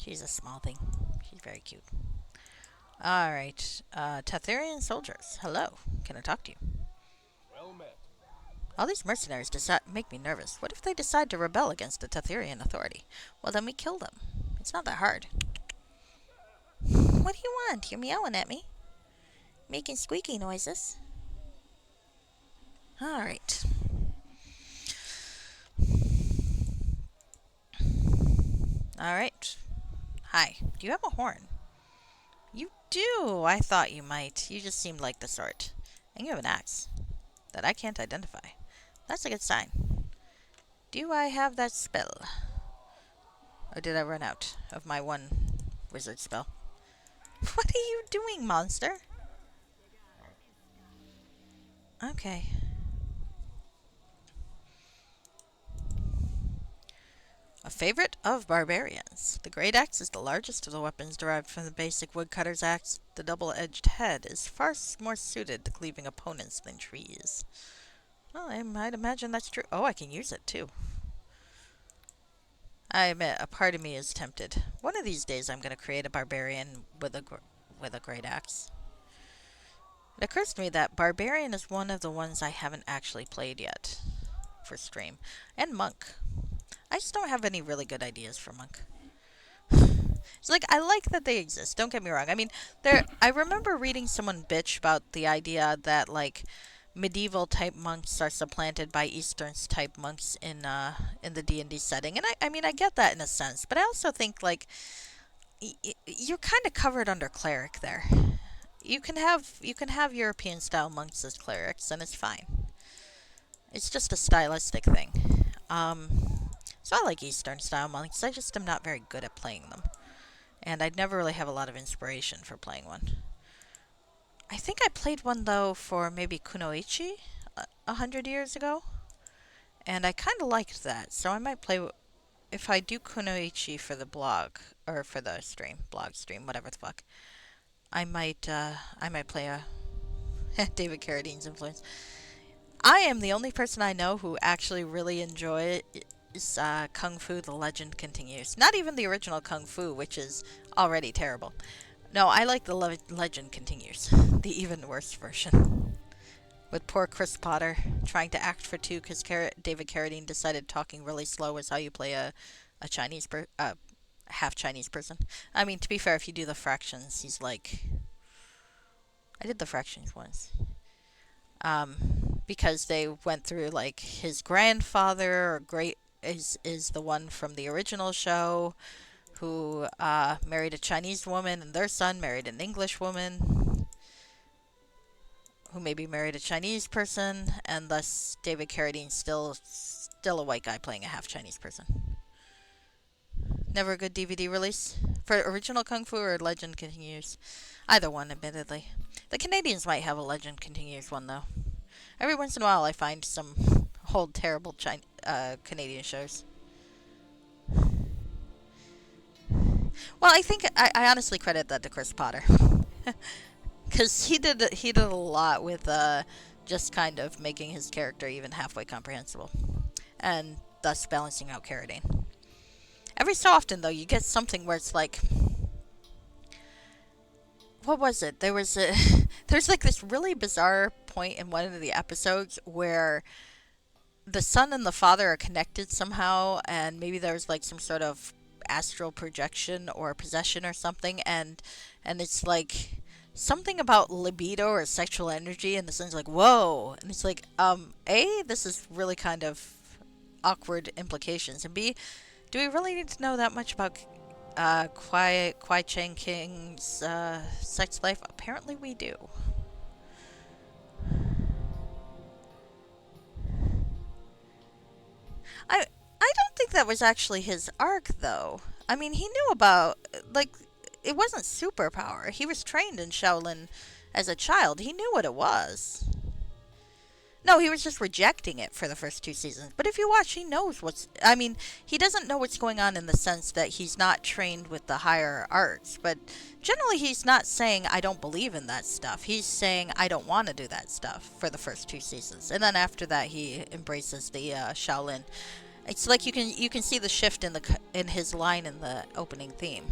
She's a small thing. She's very cute. Alright. Tethyrian soldiers. Hello. Can I talk to you? Well met. All these mercenaries make me nervous. What if they decide to rebel against the Tethyrian authority? Well, then we kill them. It's not that hard. What do you want? You're meowing at me. Making squeaky noises. Alright. Alright. Hi. Do you have a horn? You do. I thought you might. You just seemed like the sort. And you have an axe that I can't identify. That's a good sign. Do I have that spell? Or did I run out of my one wizard spell? What are you doing, monster? Okay. A favorite of barbarians. The great axe is the largest of the weapons derived from the basic woodcutter's axe. The double-edged head is far more suited to cleaving opponents than trees. Well, I might imagine that's true. Oh, I can use it too. I admit, a part of me is tempted. One of these days, I'm going to create a barbarian with a great axe. It occurs to me that barbarian is one of the ones I haven't actually played yet for stream, and monk. I just don't have any really good ideas for monk. It's like, I like that they exist. Don't get me wrong. I mean, I remember reading someone bitch about the idea that like medieval type monks are supplanted by Eastern type monks in the D&D setting, and I mean I get that in a sense, but I also think like you're kind of covered under cleric there. You can have European style monks as clerics, and it's fine. It's just a stylistic thing. So I like Eastern style monks. I just am not very good at playing them, and I'd never really have a lot of inspiration for playing one. I think I played one though for maybe Kunoichi 100 years ago, and I kind of liked that. So I might play if I do Kunoichi for the blog or for the blog stream, whatever the fuck. I might play a David Carradine's influence. I am the only person I know who actually really enjoys Kung Fu: The Legend Continues. Not even the original Kung Fu, which is already terrible. No, I like the Legend Continues, the even worse version. With poor Chris Potter trying to act for two because David Carradine decided talking really slow is how you play a half Chinese person. I mean, to be fair, if you do the fractions, he's like I did the fractions once. Because they went through like his grandfather or great is the one from the original show who married a Chinese woman, and their son married an English woman who maybe married a Chinese person, and thus David Carradine's still a white guy playing a half Chinese person. Never a good DVD release for original Kung Fu or Legend Continues. Either one, admittedly. The Canadians might have a Legend Continues one though. Every once in a while, I find some old terrible Canadian shows. Well, I think I honestly credit that to Chris Potter, because he did a lot with just kind of making his character even halfway comprehensible, and thus balancing out Carradine. Every so often, though, you get something where it's like, what was it? There's like this really bizarre point in one of the episodes where the son and the father are connected somehow, and maybe there's like some sort of astral projection or possession or something, and it's like something about libido or sexual energy, and the son's like, whoa, and it's like, this is really kind of awkward implications, and B, do we really need to know that much about Kwai Chang King's sex life? Apparently we do. I don't think that was actually his arc, though. I mean, he knew about, like, it wasn't superpower. He was trained in Shaolin as a child. He knew what it was. No, he was just rejecting it for the first two seasons. But if you watch, he knows what's. I mean, he doesn't know what's going on in the sense that he's not trained with the higher arts. But generally, he's not saying, I don't believe in that stuff. He's saying, I don't want to do that stuff for the first two seasons. And then after that, he embraces the Shaolin. It's like you can see the shift in his line in the opening theme,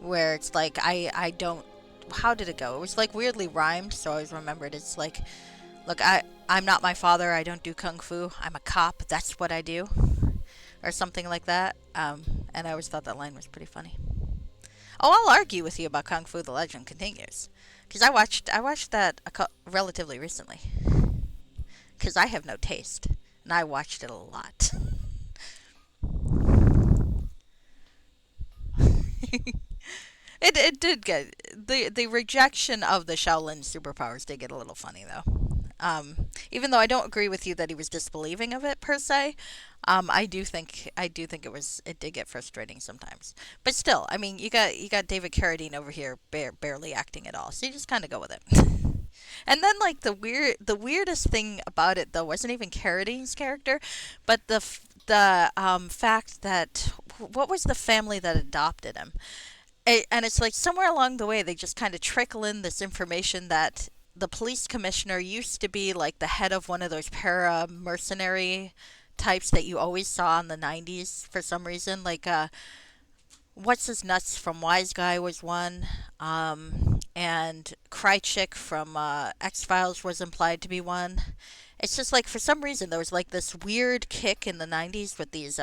where it's like I don't. How did it go? It was like weirdly rhymed, so I always remembered. It's like, look, I'm not my father. I don't do kung fu. I'm a cop. That's what I do, or something like that. And I always thought that line was pretty funny. Oh, I'll argue with you about Kung Fu: The Legend Continues, because I watched that relatively recently, because I have no taste, and I watched it a lot. It did get the rejection of the Shaolin superpowers did get a little funny though. Even though I don't agree with you that he was disbelieving of it per se, I do think it did get frustrating sometimes. But still, I mean, you got David Carradine over here barely acting at all, so you just kind of go with it. And then like the weirdest thing about it though wasn't even Carradine's character, but the fact that what was the family that adopted him? And it's like somewhere along the way they just kind of trickle in this information that the police commissioner used to be like the head of one of those para mercenary types that you always saw in the 90s for some reason, like what's his nuts from Wise Guy was one, and Krychek from X-Files was implied to be one. It's just like for some reason there was like this weird kick in the 90s with these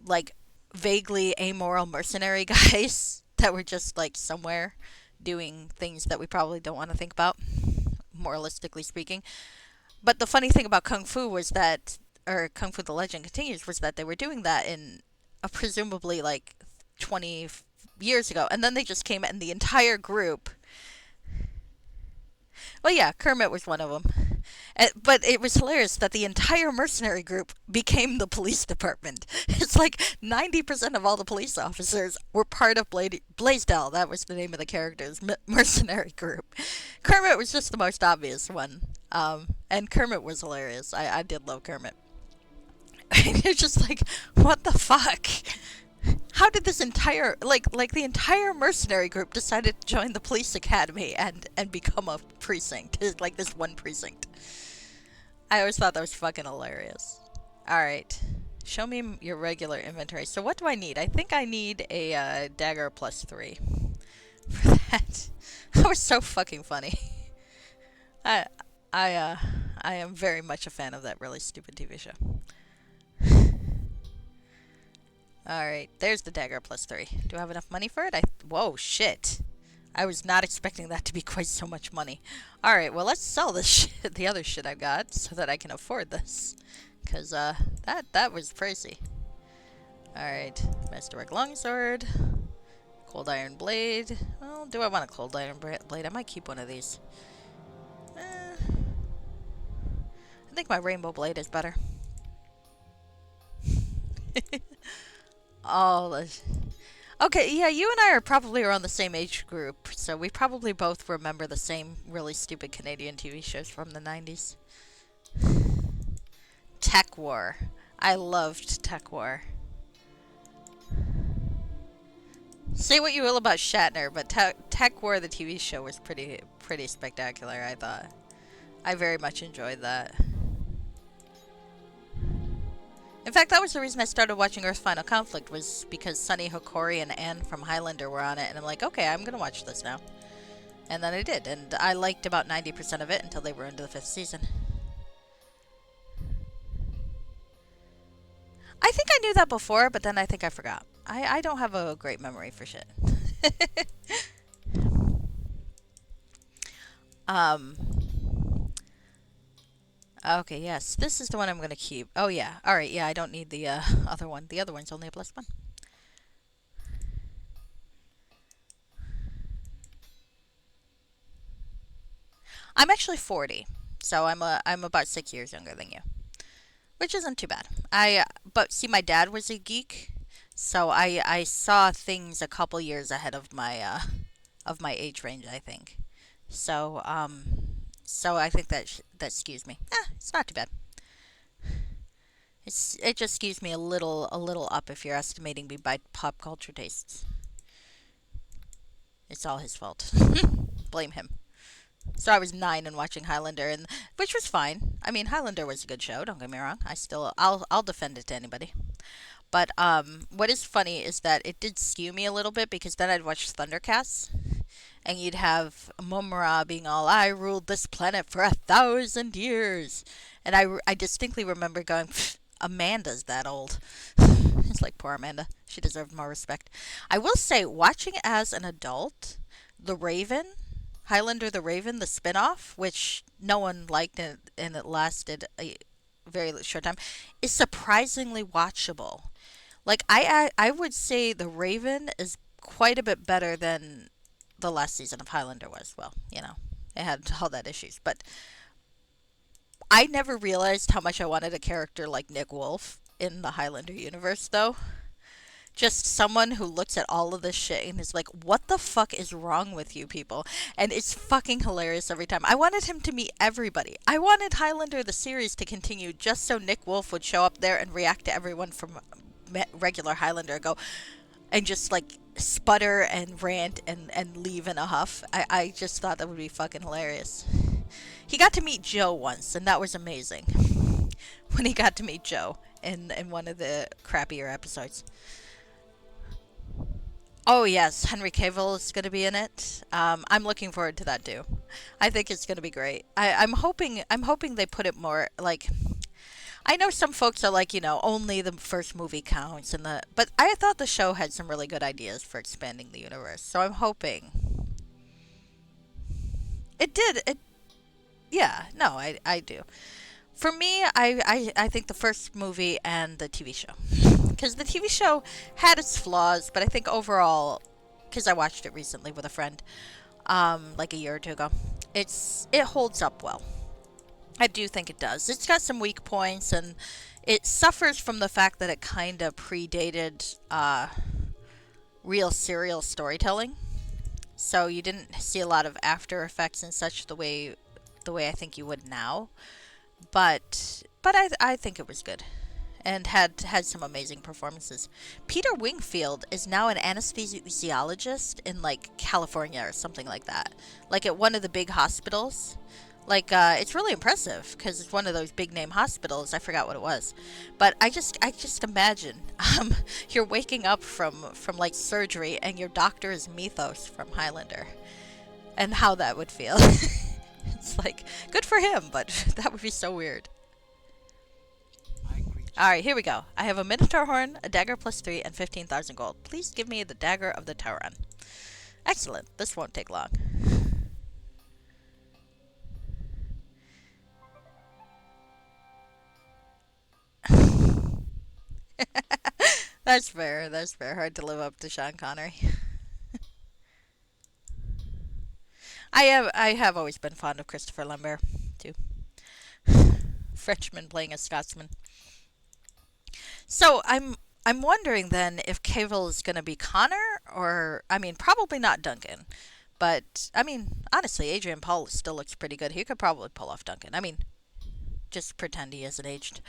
like vaguely amoral mercenary guys that were just like somewhere doing things that we probably don't want to think about, moralistically speaking. But the funny thing about Kung Fu was that, or Kung Fu: The Legend Continues, was that they were doing that in presumably like 20 years ago, and then they just came and the entire group. Well, yeah, Kermit was one of them. But it was hilarious that the entire mercenary group became the police department. It's like 90% of all the police officers were part of Blaisdell. That was the name of the character's mercenary group. Kermit was just the most obvious one. And Kermit was hilarious. I did love Kermit. It's just like, what the fuck? How did this entire like the entire mercenary group decided to join the police academy and become a precinct? Like this one precinct. I always thought that was fucking hilarious. All right, show me your regular inventory. So what do I need? I think I need a dagger +3 for that. That was so fucking funny. I I am very much a fan of that really stupid TV show. Alright, there's the dagger +3. Do I have enough money for it? Whoa, shit. I was not expecting that to be quite so much money. All right, well, let's sell this shit, the other shit I've got, so that I can afford this. Because, that was pricey. All right, Masterwork Longsword, Cold Iron Blade. Well, do I want a Cold Iron Blade? I might keep one of these. Eh, I think my Rainbow Blade is better. Oh, okay, yeah, you and I are probably around the same age group, so we probably both remember the same really stupid Canadian TV shows from the 90s. Tech War. I loved Tech War. Say what you will about Shatner, but Tech War, the TV show, was pretty spectacular, I thought. I very much enjoyed that. In fact, that was the reason I started watching Earth Final Conflict, was because Sunny Hokori and Anne from Highlander were on it, and I'm like, okay, I'm gonna watch this now. And then I did, and I liked about 90% of it until they were into the 5th season. I think I knew that before, but then I think I forgot. I don't have a great memory for shit. um... Okay, yes. This is the one I'm going to keep. Oh, yeah. Alright, yeah, I don't need the other one. The other one's only a +1. I'm actually 40, so I'm about 6 years younger than you, which isn't too bad. But see, my dad was a geek, so I saw things a couple years ahead of my age range, I think. So so I think that skews me. It's not too bad. It just skews me a little up if you're estimating me by pop culture tastes. It's all his fault. Blame him. So I was 9 and watching Highlander, and which was fine. I mean, Highlander was a good show. Don't get me wrong. I'll defend it to anybody. But what is funny is that it did skew me a little bit because then I'd watch Thundercats, and you'd have Mumra being all, "I ruled this planet for 1,000 years," and I distinctly remember going, "Amanda's that old." It's like, poor Amanda. She deserved more respect. I will say, watching as an adult, The Raven, Highlander the Raven, the spin-off, which no one liked and it lasted a very short time, is surprisingly watchable. Like, I would say The Raven is quite a bit better than the last season of Highlander was. Well, it had all that issues, but I never realized how much I wanted a character like Nick Wolf in the Highlander universe, though. Just someone who looks at all of this shit and is like, what the fuck is wrong with you people? And it's fucking hilarious every time. I wanted him to meet everybody. I wanted Highlander the series to continue just so Nick Wolf would show up there and react to everyone from regular Highlander and go, and just like sputter and rant and leave in a huff. I just thought that would be fucking hilarious. He got to meet Joe once, and that was amazing. When he got to meet Joe in one of the crappier episodes. Oh yes, Henry Cavill is going to be in it. I'm looking forward to that too. I think it's going to be great. I'm hoping they put it more like. I know some folks are like, only the first movie counts, but I thought the show had some really good ideas for expanding the universe. So I'm hoping it did. Yeah, no, I do. For me, I think the first movie and the TV show. Because the TV show had its flaws, but I think overall, because I watched it recently with a friend, like a year or two ago, it holds up well. I do think it does. It's got some weak points, and it suffers from the fact that it kind of predated real serial storytelling. So you didn't see a lot of after effects and such the way I think you would now. But I think it was good, and had some amazing performances. Peter Wingfield is now an anesthesiologist in like California or something like that, like at one of the big hospitals. Like it's really impressive because it's one of those big name hospitals. I forgot what it was, but I just imagine you're waking up from like surgery and your doctor is Mythos from Highlander, and how that would feel. It's like, good for him, but that would be so weird. Alright, here we go. I have a Minotaur horn, a dagger +3, and 15,000 gold. Please give me the dagger of the Tauron. Excellent. This won't take long. That's fair. That's fair. Hard to live up to Sean Connery. I have always been fond of Christopher Lambert too. Frenchman playing a Scotsman. So I'm wondering then if Cavill is going to be Connor or I mean probably not Duncan. But I mean honestly Adrian Paul still looks pretty good. He could probably pull off Duncan. I mean just pretend he isn't aged.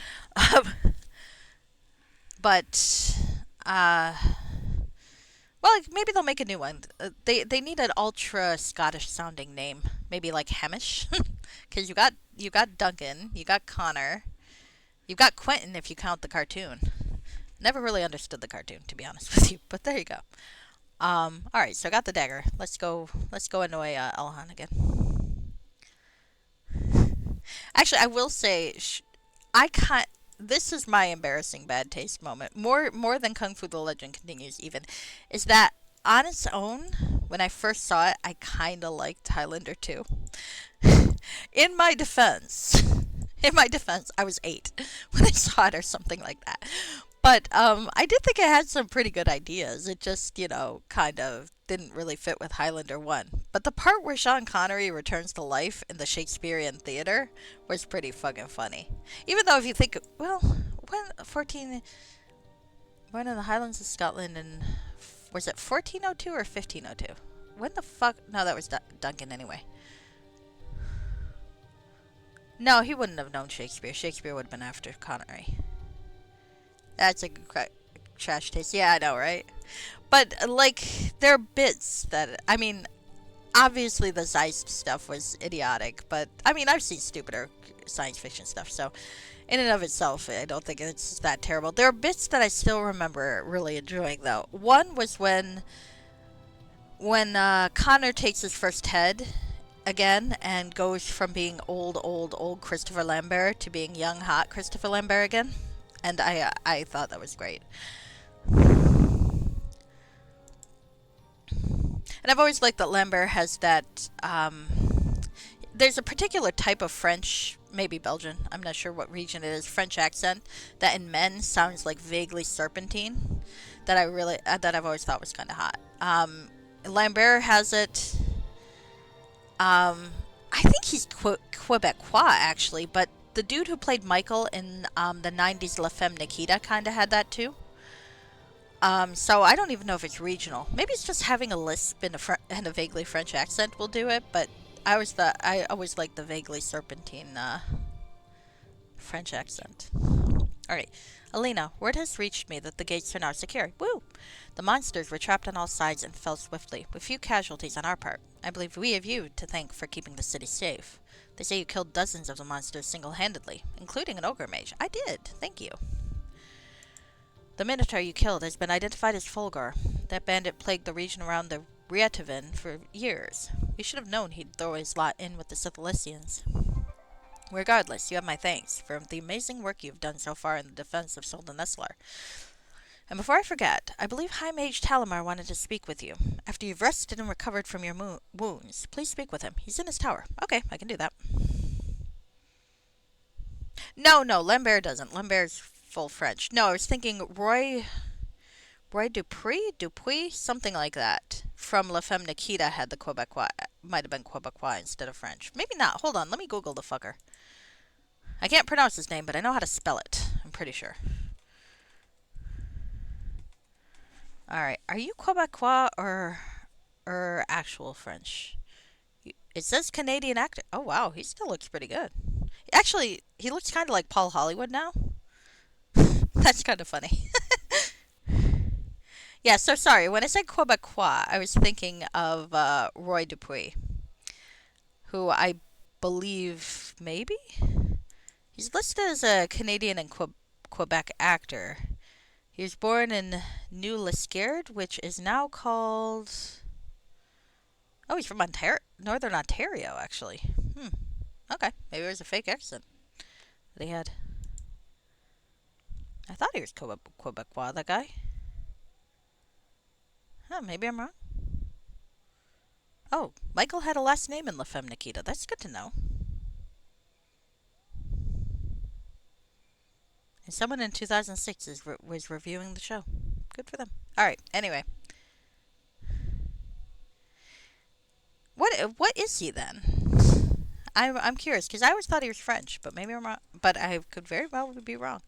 But uh well, like, maybe they'll make a new one. They need an ultra Scottish sounding name, maybe like Hamish, because you got Duncan, you got Connor, you got Quentin if you count the cartoon. Never really understood the cartoon to be honest with you, but there you go. All right, so I got the dagger. Let's go annoy Elhan again. Actually, I will say, I can't. This is my embarrassing bad taste moment. More than Kung Fu: The Legend Continues. Even is that on its own. When I first saw it, I kind of liked Highlander 2. in my defense, in my defense, I was 8 when I saw it or something like that. But I did think it had some pretty good ideas. It just, kind of didn't really fit with Highlander 1. But the part where Sean Connery returns to life in the Shakespearean theater was pretty fucking funny. Even though if you think, well, when 14, when in the Highlands of Scotland and was it 1402 or 1502? When the fuck? No, that was Duncan anyway. No, he wouldn't have known Shakespeare. Shakespeare would have been after Connery. That's a good trash taste. Yeah, I know, right? But like, there are bits that I mean, obviously the Zeist stuff was idiotic, but I mean, I've seen stupider science fiction stuff, so in and of itself, I don't think it's that terrible. There are bits that I still remember really enjoying, though. One was when Connor takes his first head again and goes from being old Christopher Lambert to being young, hot Christopher Lambert again, and I thought that was great. And I've always liked that Lambert has that. There's a particular type of French, maybe Belgian, I'm not sure what region it is, French accent that in men sounds like vaguely serpentine. That I've always thought was kind of hot. Lambert has it. I think he's Quebecois actually, but the dude who played Michael in the '90s La Femme Nikita kind of had that too. So I don't even know if it's regional. Maybe it's just having a lisp and a vaguely French accent will do it. But I always liked the vaguely serpentine French accent. All right, Alina, word has reached me that the gates are now secure. Woo! The monsters were trapped on all sides and fell swiftly, with few casualties on our part. I believe we have you to thank for keeping the city safe. They say you killed dozens of the monsters single-handedly, including an ogre mage. I did. Thank you. The Minotaur you killed has been identified as Fulgur. That bandit plagued the region around the Rietavin for years. We should have known he'd throw his lot in with the Scythalicians. Regardless, you have my thanks for the amazing work you've done so far in the defense of Soldan Eslar. And before I forget, I believe High Mage Talimar wanted to speak with you. After you've rested and recovered from your wounds, please speak with him. He's in his tower. Okay, I can do that. No, no, Lambert doesn't. Lambert's full French. No, I was thinking Roy Dupuis, something like that. From La Femme Nikita had the Quebecois. Might have been Quebecois instead of French. Maybe not. Hold on, let me Google the fucker. I can't pronounce his name, but I know how to spell it. I'm pretty sure. All right, are you Quebecois or actual French? It says Canadian actor. Oh wow, he still looks pretty good. Actually, he looks kind of like Paul Hollywood now. That's kind of funny. Yeah, so sorry. When I said Quebecois, I was thinking of Roy Dupuis, who I believe maybe he's listed as a Canadian and Quebec actor. He was born in New Liskeard, which is now called. Oh, he's from Ontario, Northern Ontario, actually. Hmm. Okay, maybe it was a fake accent that he had. I thought he was Quebecois, that guy. Huh, maybe I'm wrong. Oh, Michael had a last name in La Femme Nikita. That's good to know. And someone in 2006 was reviewing the show. Good for them. All right. Anyway, what is he then? I'm curious because I always thought he was French, but maybe I'm wrong. But I could very well be wrong.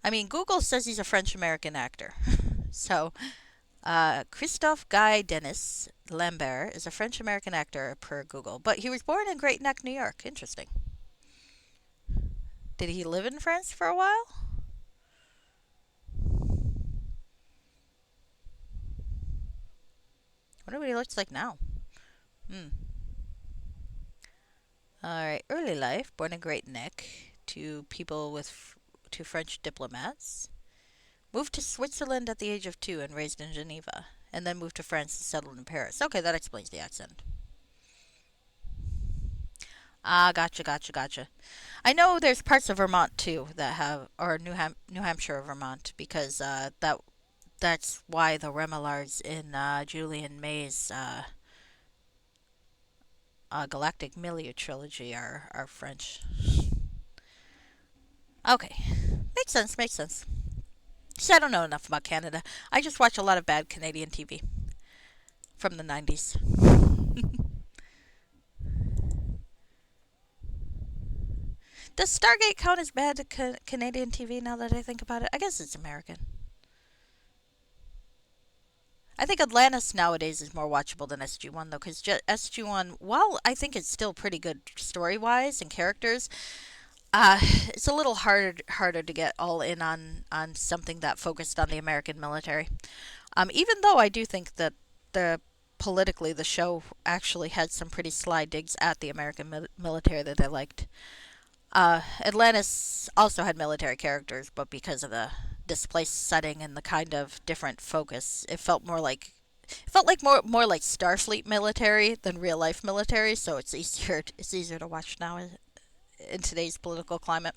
I mean, Google says he's a French American actor. So, Christophe Guy Denis Lambert is a French American actor per Google, but he was born in Great Neck, New York. Interesting. Did he live in France for a while? I wonder what he looks like now. Hmm. All right. Early life, born in Great Neck to people with to French diplomats. Moved to Switzerland at the age of 2 and raised in Geneva, and then moved to France and settled in Paris. Okay, that explains the accent. Ah, gotcha, gotcha, gotcha. I know there's parts of Vermont too that have, or New Hampshire or Vermont, because that's why the Remoulades in Julian May's Galactic Milieu trilogy are French. Okay, makes sense, makes sense. See, I don't know enough about Canada. I just watch a lot of bad Canadian TV from the 90s. Does Stargate count as bad Canadian TV now that I think about it? I guess it's American. I think Atlantis nowadays is more watchable than SG1 though, because SG1, while I think it's still pretty good story wise and characters, it's a little harder to get all in on something that focused on the American military. Even though I do think that the politically the show actually had some pretty sly digs at the American military that I liked. Atlantis also had military characters, but because of the displaced setting and the kind of different focus, it felt like more like Starfleet military than real life military. So it's easier to watch now in today's political climate.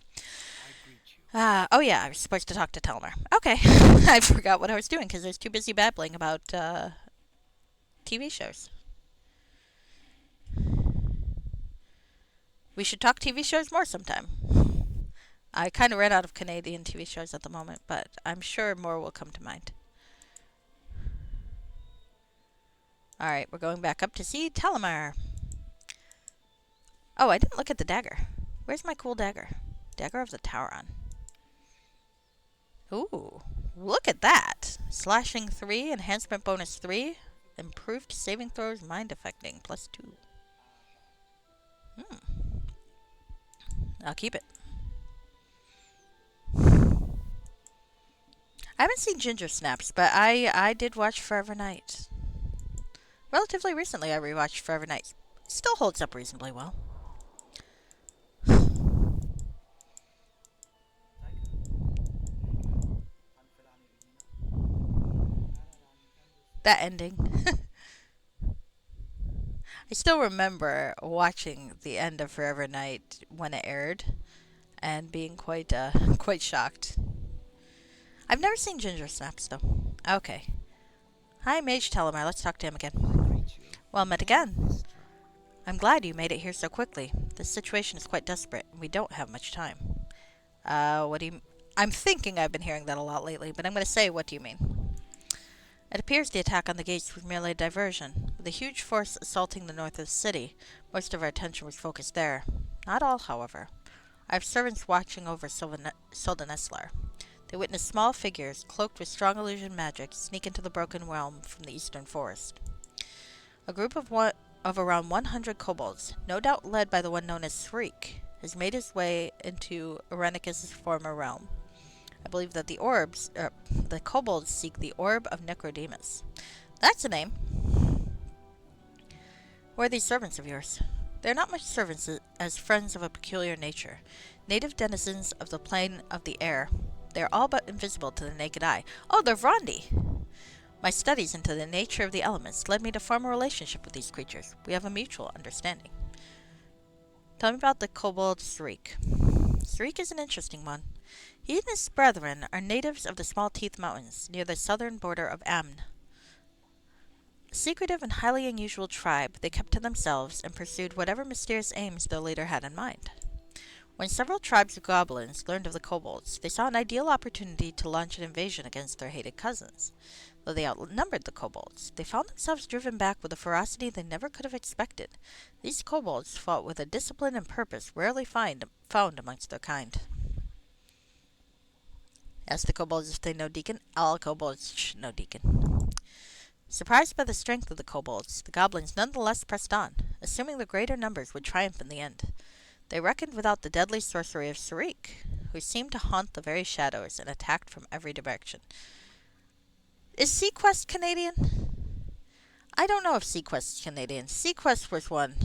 Oh yeah, I was supposed to talk to Telmer. Okay, I forgot what I was doing because I was too busy babbling about TV shows. We should talk TV shows more sometime. I kind of ran out of Canadian TV shows at the moment, but I'm sure more will come to mind. Alright, we're going back up to see Telomar. Oh, I didn't look at the dagger. Where's my cool dagger? Dagger of the Tauron. Ooh, look at that. Slashing 3, enhancement bonus 3, improved saving throws, mind affecting, plus 2. I'll keep it. I haven't seen Ginger Snaps, but I did watch Forever Night. Relatively recently I rewatched Forever Night. Still holds up reasonably well. That ending. I still remember watching the end of Forever Night when it aired and being quite shocked. I've never seen Ginger Snaps though. Okay. Hi, Mage Telomar. Let's talk to him again. Well met again. I'm glad you made it here so quickly. The situation is quite desperate, and we don't have much time. What do you... I'm thinking I've been hearing that a lot lately, but I'm going to say, what do you mean? It appears the attack on the gates was merely a diversion. With a huge force assaulting the north of the city, most of our attention was focused there. Not all, however. I have servants watching over Soldaneslar. They witness small figures, cloaked with strong illusion magic, sneak into the broken realm from the eastern forest. A group of around 100 kobolds, no doubt led by the one known as Shriek, has made his way into Irenicus' former realm. I believe that the kobolds seek the Orb of Necrodemus. That's a name. Who are these servants of yours? They are not much servants as friends of a peculiar nature, native denizens of the plane of the air. They are all but invisible to the naked eye. Oh, they're Vrondi! My studies into the nature of the elements led me to form a relationship with these creatures. We have a mutual understanding. Tell me about the kobold Shriek. Shriek is an interesting one. He and his brethren are natives of the Small Teeth Mountains, near the southern border of Amn. A secretive and highly unusual tribe, they kept to themselves and pursued whatever mysterious aims their leader had in mind. When several tribes of goblins learned of the kobolds, they saw an ideal opportunity to launch an invasion against their hated cousins. Though they outnumbered the kobolds, they found themselves driven back with a ferocity they never could have expected. These kobolds fought with a discipline and purpose rarely found amongst their kind. Ask the kobolds if they know Deacon. All kobolds know Deacon. Surprised by the strength of the kobolds, the goblins nonetheless pressed on, assuming the greater numbers would triumph in the end. They reckoned without the deadly sorcery of Sarik, who seemed to haunt the very shadows and attacked from every direction. Is Sequest Canadian? I don't know if Sequest is Canadian. Sequest was one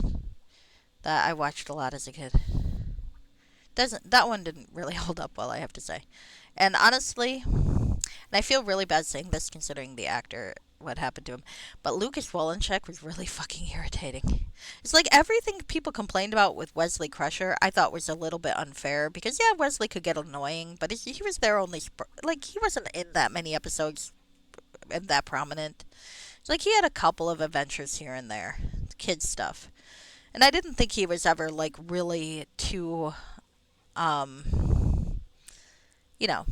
that I watched a lot as a kid. That one didn't really hold up well, I have to say. And honestly, and I feel really bad saying this considering the actor, what happened to him, but Lucas Wolinchek was really fucking irritating. It's like everything people complained about with Wesley Crusher, I thought was a little bit unfair because yeah, Wesley could get annoying, but he was there only like he wasn't in that many episodes and that prominent. It's like he had a couple of adventures here and there, kids stuff, and I didn't think he was ever like really too, you know,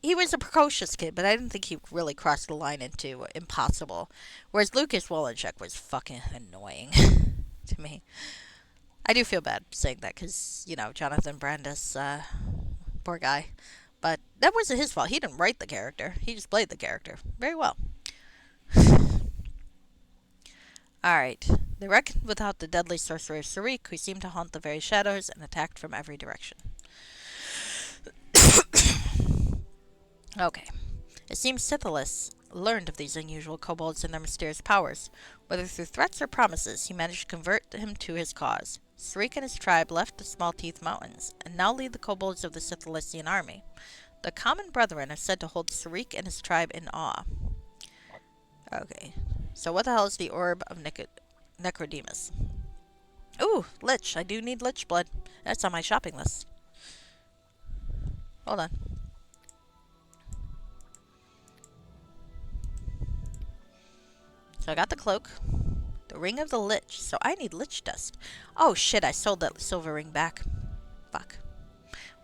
he was a precocious kid, but I didn't think he really crossed the line into impossible. Whereas Lucas Wolinchek was fucking annoying to me. I do feel bad saying that because, Jonathan Brandis, poor guy. But that wasn't his fault. He didn't write the character. He just played the character very well. Alright. They reckoned without the deadly sorcerer Sarik, who seemed to haunt the very shadows and attacked from every direction. Okay. It seems Sithilus learned of these unusual kobolds and their mysterious powers. Whether through threats or promises, he managed to convert him to his cause. Sarik and his tribe left the Small Teeth Mountains, and now lead the kobolds of the Sithilisian army. The Common Brethren are said to hold Sarik and his tribe in awe. Okay. So what the hell is the Orb of Necrodemus? Ooh, Lich. I do need Lich blood. That's on my shopping list. Hold on. So I got the cloak. The Ring of the Lich. So I need Lich dust. Oh shit, I sold that silver ring back. Fuck.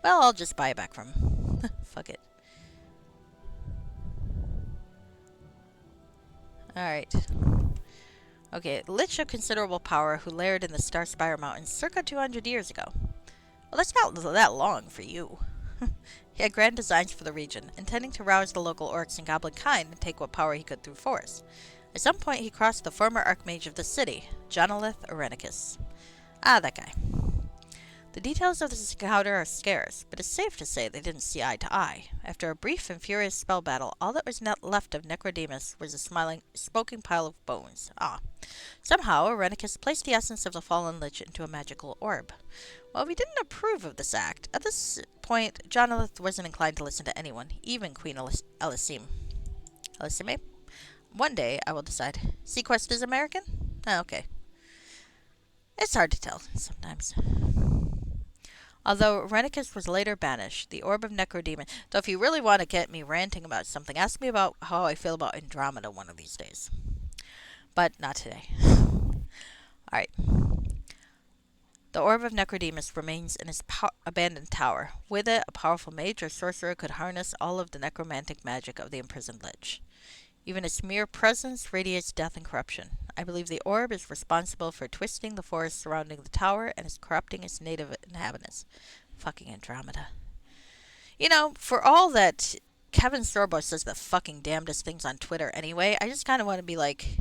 Well, I'll just buy it back from him. Fuck it. Alright. Okay, Lich of considerable power who laired in the Starspire Mountains circa 200 years ago. Well, that's not that long for you. He had grand designs for the region, intending to rouse the local orcs and goblin kind and take what power he could through force. At some point, he crossed the former archmage of the city, Jonalith Orenicus. Ah, that guy. The details of this encounter are scarce, but it's safe to say they didn't see eye to eye. After a brief and furious spell battle, all that was left of Necrodemus was a smoking pile of bones. Ah. Somehow, Orenicus placed the essence of the fallen lich into a magical orb. While we didn't approve of this act, at this point, Jonalith wasn't inclined to listen to anyone, even Queen Elisime. Elisime? One day, I will decide. Sequest is American? Oh, okay. It's hard to tell, sometimes. Although Orenicus was later banished, the Orb of Necrodemus... So if you really want to get me ranting about something, ask me about how I feel about Andromeda one of these days. But not today. Alright. The Orb of Necrodemus remains in his abandoned tower. With it, a powerful mage or sorcerer could harness all of the necromantic magic of the imprisoned lich. Even its mere presence radiates death and corruption. I believe the orb is responsible for twisting the forest surrounding the tower and is corrupting its native inhabitants. Fucking Andromeda. For all that Kevin Sorbo says the fucking damnedest things on Twitter anyway, I just kind of want to be like,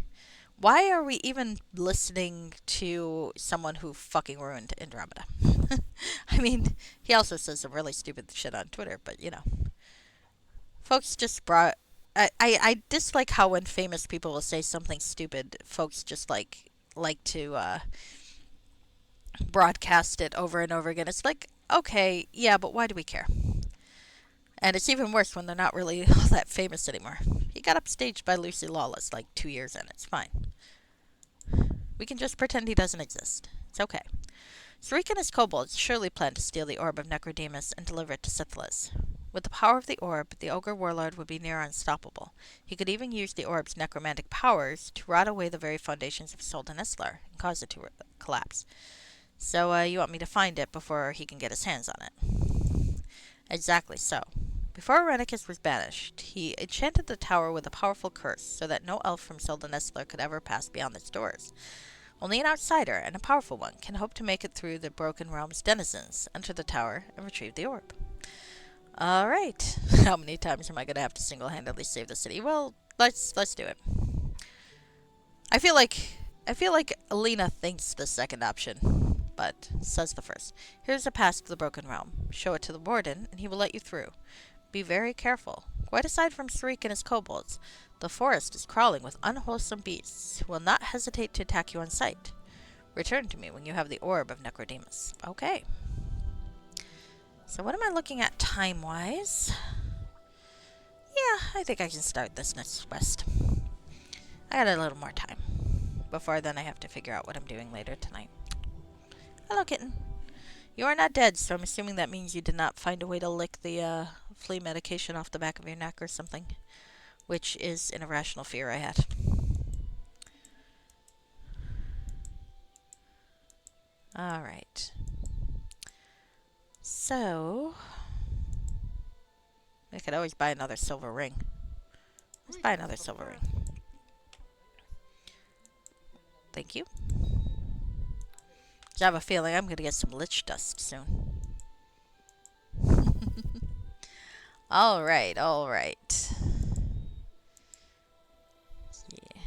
why are we even listening to someone who fucking ruined Andromeda? I mean, he also says some really stupid shit on Twitter, but folks just brought... I dislike how when famous people will say something stupid, folks just like to broadcast it over and over again. It's like, okay, yeah, but why do we care? And it's even worse when they're not really all that famous anymore. He got upstaged by Lucy Lawless like 2 years in. It's fine. We can just pretend he doesn't exist. It's okay. Sarik and his kobolds surely plan to steal the Orb of Necrodemus and deliver it to Sithilus. With the power of the orb, the ogre warlord would be near unstoppable. He could even use the orb's necromantic powers to rot away the very foundations of Soldan Islar and cause it to collapse. So, you want me to find it before he can get his hands on it? Exactly so. Before Irenicus was banished, he enchanted the tower with a powerful curse so that no elf from Soldan Islar could ever pass beyond its doors. Only an outsider, and a powerful one, can hope to make it through the Broken Realm's denizens, enter the tower, and retrieve the orb. Alright. How many times am I going to have to single-handedly save the city? Well, let's do it. I feel like Alina thinks the second option, but says the first. Here's a pass to the Broken Realm. Show it to the warden, and he will let you through. Be very careful. Quite aside from Sarik and his kobolds, the forest is crawling with unwholesome beasts who will not hesitate to attack you on sight. Return to me when you have the Orb of Necrodemus. Okay. So what am I looking at time-wise? Yeah, I think I can start this next quest. I got a little more time. Before then I have to figure out what I'm doing later tonight. Hello, kitten. You are not dead, so I'm assuming that means you did not find a way to lick the flea medication off the back of your neck or something. Which is an irrational fear I had. Alright. So, I could always buy another silver ring. Let's buy another silver ring. Thank you. 'Cause I have a feeling I'm going to get some lich dust soon. Alright, alright. Yeah.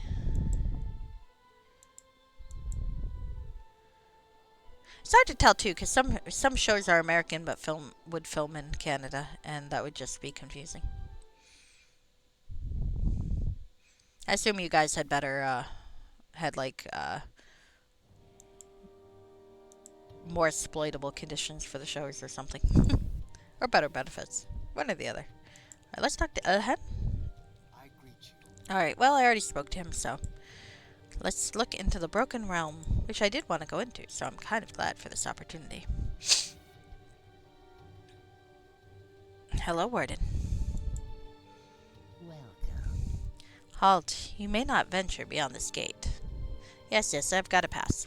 It's hard to tell too, because some shows are American but would film in Canada, and that would just be confusing. I assume you guys had better had like more exploitable conditions for the shows or something, or better benefits, one or the other. All right, let's talk to Elhen. All right. Well, I already spoke to him, so let's look into the Broken Realm, which I did want to go into, so I'm kind of glad for this opportunity. Hello, Warden. Welcome. Halt. You may not venture beyond this gate. Yes, I've got a pass.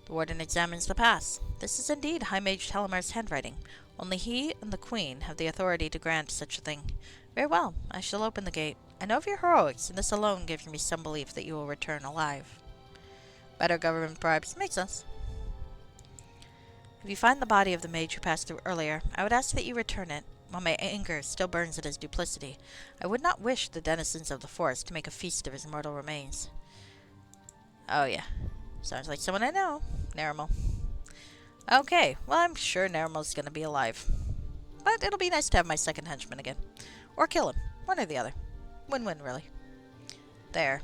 The Warden examines the pass. This is indeed High Mage Telemar's handwriting. Only he and the Queen have the authority to grant such a thing. Very well. I shall open the gate. I know of your heroics, and this alone gives me some belief that you will return alive. Better government bribes. Makes sense. If you find the body of the mage who passed through earlier, I would ask that you return it. While my anger still burns at his duplicity, I would not wish the denizens of the forest to make a feast of his mortal remains. Oh yeah. Sounds like someone I know. Narimal. Okay, well I'm sure Narimal's gonna be alive. But it'll be nice to have my second henchman again. Or kill him. One or the other. Win-win, really. There.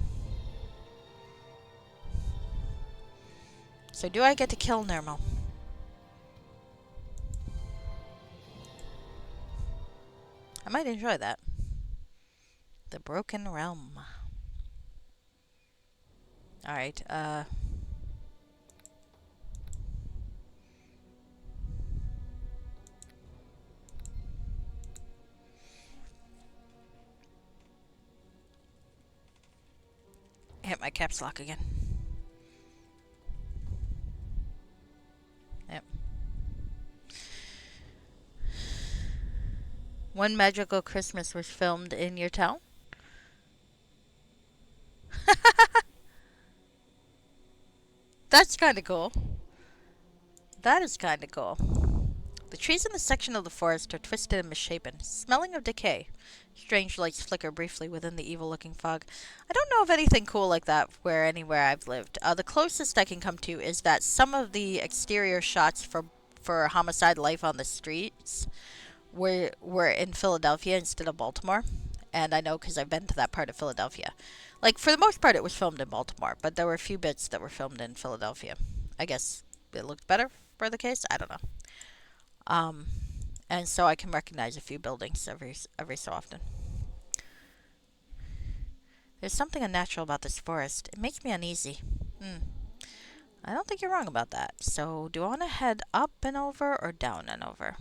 So do I get to kill Narimal? I might enjoy that. The Broken Realm. Alright, hit my caps lock again. Yep. One Magical Christmas was filmed in your town? That's kinda cool. That is kinda cool. The trees in this section of the forest are twisted and misshapen, smelling of decay. Strange lights flicker briefly within the evil-looking fog. I don't know of anything cool like that anywhere I've lived. The closest I can come to is that some of the exterior shots for Homicide: Life on the Streets were in Philadelphia instead of Baltimore. And I know because I've been to that part of Philadelphia. Like, for the most part, it was filmed in Baltimore, but there were a few bits that were filmed in Philadelphia. I guess it looked better for the case. I don't know. And so I can recognize a few buildings every so often. There's something unnatural about this forest. It makes me uneasy. I don't think you're wrong about that. So, do I want to head up and over or down and over?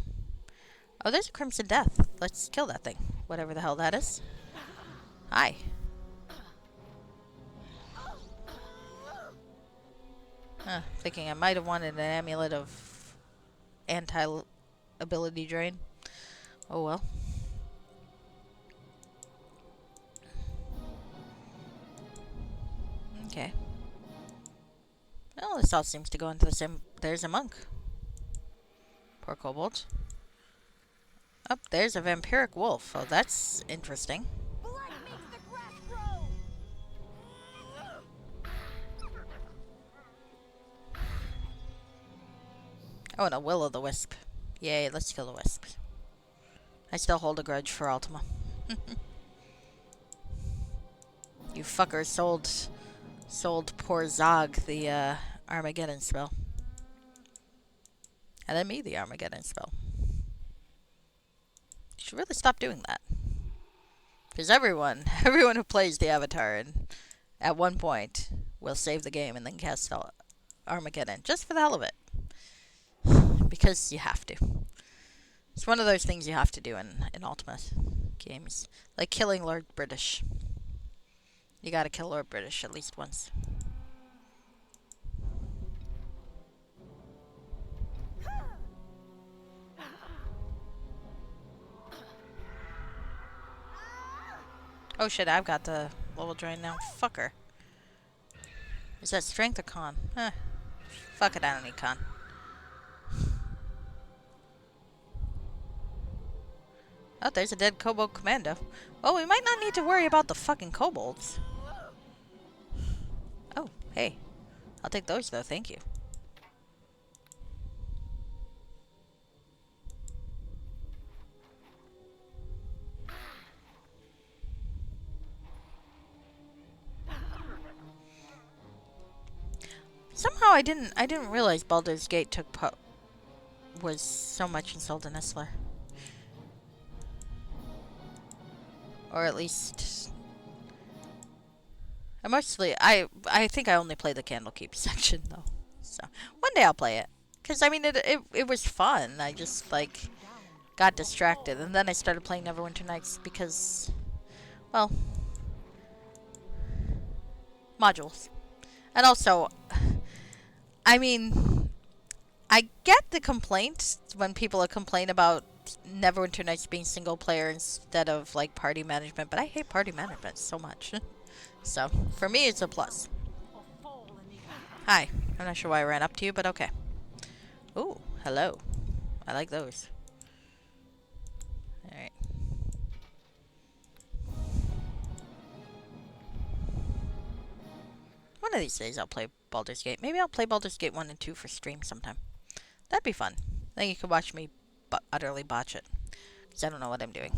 Oh, there's a Crimson Death. Let's kill that thing. Whatever the hell that is. Hi. Thinking I might have wanted an amulet of anti-ability drain. Oh well. Okay. Well, this all seems to go into the same... There's a monk. Poor kobold. Oh, there's a vampiric wolf. Oh, that's interesting. Blood makes the grass grow. Oh, and a will-o'-the-wisp. Yay, let's kill the wisp. I still hold a grudge for Ultima. You fuckers sold poor Zog the Armageddon spell. And then me the Armageddon spell. You should really stop doing that. Because everyone who plays the Avatar and at one point will save the game and then cast spell Armageddon just for the hell of it. Because you have to. It's one of those things you have to do in Ultima games. Like killing Lord British. You gotta kill Lord British at least once. Oh shit, I've got the level drain now. Fucker. Is that strength or con? Fuck it, I don't need con. Oh, there's a dead kobold commando. Well, we might not need to worry about the fucking kobolds. Oh, hey. I'll take those though, thank you. Somehow I didn't realize Baldur's Gate was so much in Solden Isler. Or at least I think I only played the Candlekeep section though. So one day I'll play it. Cause I mean it was fun. I just like got distracted and then I started playing Neverwinter Nights because well modules. And also I mean, I get the complaints when people complain about Neverwinter Nights being single player instead of like party management, but I hate party management so much. So, for me, it's a plus. Hi. I'm not sure why I ran up to you, but okay. Ooh, hello. I like those. Alright. One of these days I'll play Baldur's Gate. Maybe I'll play Baldur's Gate 1 and 2 for stream sometime. That'd be fun. Then you could watch me utterly botch it. Because I don't know what I'm doing.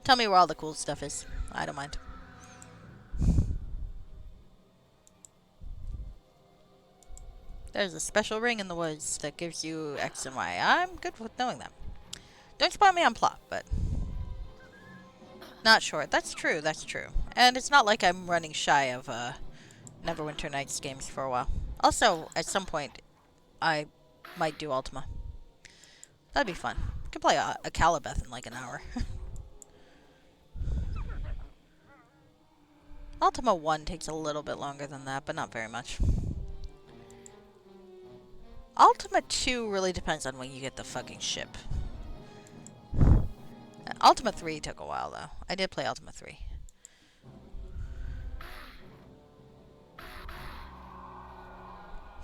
Tell me where all the cool stuff is. I don't mind. There's a special ring in the woods that gives you X and Y. I'm good with knowing that. Don't spot me on plot, but... Not sure. That's true, that's true. And it's not like I'm running shy of Neverwinter Nights games for a while. Also, at some point, I might do Ultima. That'd be fun. I could play a Calibeth in like an hour. Ultima 1 takes a little bit longer than that, but not very much. Ultima 2 really depends on when you get the fucking ship. Ultima 3 took a while, though. I did play Ultima 3.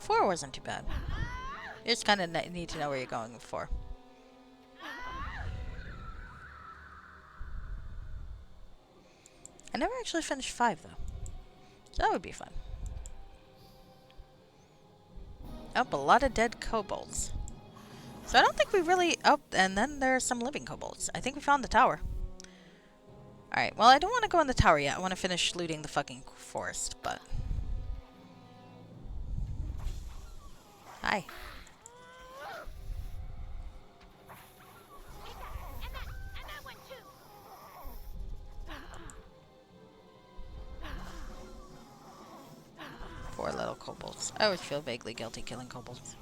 Four wasn't too bad. You just kind of need to know where you're going with 4. I never actually finished 5, though. So that would be fun. Oh, a lot of dead kobolds. So I don't think we really... Oh, and then there are some living kobolds. I think we found the tower. Alright, well, I don't want to go in the tower yet. I want to finish looting the fucking forest, but... Hi. I always feel vaguely guilty killing kobolds.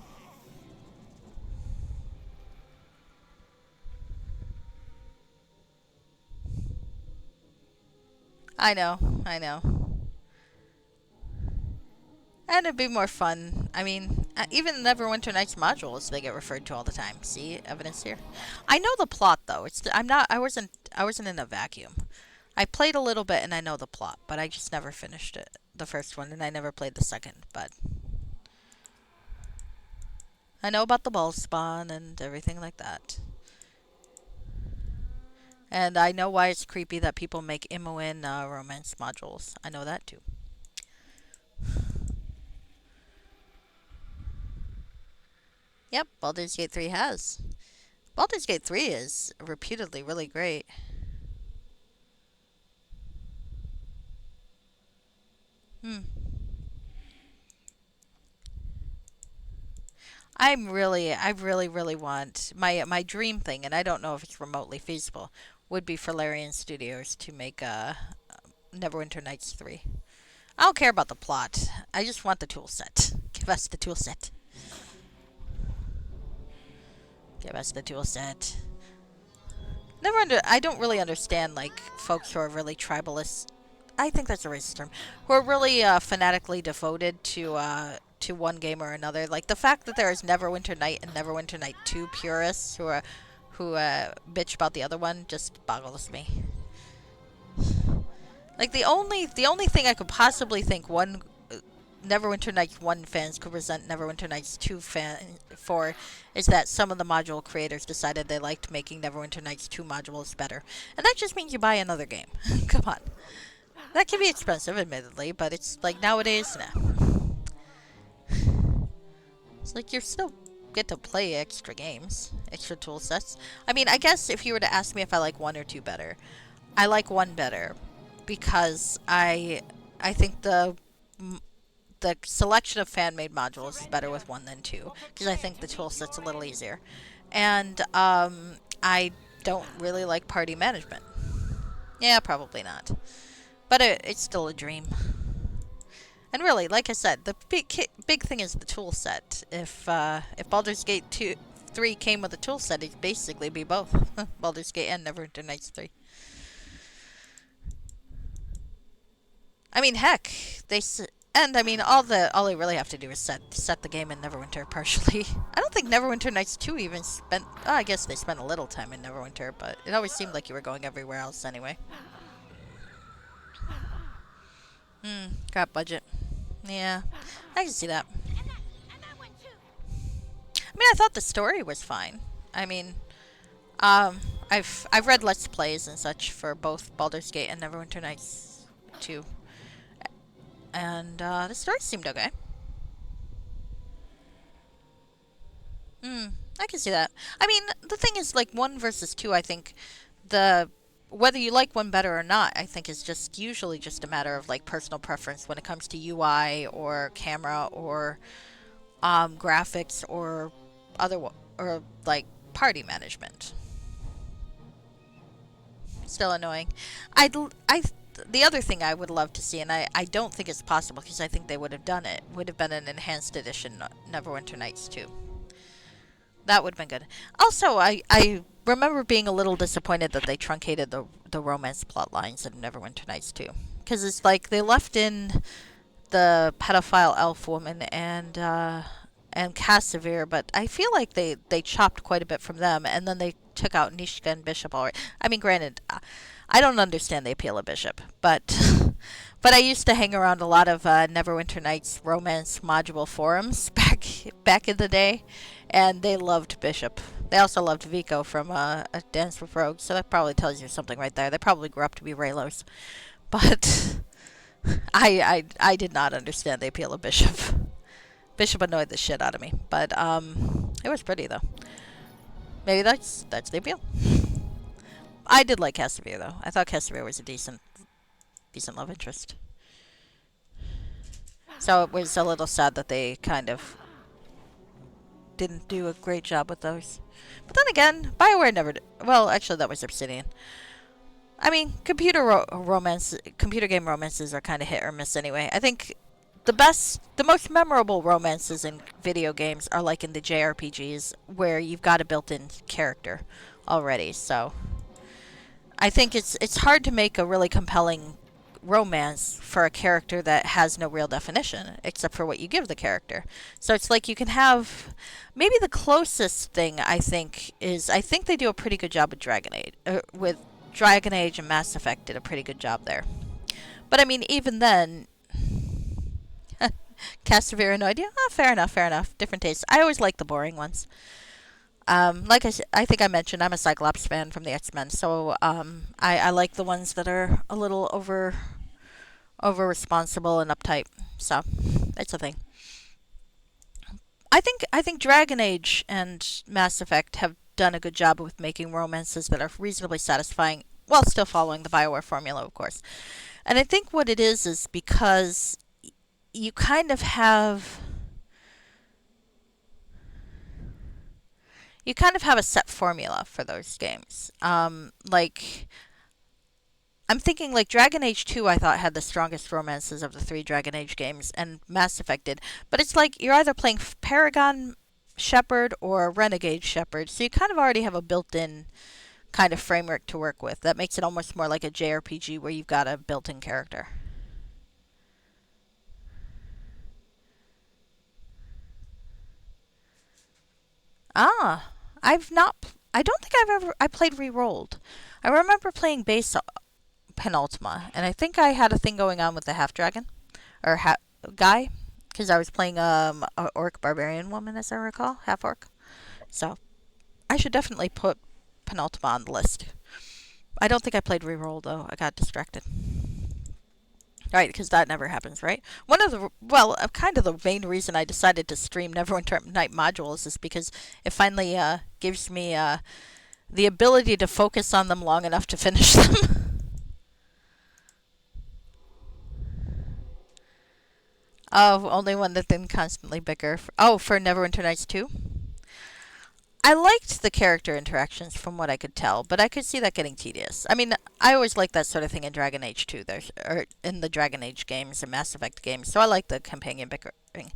I know, I know. And it'd be more fun. I mean, even Neverwinter Nights modules they get referred to all the time. See evidence here. I know the plot though. I'm not. I wasn't in a vacuum. I played a little bit and I know the plot, but I just never finished it. The first one, and I never played the second. But I know about the ball spawn and everything like that. And I know why it's creepy that people make Imoen romance modules. I know that too. Yep, Baldur's Gate 3 has. Baldur's Gate 3 is reputedly really great. Hmm. I really want my dream thing, and I don't know if it's remotely feasible, would be for Larian Studios to make Neverwinter Nights 3. I don't care about the plot. I just want the tool set. Give us the tool set. Give us the tool set. I don't really understand like folks who are really tribalist. I think that's a racist term. Who are really fanatically devoted to one game or another. Like the fact that there is Neverwinter Night and Neverwinter Night 2 purists who bitch about the other one just boggles me. Like the only thing I could possibly think one Neverwinter Nights 1 fans could resent Neverwinter Nights 2 for is that some of the module creators decided they liked making Neverwinter Nights 2 modules better. And that just means you buy another game. Come on. That can be expensive, admittedly, but it's like nowadays, nah. It's like you still get to play extra games, extra tool sets. I mean, I guess if you were to ask me if I like 1 or 2 better, I like 1 better because I think the selection of fan-made modules is better with 1 than 2 because I think the tool set's a little easier. And I don't really like party management. Yeah, probably not. But it's still a dream. And really, like I said, the big thing is the tool set. If Baldur's Gate 3 came with a tool set, it'd basically be both Baldur's Gate and Neverwinter Nights 3. I mean, heck, and I mean, all they really have to do is set the game in Neverwinter partially. I don't think Neverwinter Nights 2 even spent. Oh, I guess they spent a little time in Neverwinter, but it always seemed like you were going everywhere else anyway. Crap budget. Yeah, I can see that. I mean, I thought the story was fine. I mean, I've read Let's Plays and such for both Baldur's Gate and Neverwinter Nights 2. And the story seemed okay. I can see that. I mean, the thing is, like 1 versus 2, I think whether you like 1 better or not, I think is just usually just a matter of like personal preference when it comes to UI or camera or graphics or or like party management. Still annoying. The other thing I would love to see, and I don't think it's possible because I think they would have done it, would have been an enhanced edition Neverwinter Nights 2. That would have been good. Also, I remember being a little disappointed that they truncated the romance plot lines in Neverwinter Nights 2. Because it's like they left in the pedophile elf woman and Casimir, but I feel like they chopped quite a bit from them, and then they took out Nishka and Bishop already. I mean, granted, I don't understand the appeal of Bishop, but but I used to hang around a lot of Neverwinter Nights romance module forums back in the day, and they loved Bishop. They also loved Vico from A Dance with Rogues, so that probably tells you something right there. They probably grew up to be Raylos, but I did not understand the appeal of Bishop. Bishop annoyed the shit out of me, but it was pretty though. Maybe that's the appeal. I did like Casimir though. I thought Casimir was a decent love interest. So it was a little sad that they kind of didn't do a great job with those. But then again, BioWare never did. Well, actually, that was Obsidian. I mean, computer game romances are kind of hit or miss anyway. I think the most memorable romances in video games are like in the JRPGs where you've got a built-in character already. So I think it's hard to make a really compelling romance for a character that has no real definition except for what you give the character. So it's like you can have maybe the closest thing I think they do a pretty good job with Dragon Age and Mass Effect did a pretty good job there. But I mean even then Castlevania, no idea. Oh, fair enough, fair enough. Different tastes. I always like the boring ones. Like I think I mentioned, I'm a Cyclops fan from the X-Men, so I like the ones that are a little over responsible and uptight. So it's a thing. I think Dragon Age and Mass Effect have done a good job with making romances that are reasonably satisfying while still following the BioWare formula, of course. And I think what it is because you kind of have a set formula for those games. Like I'm thinking like Dragon Age 2 I thought had the strongest romances of the three Dragon Age games and Mass Effect did. But it's like you're either playing Paragon Shepherd or Renegade Shepherd. So you kind of already have a built-in kind of framework to work with. That makes it almost more like a JRPG where you've got a built-in character. Ah, I've not. I don't think I've ever. I played Rerolled. I remember playing base penultima, and I think I had a thing going on with the half dragon or guy because I was playing a orc barbarian woman, as I recall, half orc. So I should definitely put penultima on the list. I don't think I played Reroll though. I got distracted. Right, because that never happens, right? Kind of the main reason I decided to stream Neverwinter Night modules is because it finally gives me the ability to focus on them long enough to finish them. Oh, only one that didn't constantly bicker. For Neverwinter Nights 2? I liked the character interactions from what I could tell, but I could see that getting tedious. I mean, I always like that sort of thing in Dragon Age 2, or in the Dragon Age games and Mass Effect games, so I like the companion bickering.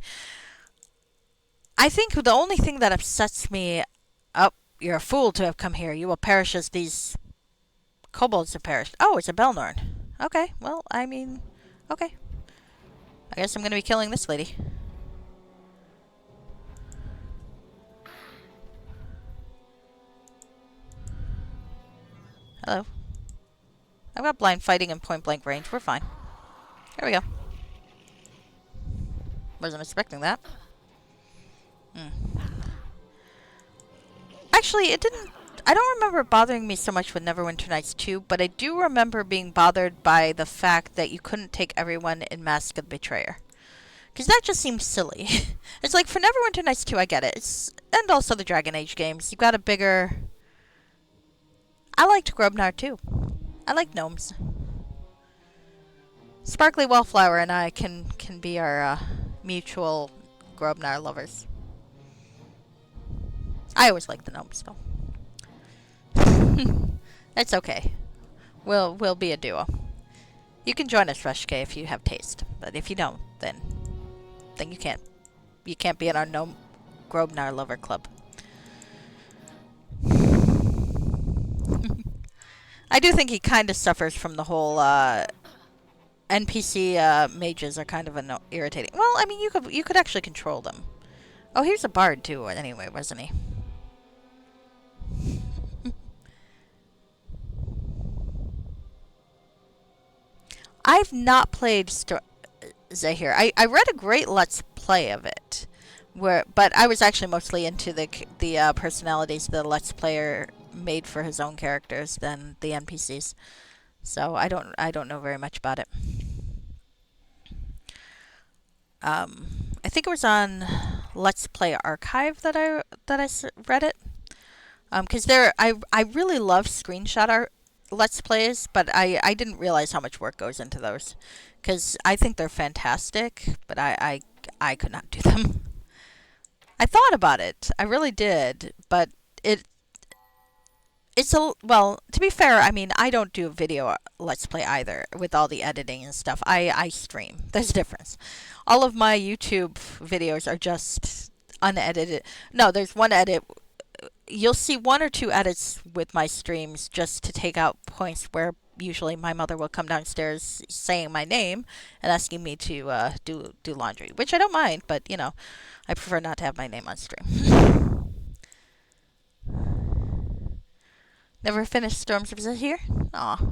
I think the only thing that upsets me, oh, you're a fool to have come here. You will perish as these kobolds have perished. Oh, it's a Belnorn. Okay, well, I mean, okay. I guess I'm going to be killing this lady. Hello. I've got blind fighting and point blank range. We're fine. Here we go. Wasn't expecting that. Actually, it didn't. I don't remember it bothering me so much with Neverwinter Nights 2, but I do remember being bothered by the fact that you couldn't take everyone in Mask of the Betrayer. Because that just seems silly. It's like for Neverwinter Nights 2, I get it. And also the Dragon Age games. You've got a bigger. I liked Grobnar too. I like gnomes. Sparkly Wallflower and I can be our mutual Grobnar lovers. I always like the gnomes though. That's okay. We'll be a duo. You can join us, Rushke, if you have taste. But if you don't, then you can't. You can't be in our gnome Grobnar lover club. I do think he kind of suffers from the whole NPC mages are kind of irritating. Well, I mean, you could actually control them. Oh, here's a bard too. Anyway, wasn't he? I've not played Zahir. I read a great Let's Play of it, but I was actually mostly into the personalities the Let's Player made for his own characters than the NPCs. So I don't know very much about it. I think it was on Let's Play Archive that I read it. Because I really love screenshot art Let's Plays, but I didn't realize how much work goes into those. Because I think they're fantastic, but I could not do them. I thought about it. I really did, but it's a well. To be fair, I mean, I don't do video let's play either with all the editing and stuff. I stream. There's a difference. All of my YouTube videos are just unedited. No, there's one edit. You'll see one or two edits with my streams just to take out points where usually my mother will come downstairs saying my name and asking me to do laundry, which I don't mind, but you know, I prefer not to have my name on stream. Never finished Storms of Zephyr? Aw.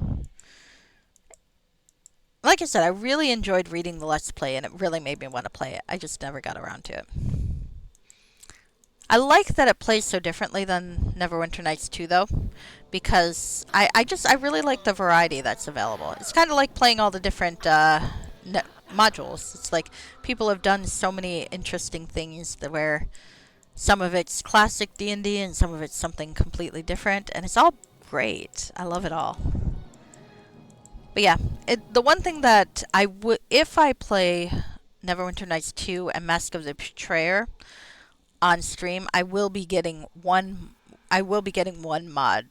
Like I said, I really enjoyed reading the Let's Play, and it really made me want to play it. I just never got around to it. I like that it plays so differently than Neverwinter Nights 2, though, because I really like the variety that's available. It's kind of like playing all the different modules. It's like people have done so many interesting things that where some of it's classic D&D and some of it's something completely different, and it's all great. I love it all. But yeah, the one thing that I would, if I play Neverwinter Nights 2 and Mask of the Betrayer on stream, I will be getting one mod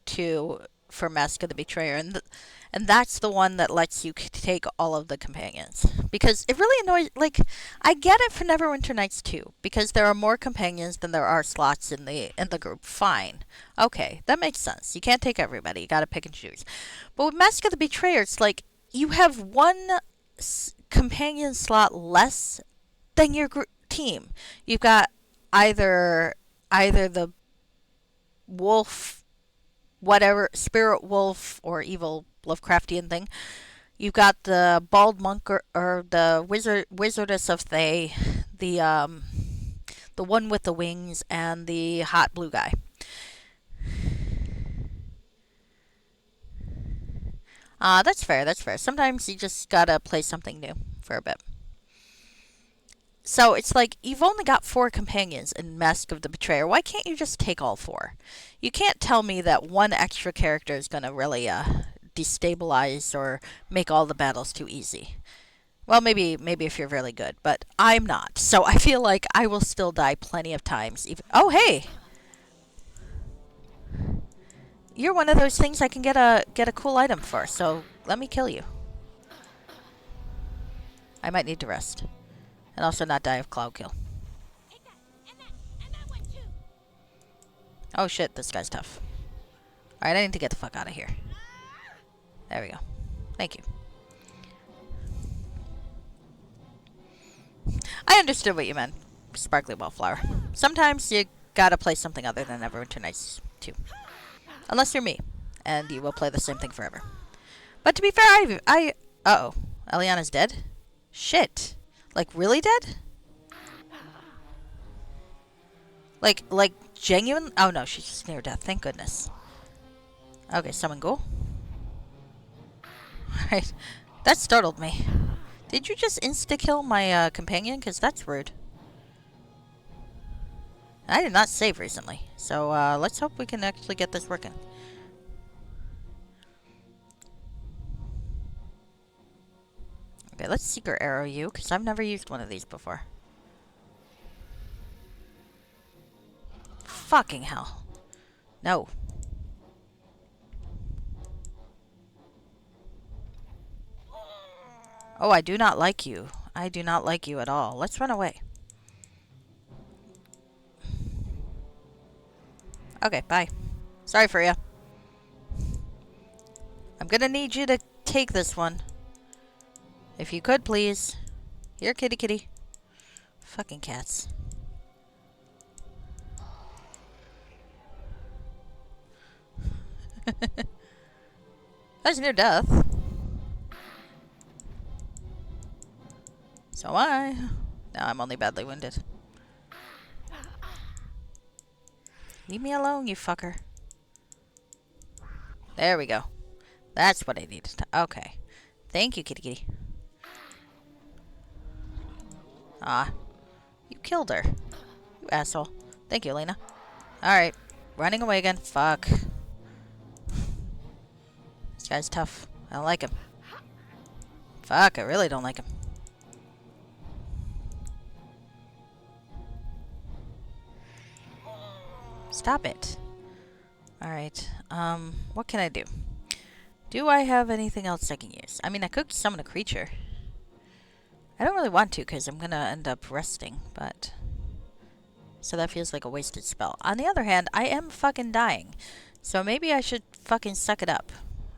to for Mask of the Betrayer, and that's the one that lets you take all of the companions, because it really annoys. Like, I get it for Neverwinter Nights 2 because there are more companions than there are slots in the group. Fine, okay, that makes sense. You can't take everybody. You got to pick and choose. But with Mask of the Betrayer, it's like you have one companion slot less than your team. You've got either the wolf, whatever, spirit wolf or evil Lovecraftian thing. You've got the bald monk or the wizardess of Thay, the one with the wings, and the hot blue guy. That's fair. That's fair. Sometimes you just gotta play something new for a bit. So it's like you've only got 4 companions in Mask of the Betrayer. Why can't you just take all 4? You can't tell me that one extra character is going to really destabilize or make all the battles too easy. Well, maybe if you're really good, but I'm not. So I feel like I will still die plenty of times. Oh, hey! You're one of those things I can get a cool item for, so let me kill you. I might need to rest. And also not die of cloud kill. Oh shit, this guy's tough. Alright, I need to get the fuck out of here. There we go. Thank you. I understood what you meant, Sparkly Wallflower. Sometimes you gotta play something other than Neverwinter Nights 2. Unless you're me, and you will play the same thing forever. But to be fair, uh-oh. Eliana's dead? Shit. Like, really dead? Like, genuine? Oh no, she's just near death. Thank goodness. Okay, summon ghoul. Alright. That startled me. Did you just insta-kill my companion? Because that's rude. I did not save recently. So, let's hope we can actually get this working. Okay, let's Seeker Arrow you, because I've never used one of these before. Fucking hell. No. Oh, I do not like you. I do not like you at all. Let's run away. Okay, bye. Sorry for you. I'm gonna need you to take this one. If you could, please. Here, kitty kitty. Fucking cats. That's near death. So am I. No, I'm only badly wounded. Leave me alone, you fucker. There we go. That's what I needed. Okay. Thank you, kitty kitty. Ah. You killed her. You asshole. Thank you, Lena. Alright. Running away again. Fuck. This guy's tough. I don't like him. Fuck, I really don't like him. Stop it. Alright, what can I do? Do I have anything else I can use? I mean, I could summon a creature. I don't really want to because I'm gonna end up resting, but... So that feels like a wasted spell. On the other hand, I am fucking dying. So maybe I should fucking suck it up.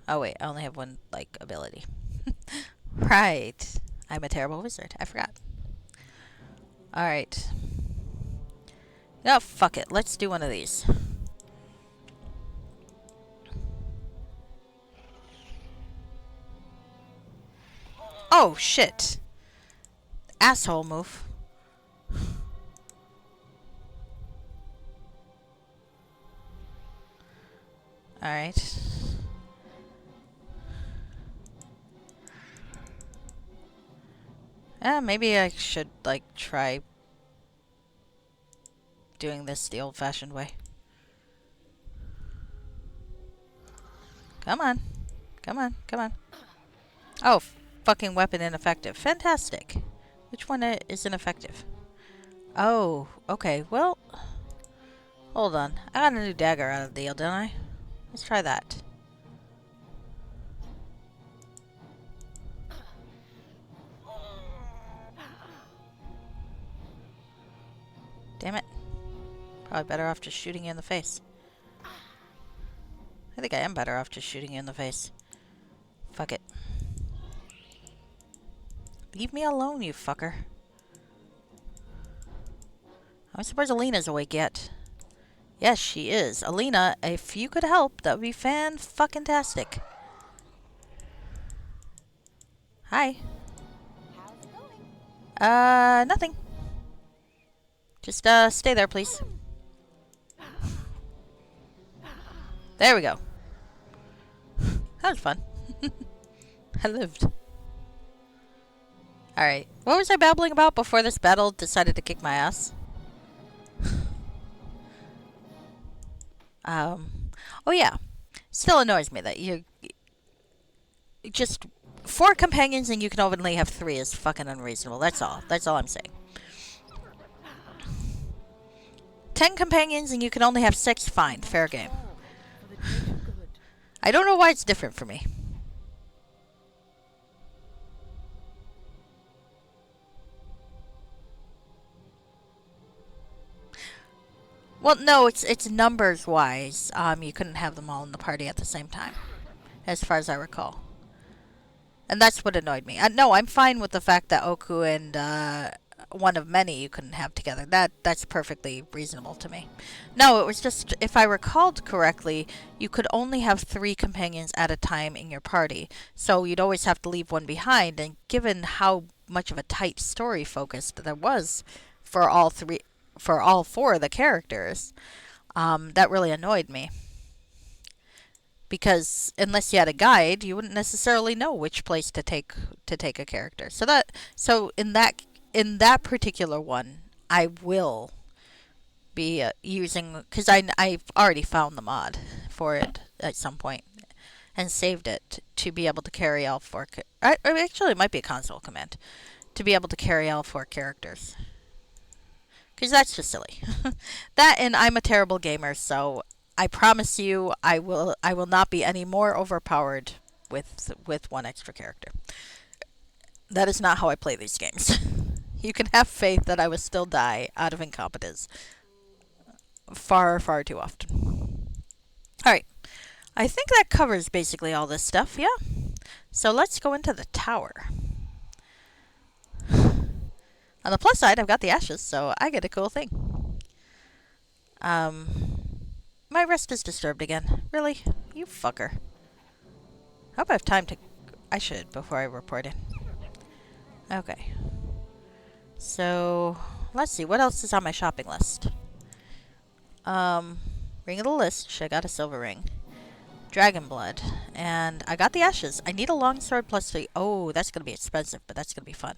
Oh wait, I only have one, like, ability. Right. I'm a terrible wizard. I forgot. Alright. No, fuck it. Let's do one of these. Oh, shit. Asshole move. Alright. Maybe I should, like, try doing this the old-fashioned way. Come on. Come on. Come on. Oh, fucking weapon ineffective. Fantastic. Which one is ineffective? Oh, okay. Well, hold on. I got a new dagger out of the deal, didn't I? Let's try that. Damn it. Probably better off just shooting you in the face. I think I am better off just shooting you in the face. Fuck it. Leave me alone, you fucker. I'm surprised Alina's awake yet. Yes, she is. Alina, if you could help, that would be fan-fucking-tastic. Hi. How's it going? Nothing. Just, stay there, please. There we go. That was fun. I lived. Alright. What was I babbling about before this battle decided to kick my ass? Oh yeah. Still annoys me that you... Just 4 companions and you can only have 3 is fucking unreasonable. That's all. That's all I'm saying. 10 companions and you can only have 6, fine. Fair game. I don't know why it's different for me. Well, no, it's numbers wise. You couldn't have them all in the party at the same time, as far as I recall. And that's what annoyed me. No, I'm fine with the fact that Oku and one of many you couldn't have together. That's perfectly reasonable to me. No, it was just, if I recalled correctly, you could only have 3 companions at a time in your party. So you'd always have to leave one behind. And given how much of a tight story focus there was for all 4 of the characters, that really annoyed me. Because unless you had a guide, you wouldn't necessarily know which place to take a character. So in that particular one, I will be using, because I've already found the mod for it at some point and saved it to be able to carry all 4. Actually, it might be a console command to be able to carry all 4 characters. Because that's just silly. That, and I'm a terrible gamer, so I promise you I will not be any more overpowered with 1 extra character. That is not how I play these games. You can have faith that I will still die out of incompetence. Far, far too often. Alright. I think that covers basically all this stuff, yeah? So let's go into the tower. On the plus side, I've got the ashes, so I get a cool thing. My rest is disturbed again. Really? You fucker. Hope I have time to... I should, before I report it. Okay. So, let's see. What else is on my shopping list? Ring of the Lich. I got a silver ring. Dragon blood. And I got the ashes. I need a longsword plus 3. Oh, that's going to be expensive, but that's going to be fun.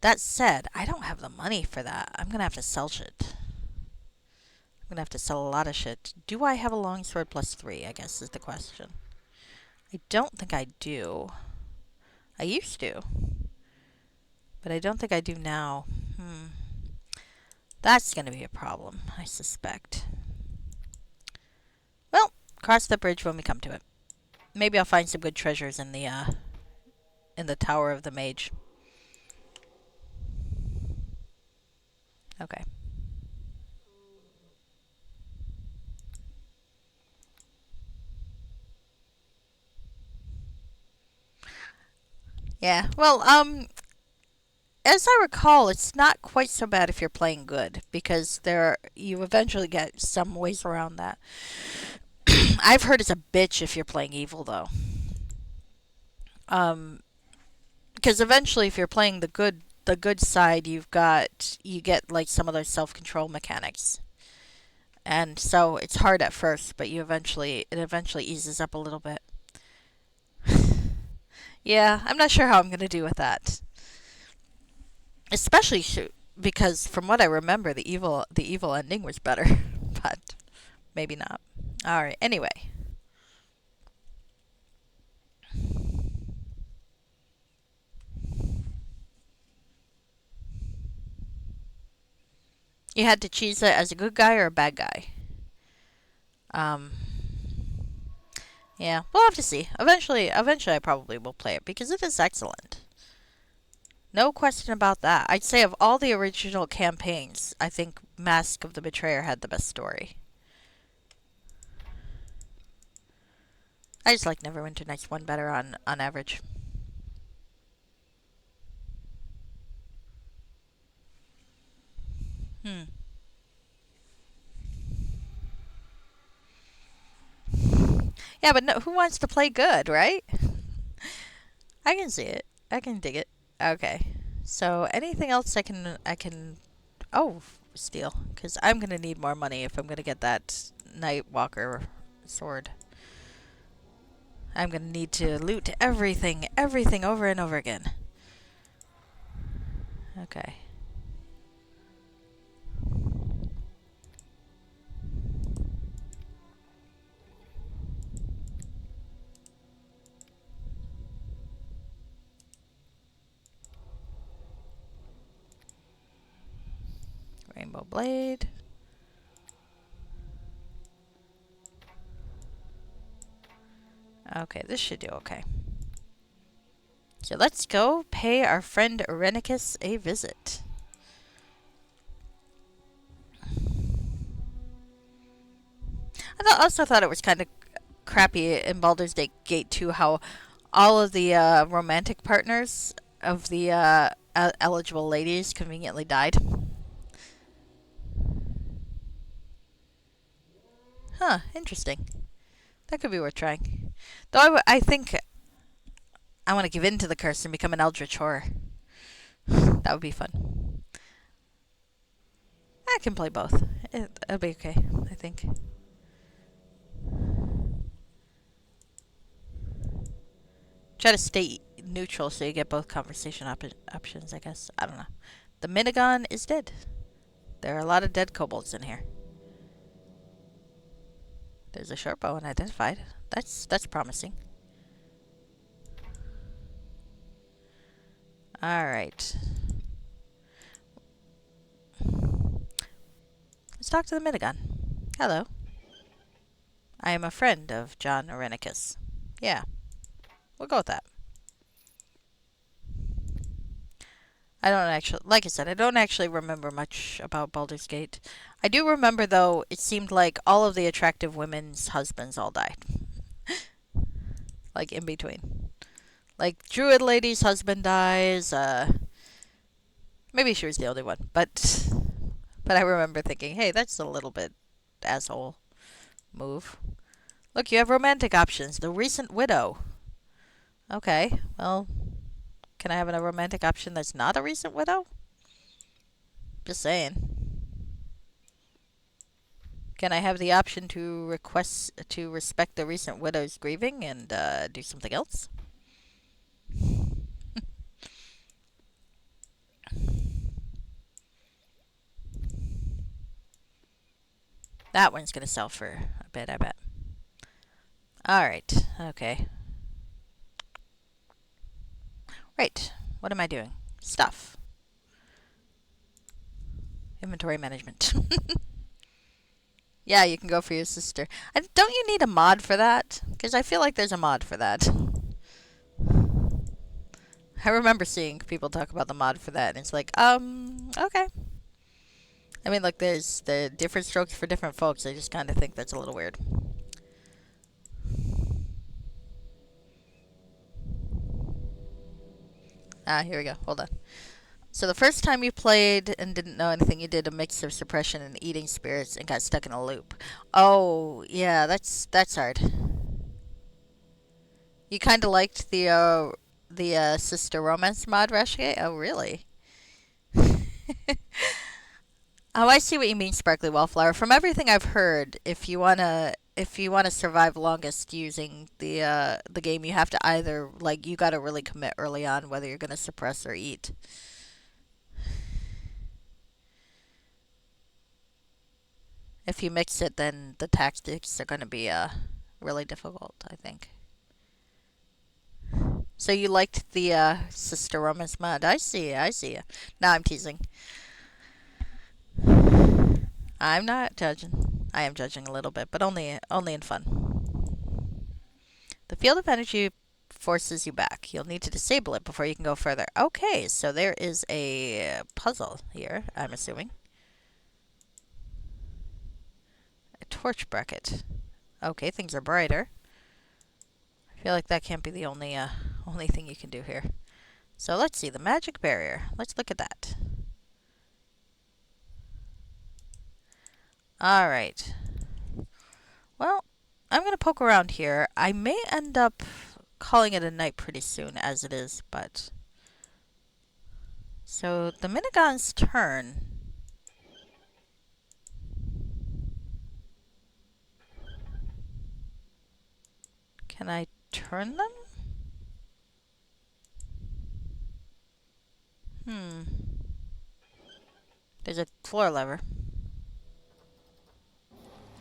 That said, I don't have the money for that. I'm going to have to sell shit. I'm going to have to sell a lot of shit. Do I have a longsword plus 3, I guess is the question. I don't think I do. I used to. But I don't think I do now. That's going to be a problem, I suspect. Well, Cross the bridge when we come to it. Maybe I'll find some good treasures in the Tower of the Mage. Okay. Yeah. Well, as I recall, it's not quite so bad if you're playing good because you eventually get some ways around that. I've heard it's a bitch if you're playing evil though. Um, because eventually, if you're playing the good side, you get like some of those self control mechanics, and so it's hard at first, but it eventually eases up a little bit. Yeah, I'm not sure how I'm gonna do with that, especially because from what I remember, the evil ending was better, but maybe not. All right. Anyway, you had to choose it as a good guy or a bad guy. Um, yeah, we'll have to see. Eventually, I probably will play it because it is excellent. No question about that. I'd say of all the original campaigns, I think Mask of the Betrayer had the best story. I just like Neverwinter Nights 1 better on average. Hmm. Yeah, but no, who wants to play good, right? I can see it. I can dig it. Okay. So anything else oh, steal cuz I'm going to need more money if I'm going to get that Nightwalker sword. I'm going to need to loot everything over and over again. Okay. Rainbow blade. Okay, this should do okay. So let's go pay our friend Irenicus a visit. Also thought it was kind of crappy in Baldur's Gate 2 how all of the romantic partners of the eligible ladies conveniently died. Huh, interesting. That could be worth trying. Though I think I want to give in to the curse and become an eldritch horror. That would be fun. I can play both. It'll be okay, I think. Try to stay neutral so you get both conversation options, I guess. I don't know. The Minigon is dead. There are a lot of dead kobolds in here. There's a short bow unidentified. That's promising. Alright. Let's talk to the Minigon. Hello. I am a friend of John Irenicus. Yeah, we'll go with that. I don't actually, like I said, I don't actually remember much about Baldur's Gate. I do remember, though, it seemed like all of the attractive women's husbands all died. Like, in between. Like, Druid Lady's husband dies, maybe she was the only one, but I remember thinking, hey, that's a little bit asshole move. Look, you have romantic options. The Recent Widow. Okay, well, can I have a romantic option that's not a Recent Widow? Just saying. Can I have the option to request to respect the recent widow's grieving and do something else? That one's gonna sell for a bit, I bet. Alright, okay. Right, what am I doing? Stuff. Inventory management. Yeah, you can go for your sister. Don't you need a mod for that? Because I feel like there's a mod for that. I remember seeing people talk about the mod for that, and it's like, okay. I mean, like, there's the different strokes for different folks. I just kind of think that's a little weird. Ah, here we go. Hold on. So the first time you played and didn't know anything, you did a mix of suppression and eating spirits and got stuck in a loop. Oh, yeah, that's hard. You kind of liked the sister romance mod, Rashke? Oh, really? Oh, I see what you mean, Sparkly Wallflower. From everything I've heard, if you wanna survive longest using the game, you have to either like you gotta really commit early on whether you're gonna suppress or eat. If you mix it, then the tactics are gonna be really difficult, I think. So you liked the sister romance mod? I see, I see. Now I'm teasing. I'm not judging. I am judging a little bit, but only in fun. The field of energy forces you back. You'll need to disable it before you can go further. Okay, so there is a puzzle here, I'm assuming. A torch bracket. Okay, things are brighter. I feel like that can't be the only thing you can do here. So let's see, the magic barrier. Let's look at that. Alright. Well, I'm going to poke around here. I may end up calling it a night pretty soon as it is, but... So, the Minigon's turn. Can I turn them? Hmm. There's a floor lever.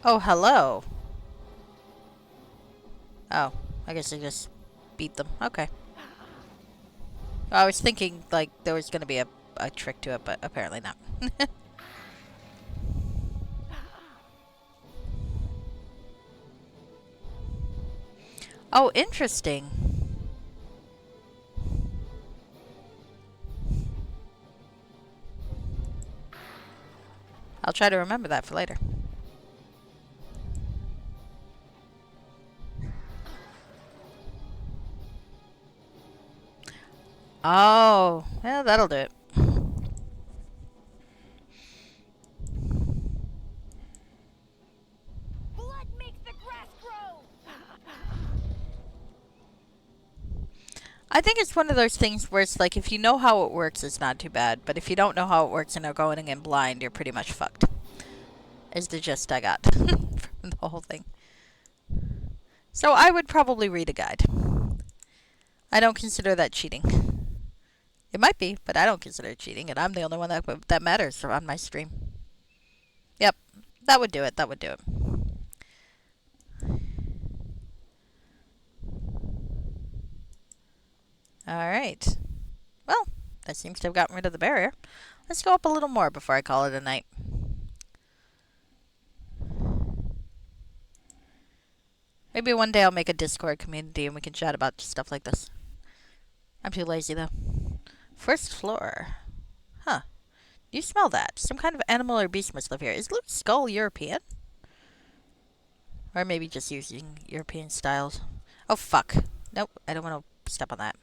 Oh, hello. Oh, I guess I just beat them. Okay. I was thinking, like, there was going to be a trick to it, but apparently not. Oh, interesting. I'll try to remember that for later. Oh, yeah, that'll do it. Blood makes the grass grow. I think it's one of those things where it's like if you know how it works, it's not too bad. But if you don't know how it works and are going in blind, you're pretty much fucked. Is the gist I got from the whole thing. So I would probably read a guide. I don't consider that cheating. It might be, but I don't consider it cheating, and I'm the only one that matters on my stream. Yep, that would do it. That would do it. All right. Well, that seems to have gotten rid of the barrier. Let's go up a little more before I call it a night. Maybe one day I'll make a Discord community and we can chat about stuff like this. I'm too lazy though. First floor. Huh. Do you smell that? Some kind of animal or beast must live here. Is Luke's skull European? Or maybe just using European styles. Oh, fuck. Nope, I don't want to step on that.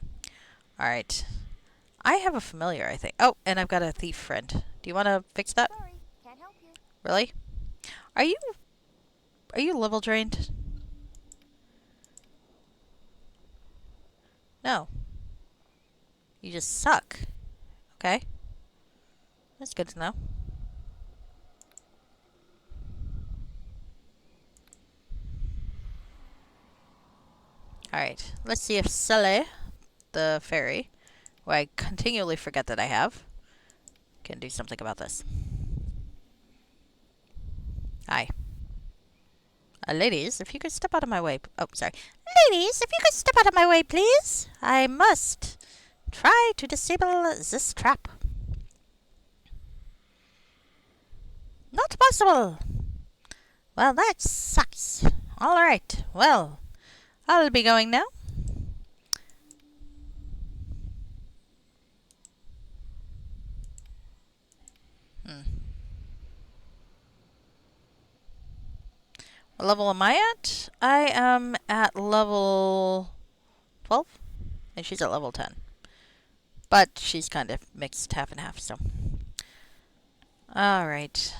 Alright. I have a familiar, I think. Oh, and I've got a thief friend. Do you want to fix that? Sorry, can't help you. Really? Are you... Are you level drained? No. You just suck. Okay. That's good to know. Alright. Let's see if Sele, the fairy, who I continually forget that I have, can do something about this. Hi. Ladies, if you could step out of my way. Oh, sorry. Ladies, if you could step out of my way, please. I must try to disable this trap. Not possible. Well, that sucks. Alright, well, I'll be going now. Hmm. What level am I at? I am at level 12, and she's at level 10. But she's kind of mixed half and half, so. Alright.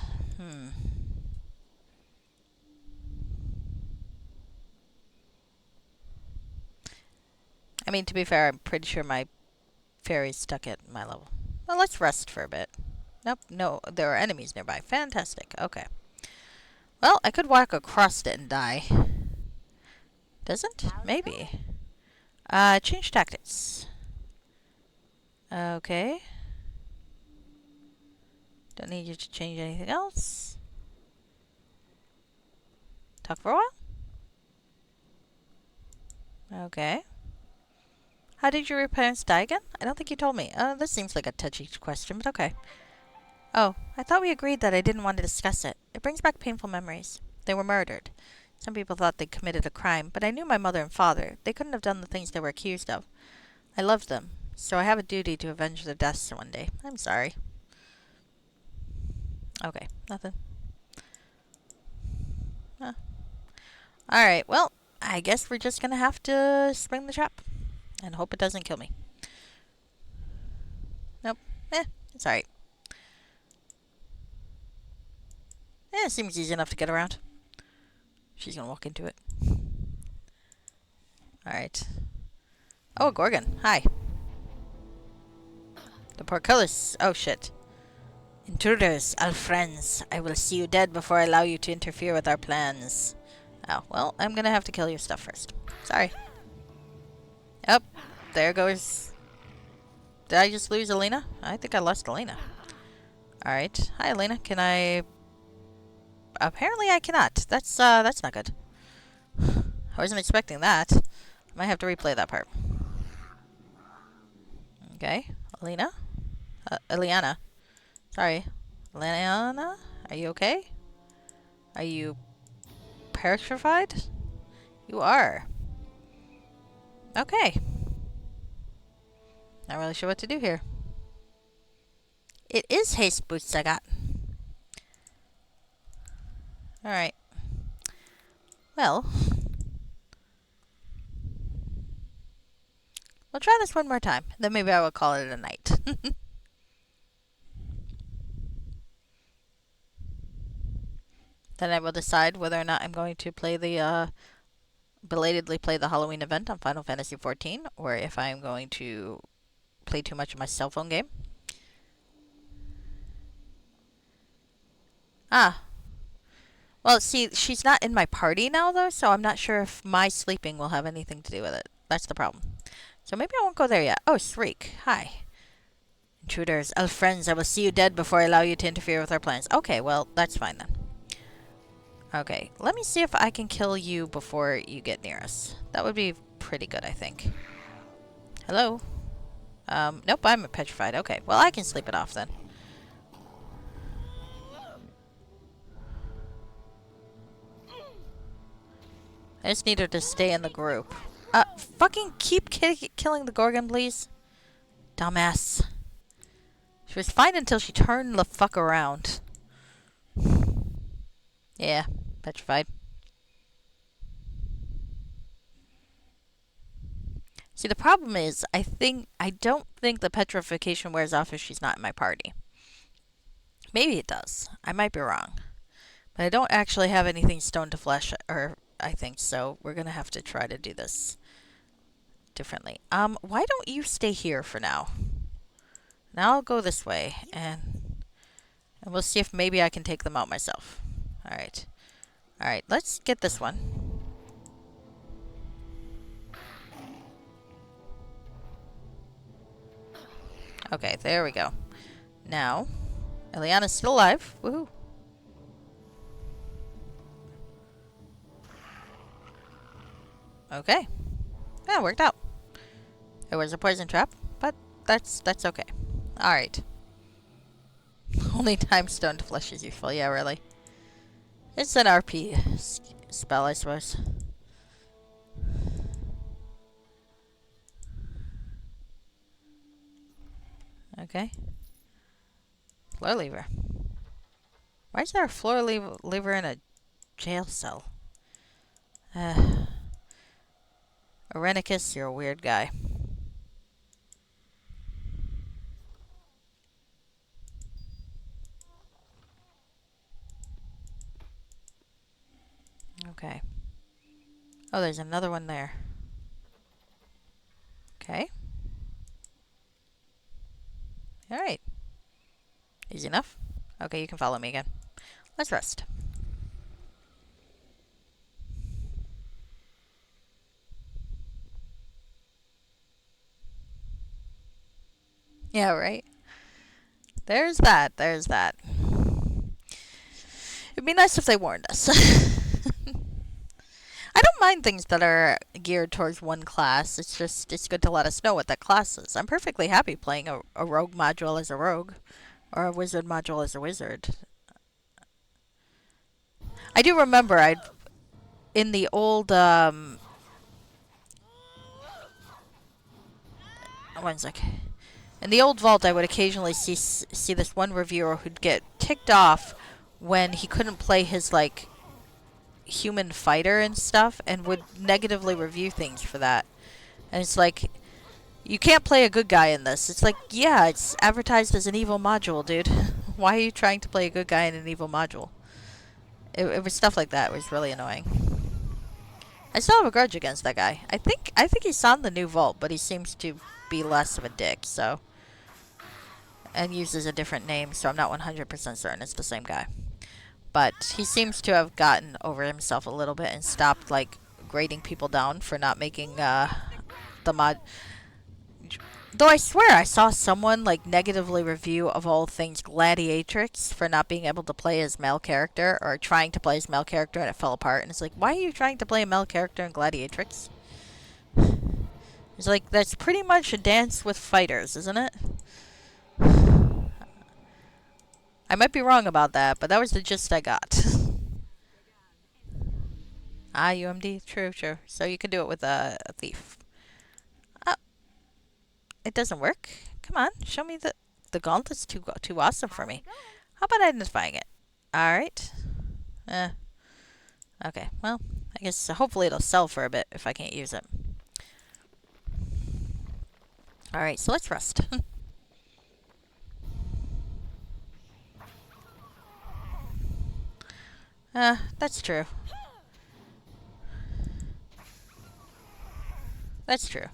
I mean, to be fair, I'm pretty sure my fairy's stuck at my level. Well, let's rest for a bit. Nope, no, there are enemies nearby. Fantastic, okay. Well, I could walk across it and die. Doesn't? Maybe. Change tactics. Okay. Don't need you to change anything else. Talk for a while. Okay. How did your parents die again? I don't think you told me. This seems like a touchy question, but okay. Oh, I thought we agreed that I didn't want to discuss it. It brings back painful memories. They were murdered. Some people thought they committed a crime, but I knew my mother and father. They couldn't have done the things they were accused of. I loved them, so I have a duty to avenge their deaths one day. I'm sorry. Okay, nothing. Huh. Alright, well, I guess we're just gonna have to spring the trap. And hope it doesn't kill me. Nope. It's alright. It seems easy enough to get around. She's gonna walk into it. Alright. Oh, a Gorgon. Hi. The portcullis. Oh, shit. Intruders, our friends. I will see you dead before I allow you to interfere with our plans. Oh, well, I'm gonna have to kill your stuff first. Sorry. Up. There goes... Did I just lose Elena? I think I lost Elena. Alright. Hi, Elena. Can I... Apparently I cannot. That's not good. I wasn't expecting that. I might have to replay that part. Okay. Elena? Eliana. Sorry. Eliana? Are you okay? Are you petrified? You are. Okay. Not really sure what to do here. It is haste boots I got. Alright. Well. We'll try this one more time. Then maybe I will call it a night. Then I will decide whether or not I'm going to play the, belatedly play the Halloween event on Final Fantasy XIV, or if I'm going to play too much of my cell phone game. Ah. Well, see, she's not in my party now, though, so I'm not sure if my sleeping will have anything to do with it. That's the problem. So maybe I won't go there yet. Oh, Shriek. Hi. Intruders, elf friends, I will see you dead before I allow you to interfere with our plans. Okay, well, that's fine then. Okay, let me see if I can kill you before you get near us. That would be pretty good, I think. Hello? Nope, I'm petrified. Okay, well, I can sleep it off then. I just need her to stay in the group. Fucking keep killing the Gorgon, please. Dumbass. She was fine until she turned the fuck around. Yeah, petrified. See, the problem is, I don't think the petrification wears off if she's not in my party. Maybe it does. I might be wrong. But I don't actually have anything stone to flesh, or I think so. We're gonna have to try to do this differently. Why don't you stay here for now? Now I'll go this way, and we'll see if maybe I can take them out myself. Alright. Alright, let's get this one. Okay, there we go. Now, Eliana's still alive. Woohoo. Okay. Yeah, worked out. It was a poison trap, but that's okay. Alright. Only time stone to flesh is useful. Yeah, really. It's an RP spell, I suppose. Okay. Floor lever. Why is there a floor lever in a jail cell? Uh, Arenicus, you're a weird guy. Okay. Oh, there's another one there. Okay. Alright. Easy enough. Okay, you can follow me again. Let's rest. Yeah, right? There's that. There's that. It'd be nice if they warned us. I don't mind things that are geared towards one class. It's just, it's good to let us know what that class is. I'm perfectly happy playing a rogue module as a rogue, or a wizard module as a wizard. I do remember in the old, one sec. In the old vault, I would occasionally see this one reviewer who'd get ticked off when he couldn't play his, like, human fighter and stuff, and would negatively review things for that. And it's like, you can't play a good guy in this. It's like, yeah, it's advertised as an evil module, dude. Why are you trying to play a good guy in an evil module? It was stuff like that. It was really annoying. I still have a grudge against that guy. I think he's on the new vault, but he seems to be less of a dick, so. And uses a different name, so I'm not 100% certain it's the same guy. But he seems to have gotten over himself a little bit and stopped, like, grading people down for not making, the mod. Though I swear I saw someone, like, negatively review, of all things, Gladiatrix for not being able to play his male character, or trying to play his male character and it fell apart. And it's like, why are you trying to play a male character in Gladiatrix? It's like, that's pretty much a dance with fighters, isn't it? I might be wrong about that, but that was the gist I got. Ah, UMD? True, true. So you can do it with a thief. Oh, it doesn't work? Come on, show me the gauntlet's too awesome for me. How about identifying it? Alright. Okay, well, I guess hopefully it'll sell for a bit if I can't use it. Alright, so let's rest. That's true. That's true.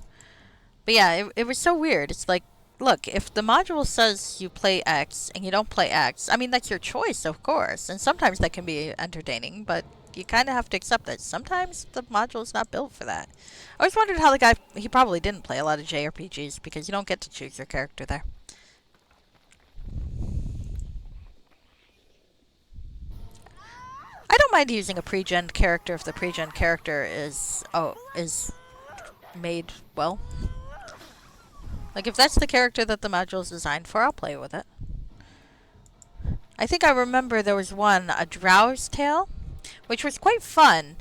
But yeah, it was so weird. It's like, look, if the module says you play X and you don't play X, I mean, that's your choice, of course. And sometimes that can be entertaining, but you kind of have to accept that sometimes the module is not built for that. I always wondered how the guy, he probably didn't play a lot of JRPGs because you don't get to choose your character there. I don't mind using a pre-gen character if the pre-gen character is made well. Like, if that's the character that the module is designed for, I'll play with it. I think I remember there was one, a Drow's Tale, which was quite fun.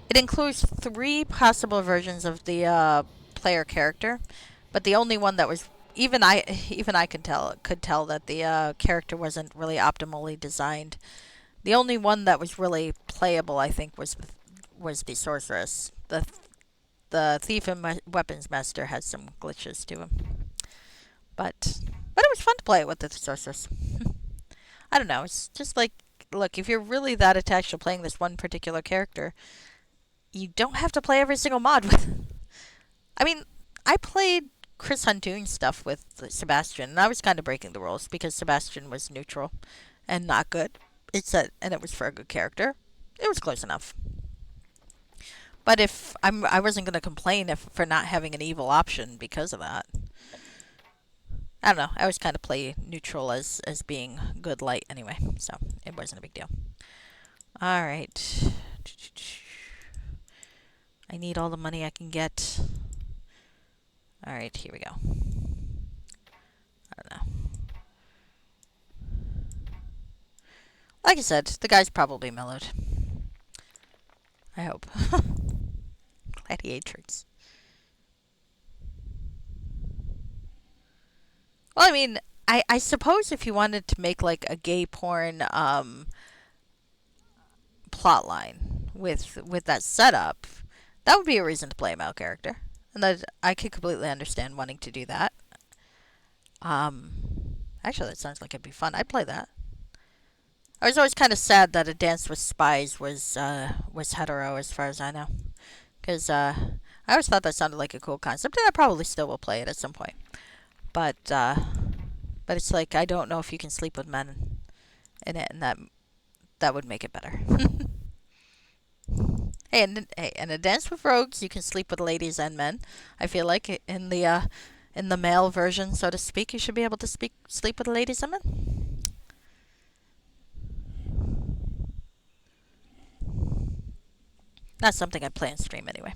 It includes 3 possible versions of the player character, but the only one that was even I could tell that the character wasn't really optimally designed. The only one that was really playable, I think, was the sorceress. The thief and weapons master had some glitches to him, but it was fun to play it with the sorceress. I don't know. It's just like, look, if you're really that attached to playing this one particular character, you don't have to play every single mod with. I mean, I played Chris Huntoon stuff with Sebastian, and I was kind of breaking the rules because Sebastian was neutral and not good. And it was for a good character. It was close enough. But if I wasn't going to complain for not having an evil option because of that. I don't know. I always kind of play neutral as being good light anyway, so it wasn't a big deal. All right. I need all the money I can get. All right, here we go. I don't know. Like I said, the guy's probably mellowed. I hope. Gladiatrix. Well, I mean, I suppose if you wanted to make like a gay porn plot line with that setup, that would be a reason to play a male character. And that I could completely understand wanting to do that. Um Actually that sounds like it'd be fun. I'd play that. I was always kind of sad that A Dance with Spies was hetero as far as I know. Cuz I always thought that sounded like a cool concept and I probably still will play it at some point. But it's like I don't know if you can sleep with men in it, and that would make it better. Hey, in A Dance with Rogues, you can sleep with ladies and men. I feel like in the male version, so to speak, you should be able to sleep with ladies and men. That's something I'd play on stream anyway.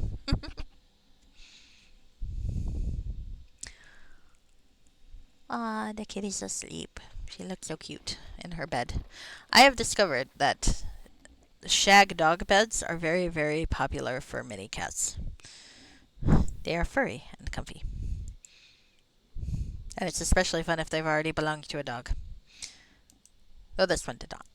Ah, the kitty's asleep. She looks so cute in her bed. I have discovered that shag dog beds are very, very popular for mini cats. They are furry and comfy. And it's especially fun if they've already belonged to a dog. Though this one did not.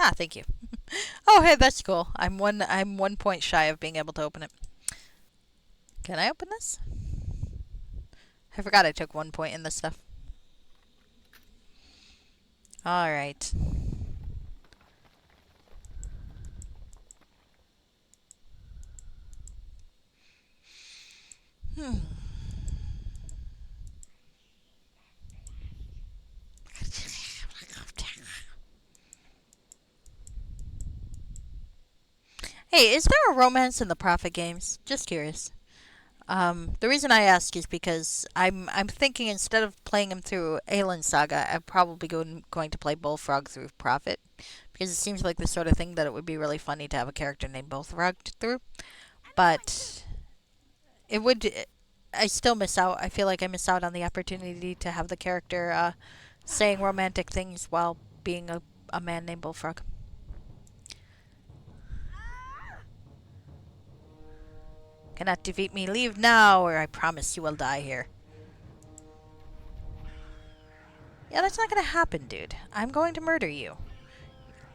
Ah, thank you. Oh, hey, that's cool. I'm 1 point shy of being able to open it. Can I open this? I forgot I took 1 point in this stuff. Alright. Hmm. Hey, is there a romance in the Prophet games? Just curious. The reason I ask is because I'm thinking instead of playing him through Aelin Saga, I'm probably going to play Bullfrog through Prophet because it seems like the sort of thing that it would be really funny to have a character named Bullfrog through. But it would. I still miss out. I feel like I miss out on the opportunity to have the character saying romantic things while being a man named Bullfrog. Cannot defeat me. Leave now, or I promise you will die here. Yeah, that's not gonna happen, dude. I'm going to murder you.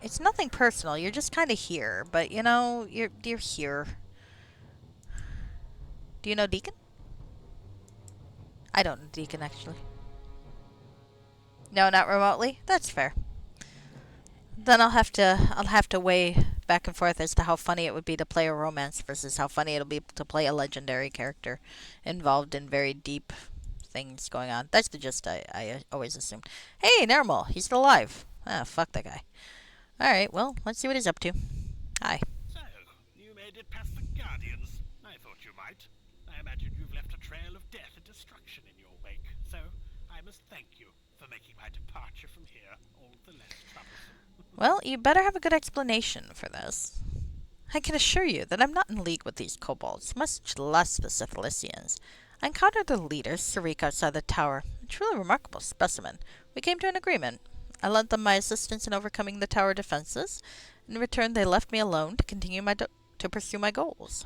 It's nothing personal. You're just kind of here, but you know, you're here. Do you know Deacon? I don't know Deacon actually. No, not remotely. That's fair. Then I'll have to weigh back and forth as to how funny it would be to play a romance versus how funny it'll be to play a legendary character involved in very deep things going on. That's the gist I always assumed. Hey, Nermal, he's still alive. Ah, fuck that guy. Alright, well, let's see what he's up to. Hi. So, you made it past the Guardians. I thought you might. I imagine you've left a trail of death and destruction in your wake, so I must thank you for making my departure from here all the less troublesome. Well, you better have a good explanation for this. I can assure you that I'm not in league with these kobolds, much less the Sithlicians. I encountered the leader, Sarik, outside the tower. A truly remarkable specimen. We came to an agreement. I lent them my assistance in overcoming the tower defenses. In return, they left me alone to continue to pursue my goals.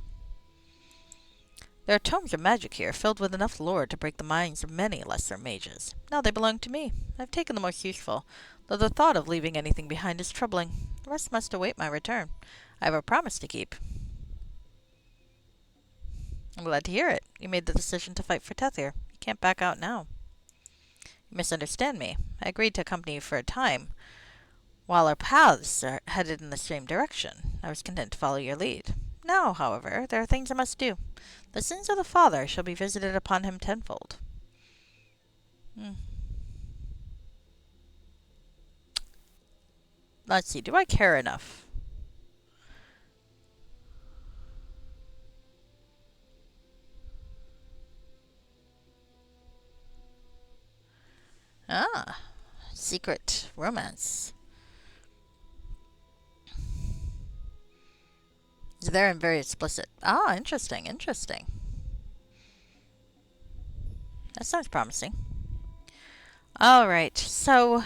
There are tomes of magic here, filled with enough lore to break the minds of many lesser mages. Now they belong to me. I've taken the most useful, though the thought of leaving anything behind is troubling. The rest must await my return. I have a promise to keep. I'm glad to hear it. You made the decision to fight for Tethyr. You can't back out now. You misunderstand me. I agreed to accompany you for a time. While our paths are headed in the same direction, I was content to follow your lead. Now, however, there are things I must do. The sins of the father shall be visited upon him tenfold. Let's see, do I care enough? Ah, secret romance. It's very explicit. Ah, interesting. That sounds promising. Alright, so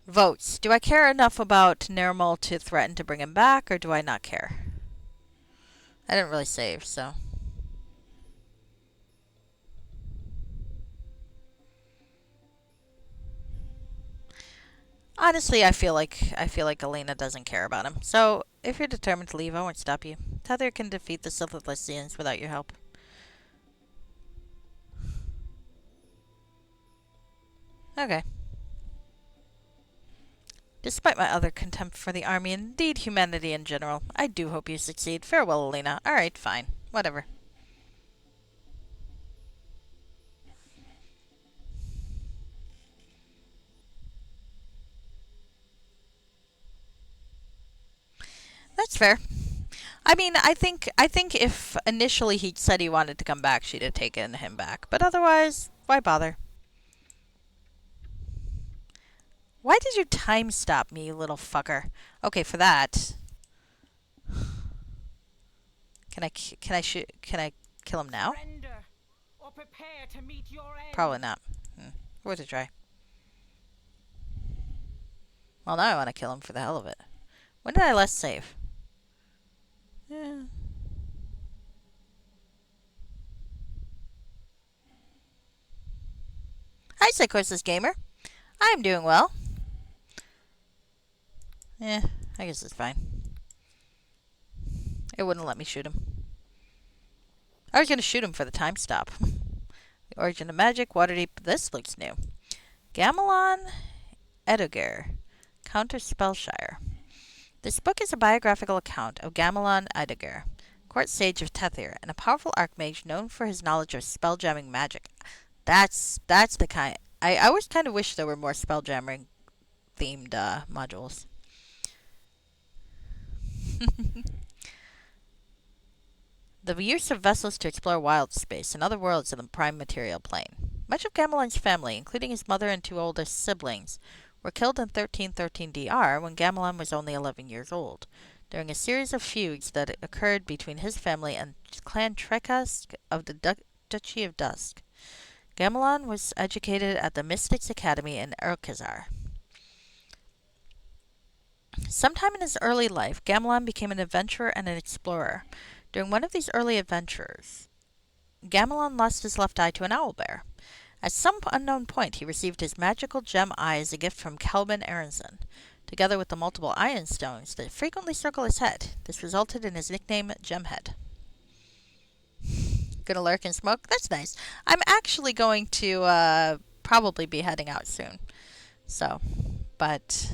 votes. Do I care enough about Nermal to threaten to bring him back, or do I not care? I didn't really save, so. Honestly, I feel like Elena doesn't care about him. So, if you're determined to leave, I won't stop you. Tethyr can defeat the Silithlessians without your help. Okay. Despite my utter contempt for the army and indeed humanity in general, I do hope you succeed. Farewell, Elena. Alright, fine. Whatever. That's fair. I mean, I think if initially he said he wanted to come back, she'd have taken him back. But otherwise, why bother? Why did you time stop me, you little fucker? Okay, for that. Can I kill him now? Surrender, or prepare to meet your end. Probably not. Worth a try. Well, now I want to kill him for the hell of it. When did I last save? Yeah. Hi, Psychosis Gamer. I'm doing well. Yeah, I guess it's fine. It wouldn't let me shoot him. I was going to shoot him for the time stop. The Origin of Magic, Waterdeep. This looks new. Gamelon Edogir, Counter Spellshire. This book is a biographical account of Gamelon Edogir, court sage of Tethyr, and a powerful archmage known for his knowledge of spelljamming magic. That's the kind. I always kind of wish there were more spelljamming themed modules. The use of vessels to explore wild space and other worlds in the prime material plane. Much of Gamelon's family, including his mother and two oldest siblings, were killed in 1313 DR when Gamelon was only 11 years old, during a series of feuds that occurred between his family and Clan Trekask of the Duchy of Dusk. Gamelon was educated at the Mystics Academy in Erkazar. Sometime in his early life, Gamelon became an adventurer and an explorer. During one of these early adventures, Gamelon lost his left eye to an owlbear. At some unknown point, he received his magical gem eye as a gift from Kelvin Aronson, together with the multiple iron stones that frequently circle his head. This resulted in his nickname, Gemhead. Gonna lurk and smoke? That's nice. I'm actually going to probably be heading out soon. So, but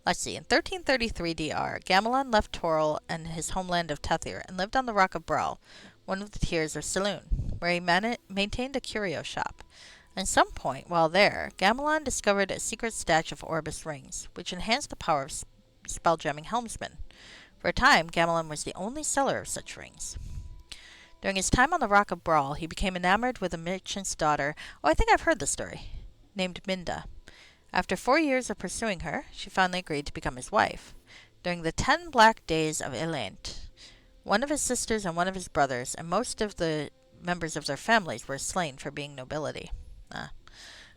let's see. In 1333 DR, Gamelon left Toril and his homeland of Tethyr and lived on the Rock of Brawl, one of the tiers of Saloon, where he maintained a curio shop. At some point, while there, Gamelon discovered a secret stash of Orbis rings, which enhanced the power of spelljamming helmsmen. For a time, Gamelon was the only seller of such rings. During his time on the Rock of Brawl, he became enamored with a merchant's daughter. Oh, I think I've heard the story. Named Minda. After 4 years of pursuing her, she finally agreed to become his wife. During the 10 black days of Elent, one of his sisters and one of his brothers, and most of the members of their families, were slain for being nobility.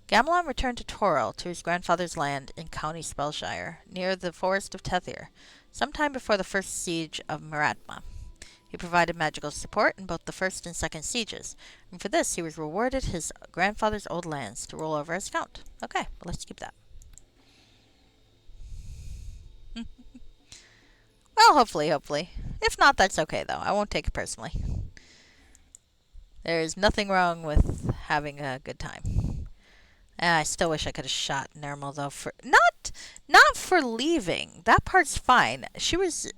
Gamelon returned to Toril, to his grandfather's land in County Spellshire, near the forest of Tethyr, sometime before the first siege of Miratma. He provided magical support in both the first and second sieges, and for this he was rewarded his grandfather's old lands to rule over as count. Okay, well, let's keep that. Well, hopefully. If not, that's okay, though. I won't take it personally. There is nothing wrong with having a good time. I still wish I could have shot Nermal, though, for not for leaving. That part's fine. She was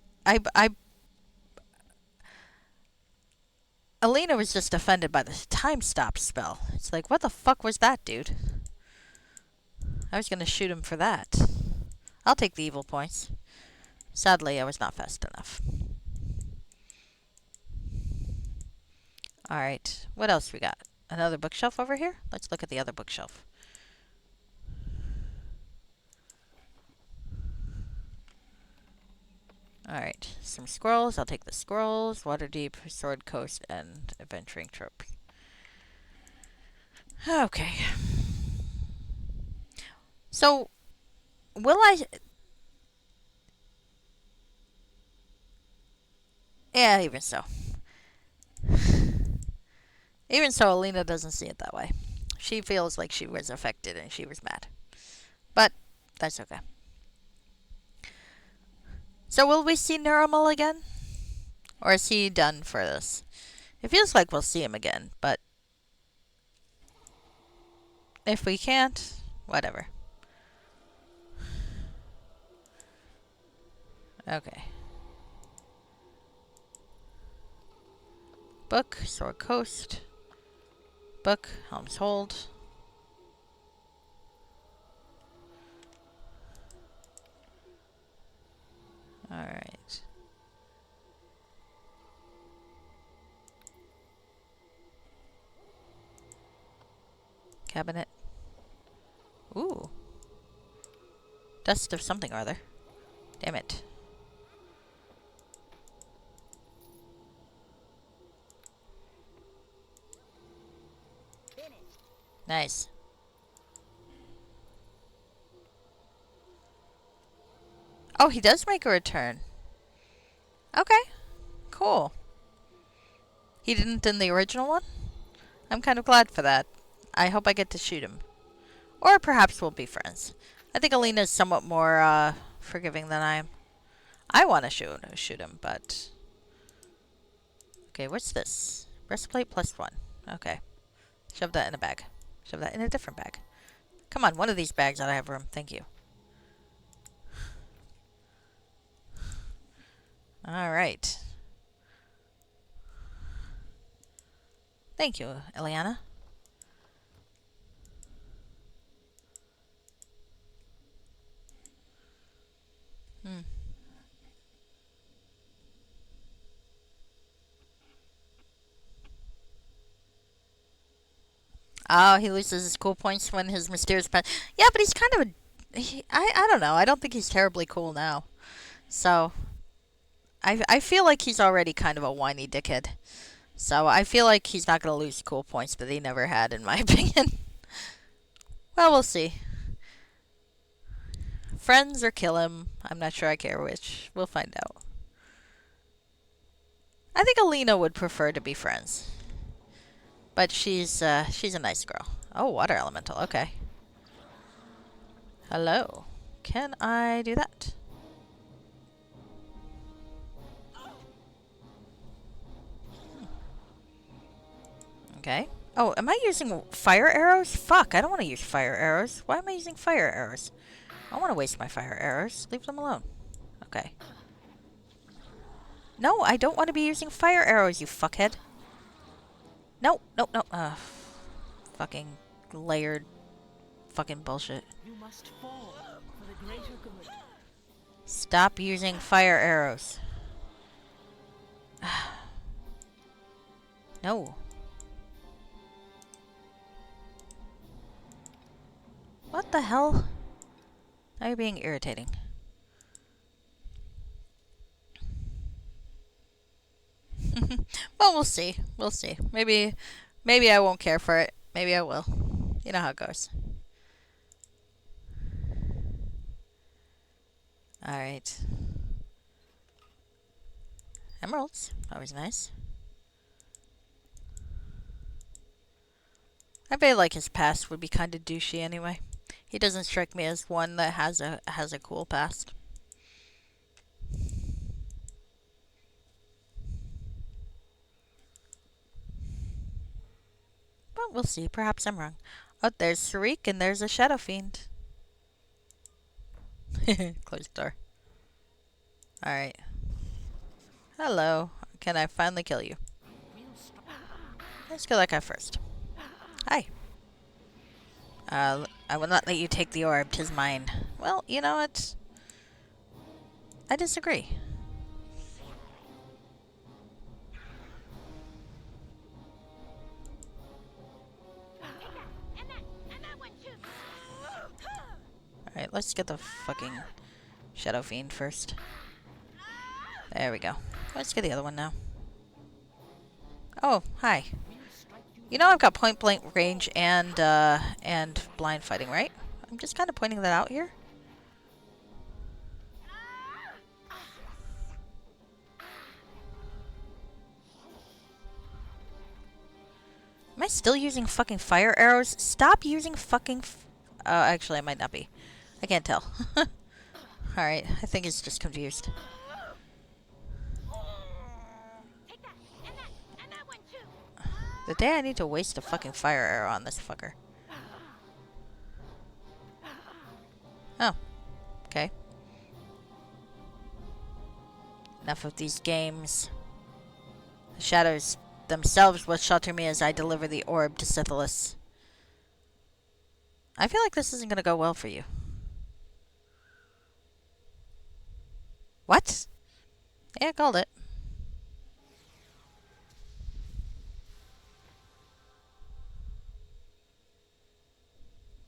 Elena was just offended by the time stop spell. It's like, what the fuck was that, dude? I was gonna shoot him for that. I'll take the evil points. Sadly, I was not fast enough. Alright, what else we got? Another bookshelf over here? Let's look at the other bookshelf. Alright, some scrolls. I'll take the scrolls. Waterdeep, Sword Coast, and Adventuring Tropes. Okay. So, will I... Yeah, even so. Even so, Alina doesn't see it that way. She feels like she was affected and she was mad. But, that's okay. So, will we see Nuramal again? Or is he done for this? It feels like we'll see him again, but if we can't, whatever. Okay. Book, Sword Coast. Book, Helm's Hold. Alright. Cabinet. Ooh. Dust of something or other. Damn it. Nice. Oh, he does make a return. Okay. Cool. He didn't in the original one? I'm kind of glad for that. I hope I get to shoot him. Or perhaps we'll be friends. I think Alina's somewhat more, forgiving than I am. I want to shoot him, but... Okay, what's this? Breastplate +1. Okay. Shove that in a bag. Shove that in a different bag. Come on, one of these bags ought to have room. Thank you. Alright. Thank you, Eliana. Hmm. Oh, he loses his cool points when his mysterious pet. Yeah, but he's kind of a... I don't know. I don't think he's terribly cool now. So, I feel like he's already kind of a whiny dickhead. So, I feel like he's not going to lose cool points that he never had, in my opinion. Well, we'll see. Friends or kill him. I'm not sure I care which. We'll find out. I think Alina would prefer to be friends. But she's a nice girl. Oh, water elemental. Okay. Hello. Can I do that? Okay. Oh, am I using fire arrows? Fuck, I don't want to use fire arrows. Why am I using fire arrows? I don't want to waste my fire arrows. Leave them alone. Okay. No, I don't want to be using fire arrows, you fuckhead. No, no, no. Fucking layered fucking bullshit. You must fall for the greater good. Stop using fire arrows. No. What the hell? Now you're being irritating. Well, we'll see. We'll see. Maybe I won't care for it. Maybe I will. You know how it goes. Alright. Emeralds. Always nice. I feel like his past would be kind of douchey anyway. He doesn't strike me as one that has a cool past. But we'll see. Perhaps I'm wrong. Oh, there's Sarik and there's a Shadow Fiend. Close the door. Alright. Hello. Can I finally kill you? Let's kill that guy first. Hi. I will not let you take the orb. 'Tis mine. Well, you know what? I disagree. Alright, let's get the fucking Shadow Fiend first. There we go. Let's get the other one now. Oh, hi. You know I've got point blank range and blind fighting, right? I'm just kind of pointing that out here. Am I still using fucking fire arrows? Stop using fucking actually I might not be. I can't tell. Alright, I think it's just confused. Take that, and that one too. The day I need to waste a fucking fire arrow on this fucker. Oh. Okay. Enough of these games. The shadows themselves will shelter me as I deliver the orb to Sithilus. I feel like this isn't gonna go well for you. What? Yeah, I called it.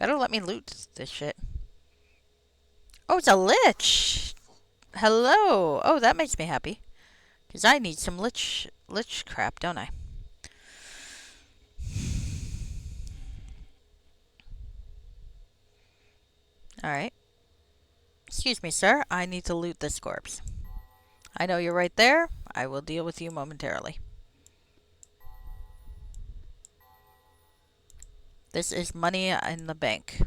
Better let me loot this shit. Oh, it's a lich! Hello! Oh, that makes me happy. Because I need some lich crap, don't I? Alright. Excuse me, sir. I need to loot this corpse. I know you're right there. I will deal with you momentarily. This is money in the bank.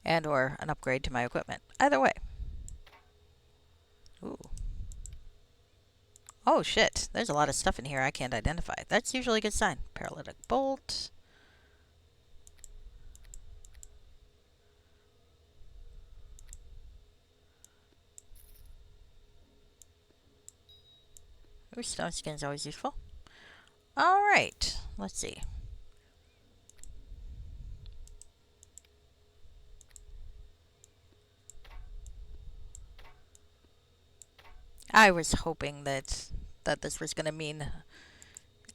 And or an upgrade to my equipment. Either way. Ooh. Oh, shit. There's a lot of stuff in here I can't identify. That's usually a good sign. Paralytic bolt. Ooh, stone skin's always useful. Alright. Let's see. I was hoping that this was going to mean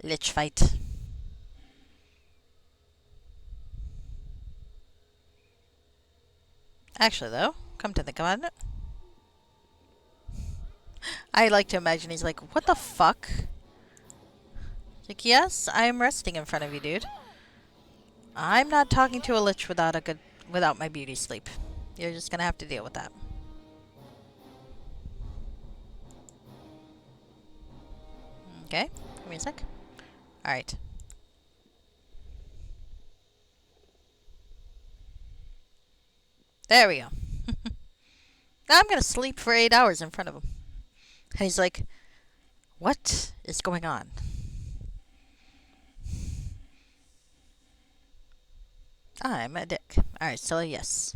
lich fight. Actually, though, come to think about it, I like to imagine he's like, what the fuck? Like, yes, I'm resting in front of you, dude. I'm not talking to a lich without my beauty sleep. You're just gonna have to deal with that. Okay, give me a sec. Alright. There we go. Now I'm gonna sleep for 8 hours in front of him. And he's like, what is going on? I'm a dick. Alright, so yes.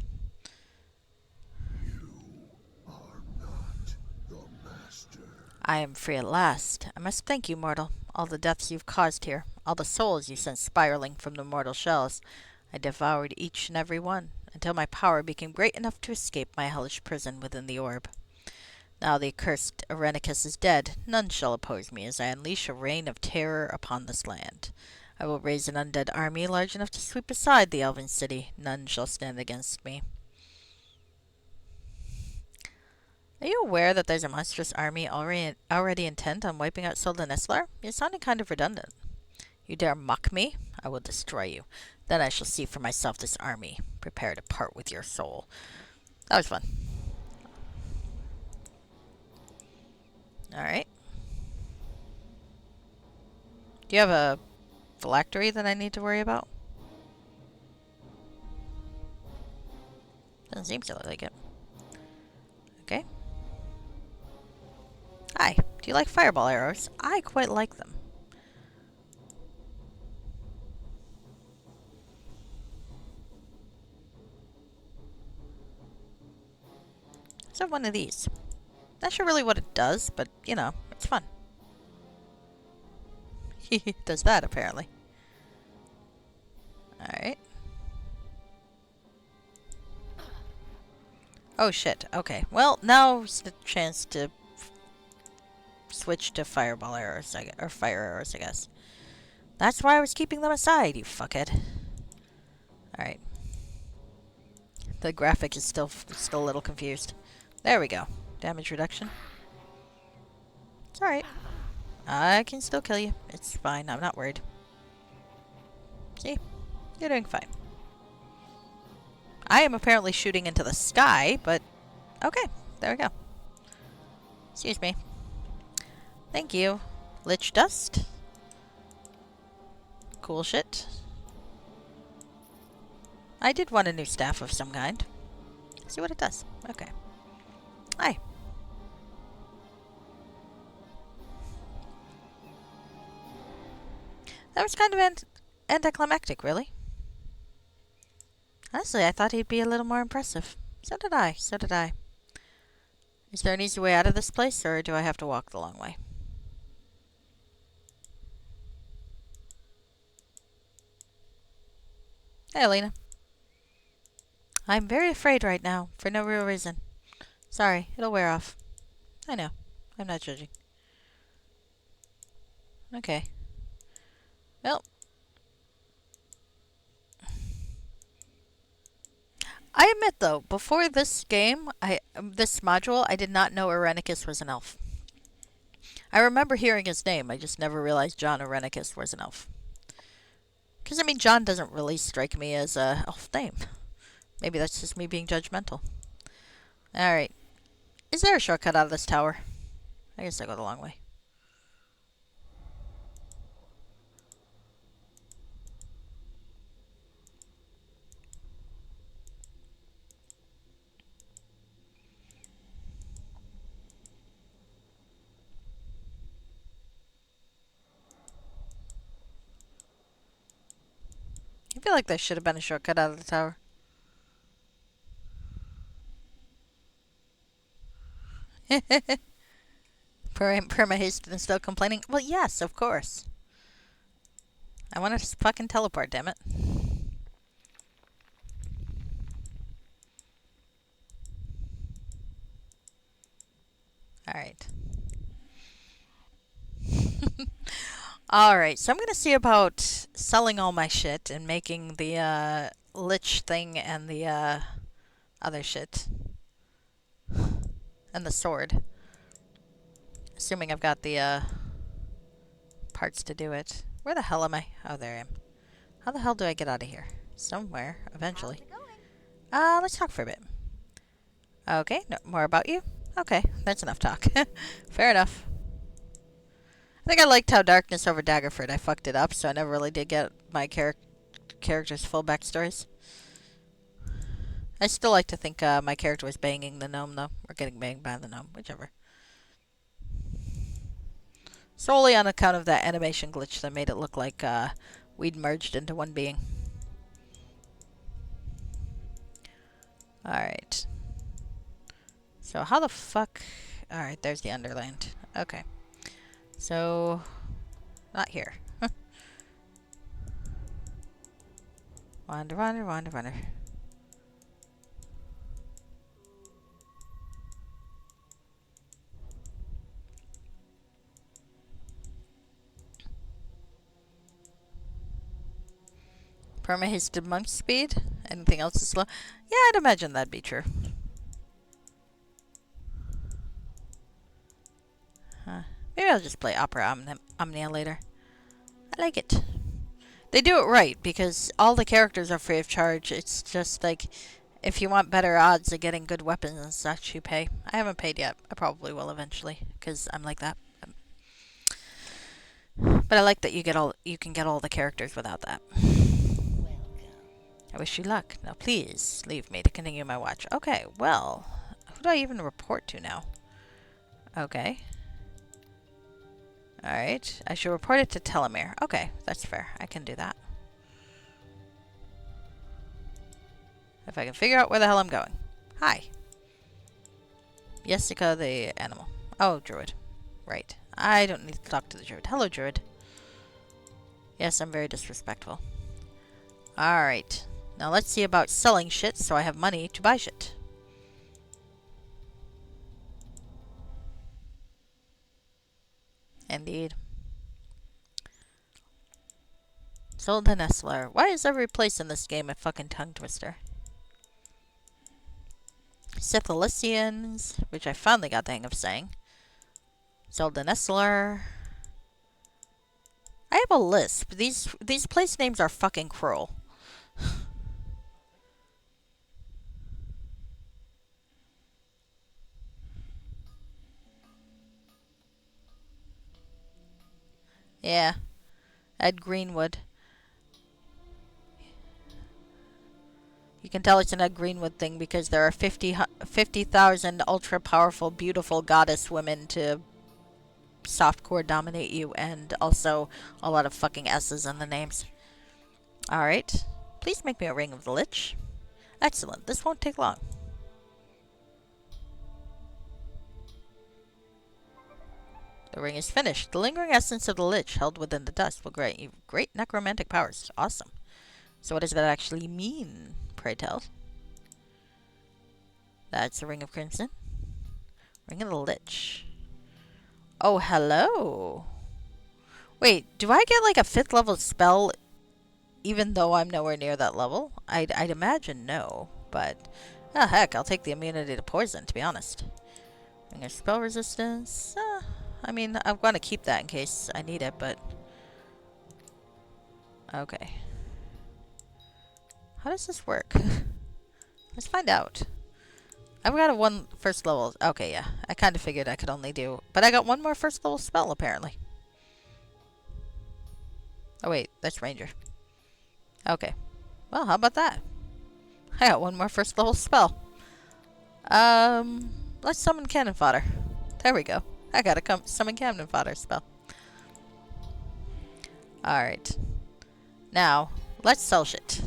I am free at last. I must thank you, mortal. All the deaths you've caused here, all the souls you sent spiraling from the mortal shells, I devoured each and every one, until my power became great enough to escape my hellish prison within the orb. Now the accursed Irenicus is dead, none shall oppose me as I unleash a reign of terror upon this land. I will raise an undead army large enough to sweep aside the elven city. None shall stand against me. Are you aware that there's a monstrous army already intent on wiping out Soldan Islar? You're sounding kind of redundant. You dare mock me? I will destroy you. Then I shall see for myself this army. Prepare to part with your soul. That was fun. Alright. Do you have a phylactery that I need to worry about? Doesn't seem so like it. Okay. Hi. Do you like fireball arrows? I quite like them. Let's have one of these. Not sure really what it does, but, you know, it's fun. It does that, apparently. Alright. Oh, shit. Okay. Well, now's the chance to switch to fireball arrows, or fire arrows, I guess. That's why I was keeping them aside, you fuckhead. Alright. The graphic is still a little confused. There we go. Damage reduction. It's alright. I can still kill you. It's fine. I'm not worried. See? You're doing fine. I am apparently shooting into the sky, but okay, there we go. Excuse me. Thank you. Lich dust. Cool shit. I did want a new staff of some kind. See what it does. Okay. Hi. That was kind of anticlimactic, really. Honestly, I thought he'd be a little more impressive. So did I. So did I. Is there an easy way out of this place, or do I have to walk the long way? Hey, Alina. I'm very afraid right now, for no real reason. Sorry, it'll wear off. I know. I'm not judging. Okay. Well. I admit, though, before this game, this module, I did not know Irenicus was an elf. I remember hearing his name, I just never realized John Irenicus was an elf. Because, I mean, John doesn't really strike me as a elf name. Maybe that's just me being judgmental. Alright. Is there a shortcut out of this tower? I guess I'll go the long way. I feel like there should have been a shortcut out of the tower. Perma-haste and still complaining? Well, yes, of course. I want to fucking teleport, damn it. Alright. Alright, so I'm gonna see about selling all my shit and making the, lich thing and the, other shit. And the sword. Assuming I've got the, parts to do it. Where the hell am I? Oh, there I am. How the hell do I get out of here? Somewhere, eventually. Let's talk for a bit. Okay, no, more about you? Okay, that's enough talk. Fair enough. I think I liked how Darkness over Daggerford, I fucked it up, so I never really did get my character's full backstories. I still like to think my character was banging the gnome, though. Or getting banged by the gnome, whichever. Solely on account of that animation glitch that made it look like we'd merged into one being. Alright. So how the fuck... Alright, there's the Underland. Okay. So... not here. Wander, wander, wander, wander. Perma-hasted monk speed? Anything else is slow? Yeah, I'd imagine that'd be true. Huh. Maybe I'll just play Opera Omnia later. I like it. They do it right, because all the characters are free of charge. It's just like, if you want better odds of getting good weapons and such, you pay. I haven't paid yet. I probably will eventually, because I'm like that. But I like that you can get all the characters without that. I wish you luck. Now please leave me to continue my watch. Okay, well, who do I even report to now? Okay. Alright, I should report it to Tethyr. Okay, that's fair. I can do that. If I can figure out where the hell I'm going. Hi. Jessica the animal. Oh, druid. Right. I don't need to talk to the druid. Hello, druid. Yes, I'm very disrespectful. Alright. Now let's see about selling shit so I have money to buy shit. Indeed. Sold the Nestler. Why is every place in this game a fucking tongue twister? Sithalicians, which I finally got the hang of saying. Sold the Nestler. I have a lisp. These place names are fucking cruel. Yeah, Ed Greenwood. You can tell it's an Ed Greenwood thing because there are 50,000 ultra powerful, beautiful goddess women to softcore dominate you, and also a lot of fucking S's in the names. Alright. Please make me a Ring of the Lich. Excellent. This won't take long. The ring is finished. The lingering essence of the Lich held within the dust will grant you great necromantic powers. Awesome. So what does that actually mean, pray tell? That's the Ring of Crimson. Ring of the Lich. Oh, hello. Wait, do I get like a 5th level spell even though I'm nowhere near that level? I'd imagine no, but... Oh, heck, I'll take the immunity to poison, to be honest. Ring of spell resistance. I mean, I'm going to keep that in case I need it, but... Okay. How does this work? Let's find out. I've got a 1 first level. Okay, yeah. I kind of figured I could only do... But I got 1 more first level spell, apparently. Oh, wait. That's Ranger. Okay. Well, how about that? I got 1 more first level spell. Let's summon cannon fodder. There we go. I got a summon cannon fodder spell. Alright. Now, let's sell shit.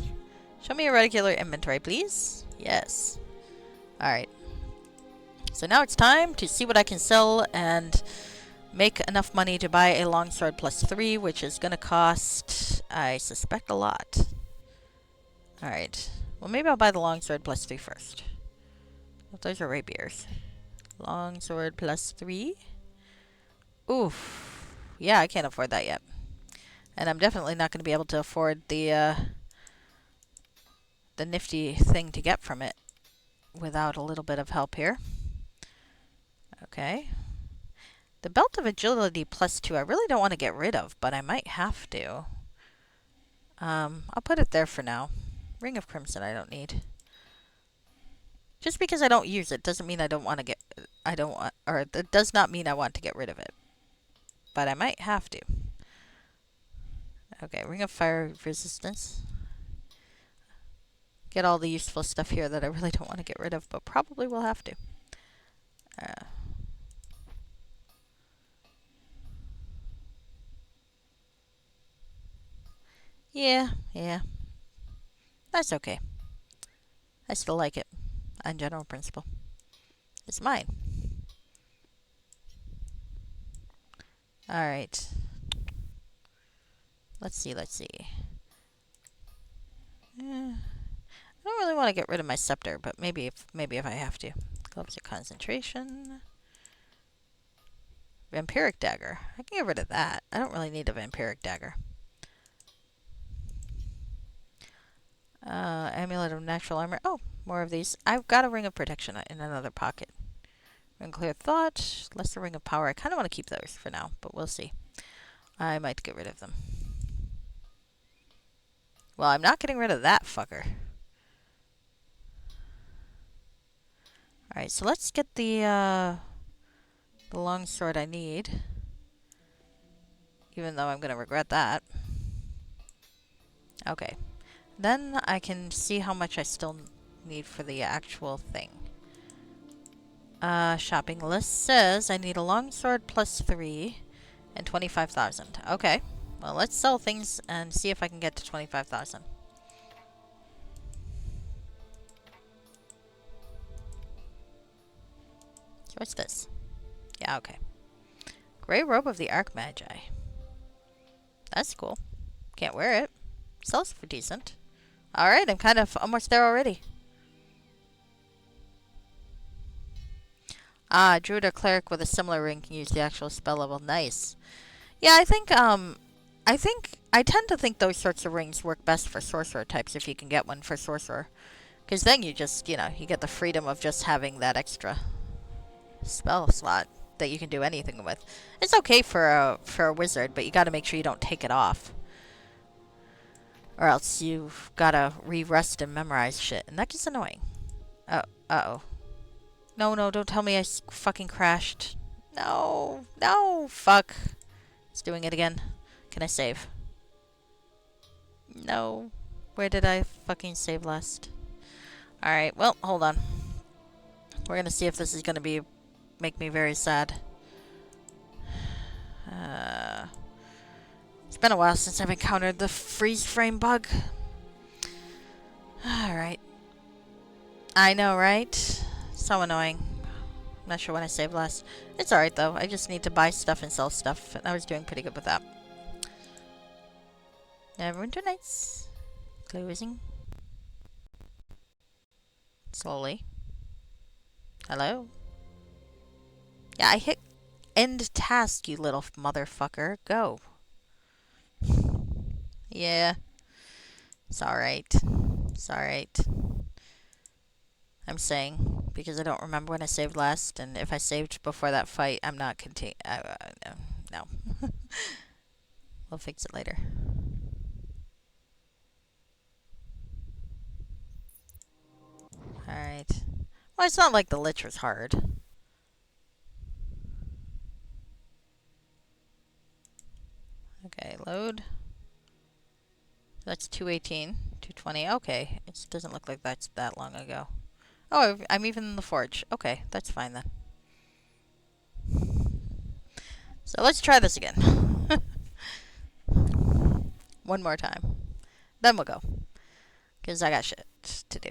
Show me a regular inventory, please. Yes. Alright. So now it's time to see what I can sell and make enough money to buy a longsword plus 3, which is going to cost, I suspect, a lot. Alright. Well, maybe I'll buy the longsword plus 3 first. Oh, those are rapiers. Longsword plus 3. Oof. Yeah, I can't afford that yet. And I'm definitely not going to be able to afford the nifty thing to get from it without a little bit of help here. Okay. The belt of agility plus 2 I really don't want to get rid of, but I might have to. I'll put it there for now. Ring of Crimson I don't need. Just because I don't use it doesn't mean I don't want to get... or it does not mean I want to get rid of it. But I might have to. Okay, Ring of Fire Resistance. Get all the useful stuff here that I really don't want to get rid of, but probably will have to. Yeah. That's okay. I still like it. On general principle. It's mine. Alright. Let's see. I don't really want to get rid of my scepter, but maybe if I have to. Gloves of concentration. Vampiric dagger. I can get rid of that. I don't really need a vampiric dagger. Amulet of natural armor. Oh, more of these. I've got a ring of protection in another pocket. Ring of clear thought. Lesser ring of power. I kind of want to keep those for now, but we'll see. I might get rid of them. Well, I'm not getting rid of that fucker. Alright, so let's get the longsword I need. Even though I'm going to regret that. Okay. Then I can see how much I still need for the actual thing. Shopping list says I need a longsword plus 3 and 25,000. Okay. Well, let's sell things and see if I can get to 25,000. So what's this? Yeah, okay. Grey Robe of the Archmagi. That's cool. Can't wear it. Sells for decent. Alright, I'm kind of almost there already. Ah, Druid or Cleric with a similar ring can use the actual spell level. Nice. Yeah, I tend to think those sorts of rings work best for sorcerer types if you can get one for sorcerer. Because then you just, you get the freedom of just having that extra spell slot. that you can do anything with. It's okay for a wizard, but you got to make sure you don't take it off, or else you've got to re-rest and memorize shit, and that gets annoying. Uh-oh. No, no, don't tell me I fucking crashed. No, no, fuck. It's doing it again. Can I save? No. Where did I fucking save last? Alright, well, hold on. We're gonna see if this is gonna make me very sad. It's been a while since I've encountered the freeze frame bug. Alright. I know, right? So annoying. I'm not sure when I saved last. It's alright though. I just need to buy stuff and sell stuff, and I was doing pretty good with that. Neverwinter Nights. Closing. Slowly. Hello? Yeah, I hit end task, you little motherfucker. Go. Yeah. It's alright. It's alright. I'm saying, because I don't remember when I saved last, and if I saved before that fight, I'm not no. We'll fix it later. Alright. Well, it's not like the Lich was hard. Okay, load. That's 218, 220. Okay, it doesn't look like that's that long ago. Oh, I'm even in the forge. Okay, that's fine then. So let's try this again. One more time. Then we'll go. Because I got shit to do.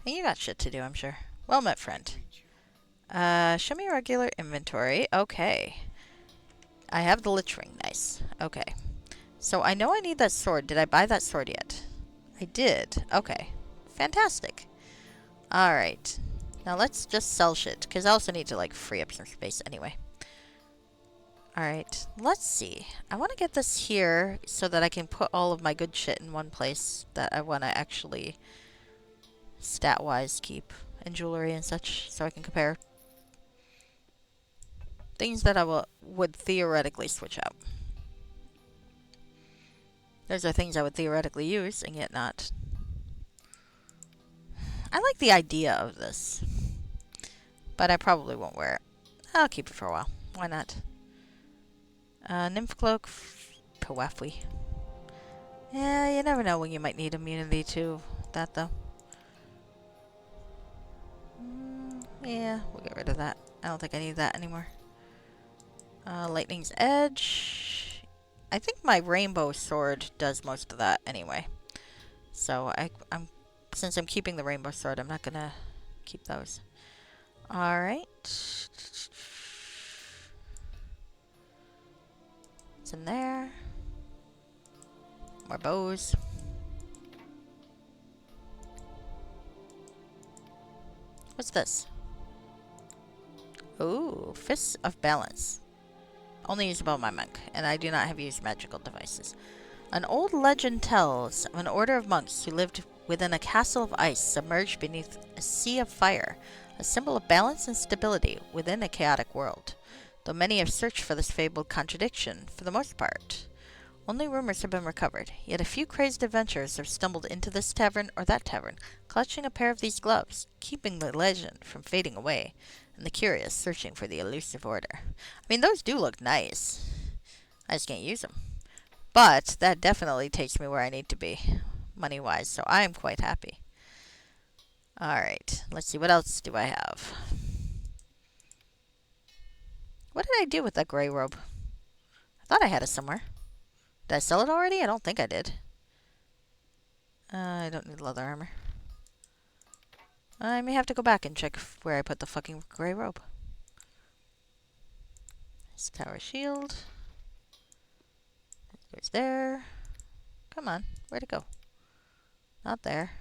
And you got shit to do, I'm sure. Well met, friend. Show me your regular inventory. Okay. I have the Lich Ring. Nice. Okay. So I know I need that sword. Did I buy that sword yet? I did. Okay. Fantastic. Alright. Now let's just sell shit. Because I also need to, like, free up some space anyway. Alright. Let's see. I want to get this here so that I can put all of my good shit in one place that I want to actually stat-wise keep. And jewelry and such. So I can compare things that I would theoretically switch out. Those are things I would theoretically use, and yet not. I like the idea of this. But I probably won't wear it. I'll keep it for a while. Why not? Nymph Cloak. Pewafwi. Yeah, you never know when you might need immunity to that, though. Yeah, we'll get rid of that. I don't think I need that anymore. Lightning's Edge. I think my rainbow sword does most of that anyway. So since I'm keeping the rainbow sword, I'm not gonna keep those. Alright. It's in there. More bows. What's this? Ooh, Fists of Balance. Only usable on my monk, and I do not have used magical devices. An old legend tells of an order of monks who lived within a castle of ice submerged beneath a sea of fire, a symbol of balance and stability within a chaotic world. Though many have searched for this fabled contradiction, for the most part, only rumors have been recovered. Yet a few crazed adventurers have stumbled into this tavern or that tavern, clutching a pair of these gloves, keeping the legend from fading away, and the curious searching for the elusive order. I mean, those do look nice. I just can't use them. But that definitely takes me where I need to be, money-wise, so I am quite happy. Alright, let's see, what else do I have? What did I do with that gray robe? I thought I had it somewhere. Did I sell it already? I don't think I did. I don't need leather armor. I may have to go back and check where I put the fucking gray robe. This tower shield. It goes there. Come on, where'd it go? Not there.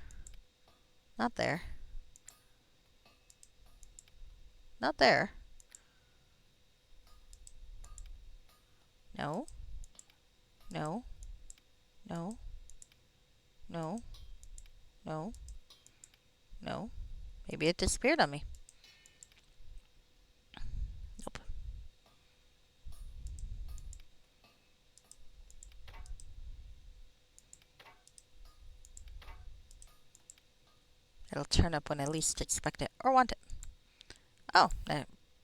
Not there. Not there. No. No. No. No. No. No. Maybe it disappeared on me. Nope. It'll turn up when I least expect it or want it. Oh,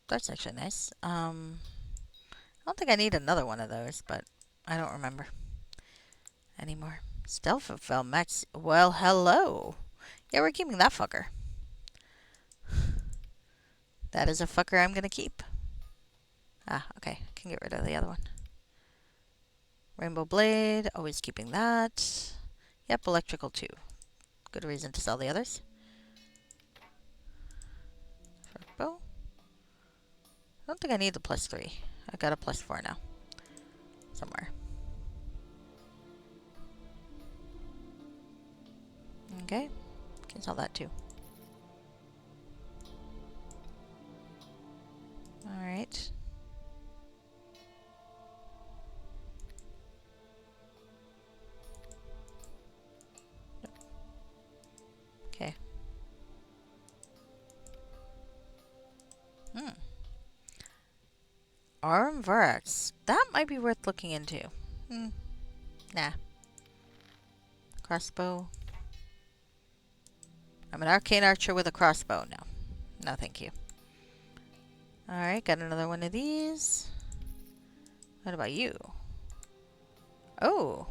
that's actually nice. I don't think I need another one of those, but I don't remember anymore. Still fulfill max. Well, hello. Yeah, we're keeping that fucker. That is a fucker I'm gonna keep. Ah, okay. Can get rid of the other one. Rainbow Blade, always keeping that. Yep, electrical too. Good reason to sell the others. Short bow. I don't think I need the +3. I got a +4 now. Somewhere. Okay. Can sell that too. Alright. Okay. Arm Varax. That might be worth looking into. Nah. Crossbow. I'm an arcane archer with a crossbow. No. No, thank you. Alright, got another one of these. What about you? Oh.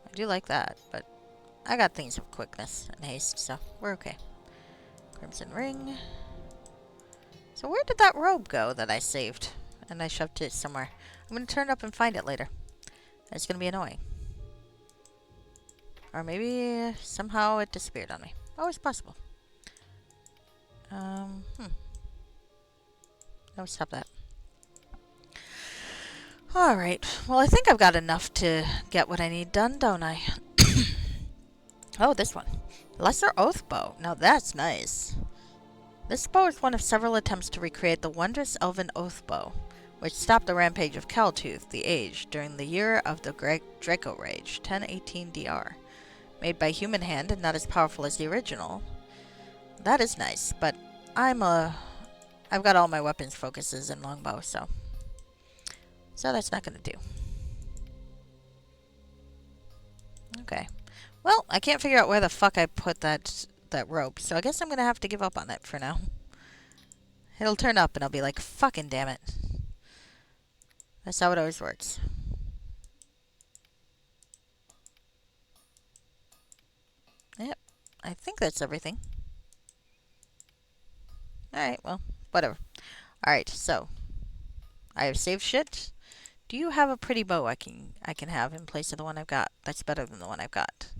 I do like that, but I got things of quickness and haste, so we're okay. Crimson Ring. So where did that robe go that I saved? And I shoved it somewhere. I'm going to turn up and find it later. It's going to be annoying. Or maybe somehow it disappeared on me. Always possible. No, stop that. Alright. Well, I think I've got enough to get what I need done, don't I? Oh, this one. Lesser Oath Bow. Now that's nice. This bow is one of several attempts to recreate the wondrous Elven Oath Bow, which stopped the rampage of Caltooth, the Aged, during the year of the Draco Rage, 1018 DR. Made by human hand and not as powerful as the original. That is nice, but I've got all my weapons focuses in longbow, so that's not gonna do. Okay. Well, I can't figure out where the fuck I put that rope, so I guess I'm gonna have to give up on it for now. It'll turn up and I'll be like, fucking damn it. That's how it always works. Yep. I think that's everything. Alright, well, whatever. Alright, so I have saved shit. Do you have a pretty bow I can have in place of the one I've got? That's better than the one I've got.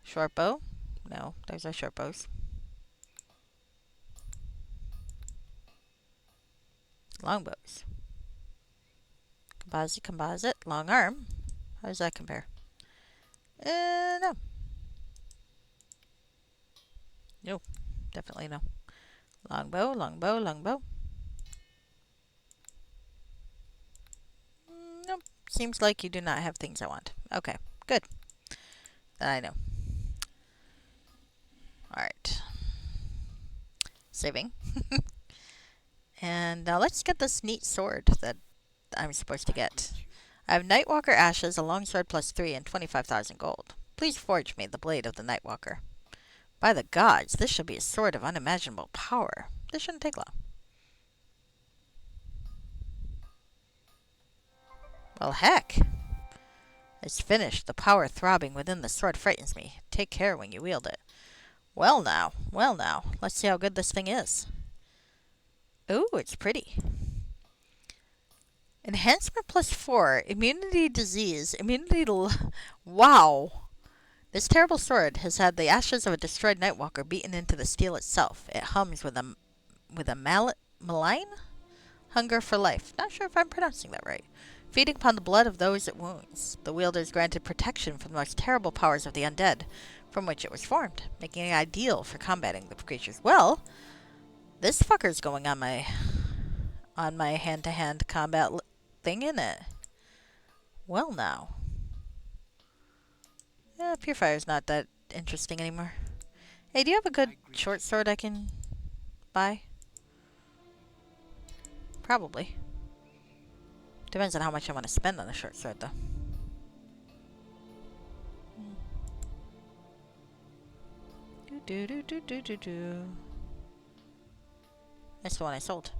Short bow? No, those are short bows. Long bows. Composite, long arm. How does that compare? No. No, definitely no. Longbow, longbow, longbow. Nope. Seems like you do not have things I want. Okay, good. Then I know. Alright. Saving. And now let's get this neat sword that I'm supposed to get. I have Nightwalker Ashes, a longsword +3, and 25,000 gold. Please forge me the blade of the Nightwalker. By the gods, this shall be a sword of unimaginable power. This shouldn't take long. Well, heck. It's finished. The power throbbing within the sword frightens me. Take care when you wield it. Well now. Let's see how good this thing is. Ooh, it's pretty. Enhancement +4. Immunity disease. Immunity to... Wow. This terrible sword has had the ashes of a destroyed Nightwalker beaten into the steel itself. It hums with a malign hunger for life. Not sure if I'm pronouncing that right. Feeding upon the blood of those it wounds. The wielder is granted protection from the most terrible powers of the undead, from which it was formed, making it ideal for combating the creatures. Well, this fucker's going on my hand-to-hand combat thing, isn't it? Well, now. Yeah, Purefire's not that interesting anymore. Hey, do you have a good short sword I can buy? Probably. Depends on how much I want to spend on a short sword, though. Do do do do do do. That's the one I sold.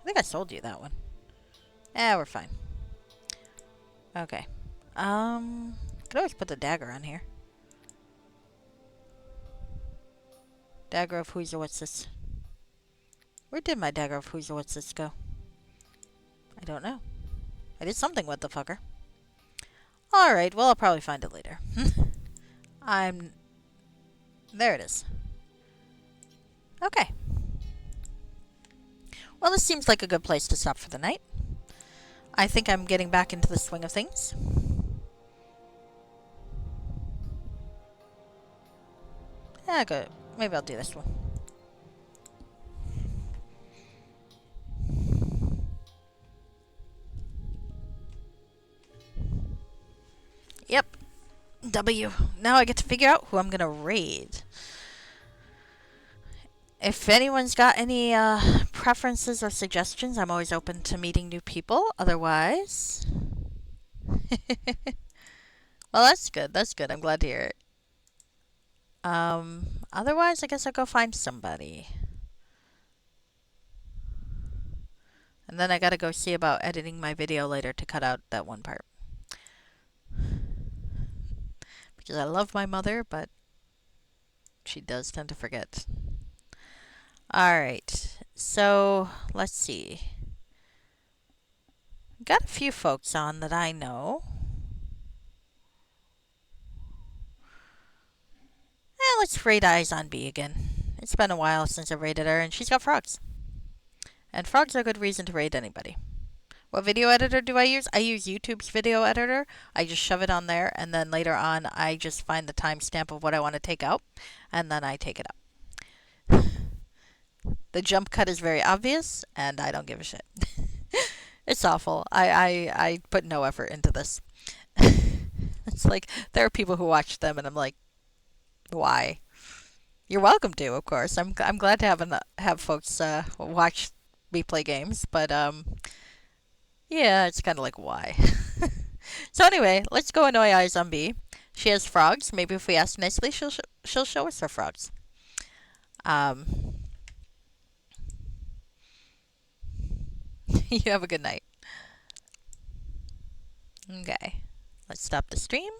I think I sold you that one. Yeah, we're fine. Okay. Could always put the dagger on here. Dagger of who's what's this? Where did my dagger of who's what's this go? I don't know. I did something with the fucker. Alright, well, I'll probably find it later. There it is. Okay. Well, this seems like a good place to stop for the night. I think I'm getting back into the swing of things. Yeah, good. Maybe I'll do this one. Yep. W. Now I get to figure out who I'm gonna raid. If anyone's got any preferences or suggestions, I'm always open to meeting new people. Otherwise... well, that's good. That's good. I'm glad to hear it. Otherwise, I guess I'll go find somebody. And then I gotta go see about editing my video later to cut out that one part. Because I love my mother, but she does tend to forget. Alright, so let's see. Got a few folks on that I know. Let's raid Eyes on B again. It's been a while since I raided her, and she's got frogs. And frogs are a good reason to raid anybody. What video editor do I use? I use YouTube's video editor. I just shove it on there, and then later on, I just find the timestamp of what I want to take out, and then I take it out. The jump cut is very obvious, and I don't give a shit. It's awful. I put no effort into this. It's like, there are people who watch them, and I'm like, why? You're welcome to, of course. I'm glad to have folks watch me play games, but yeah, it's kind of like, why? So anyway, let's go annoy Eyes on B. She has frogs. Maybe if we ask nicely, she'll show us her frogs. You have a good night. Okay, let's stop the stream.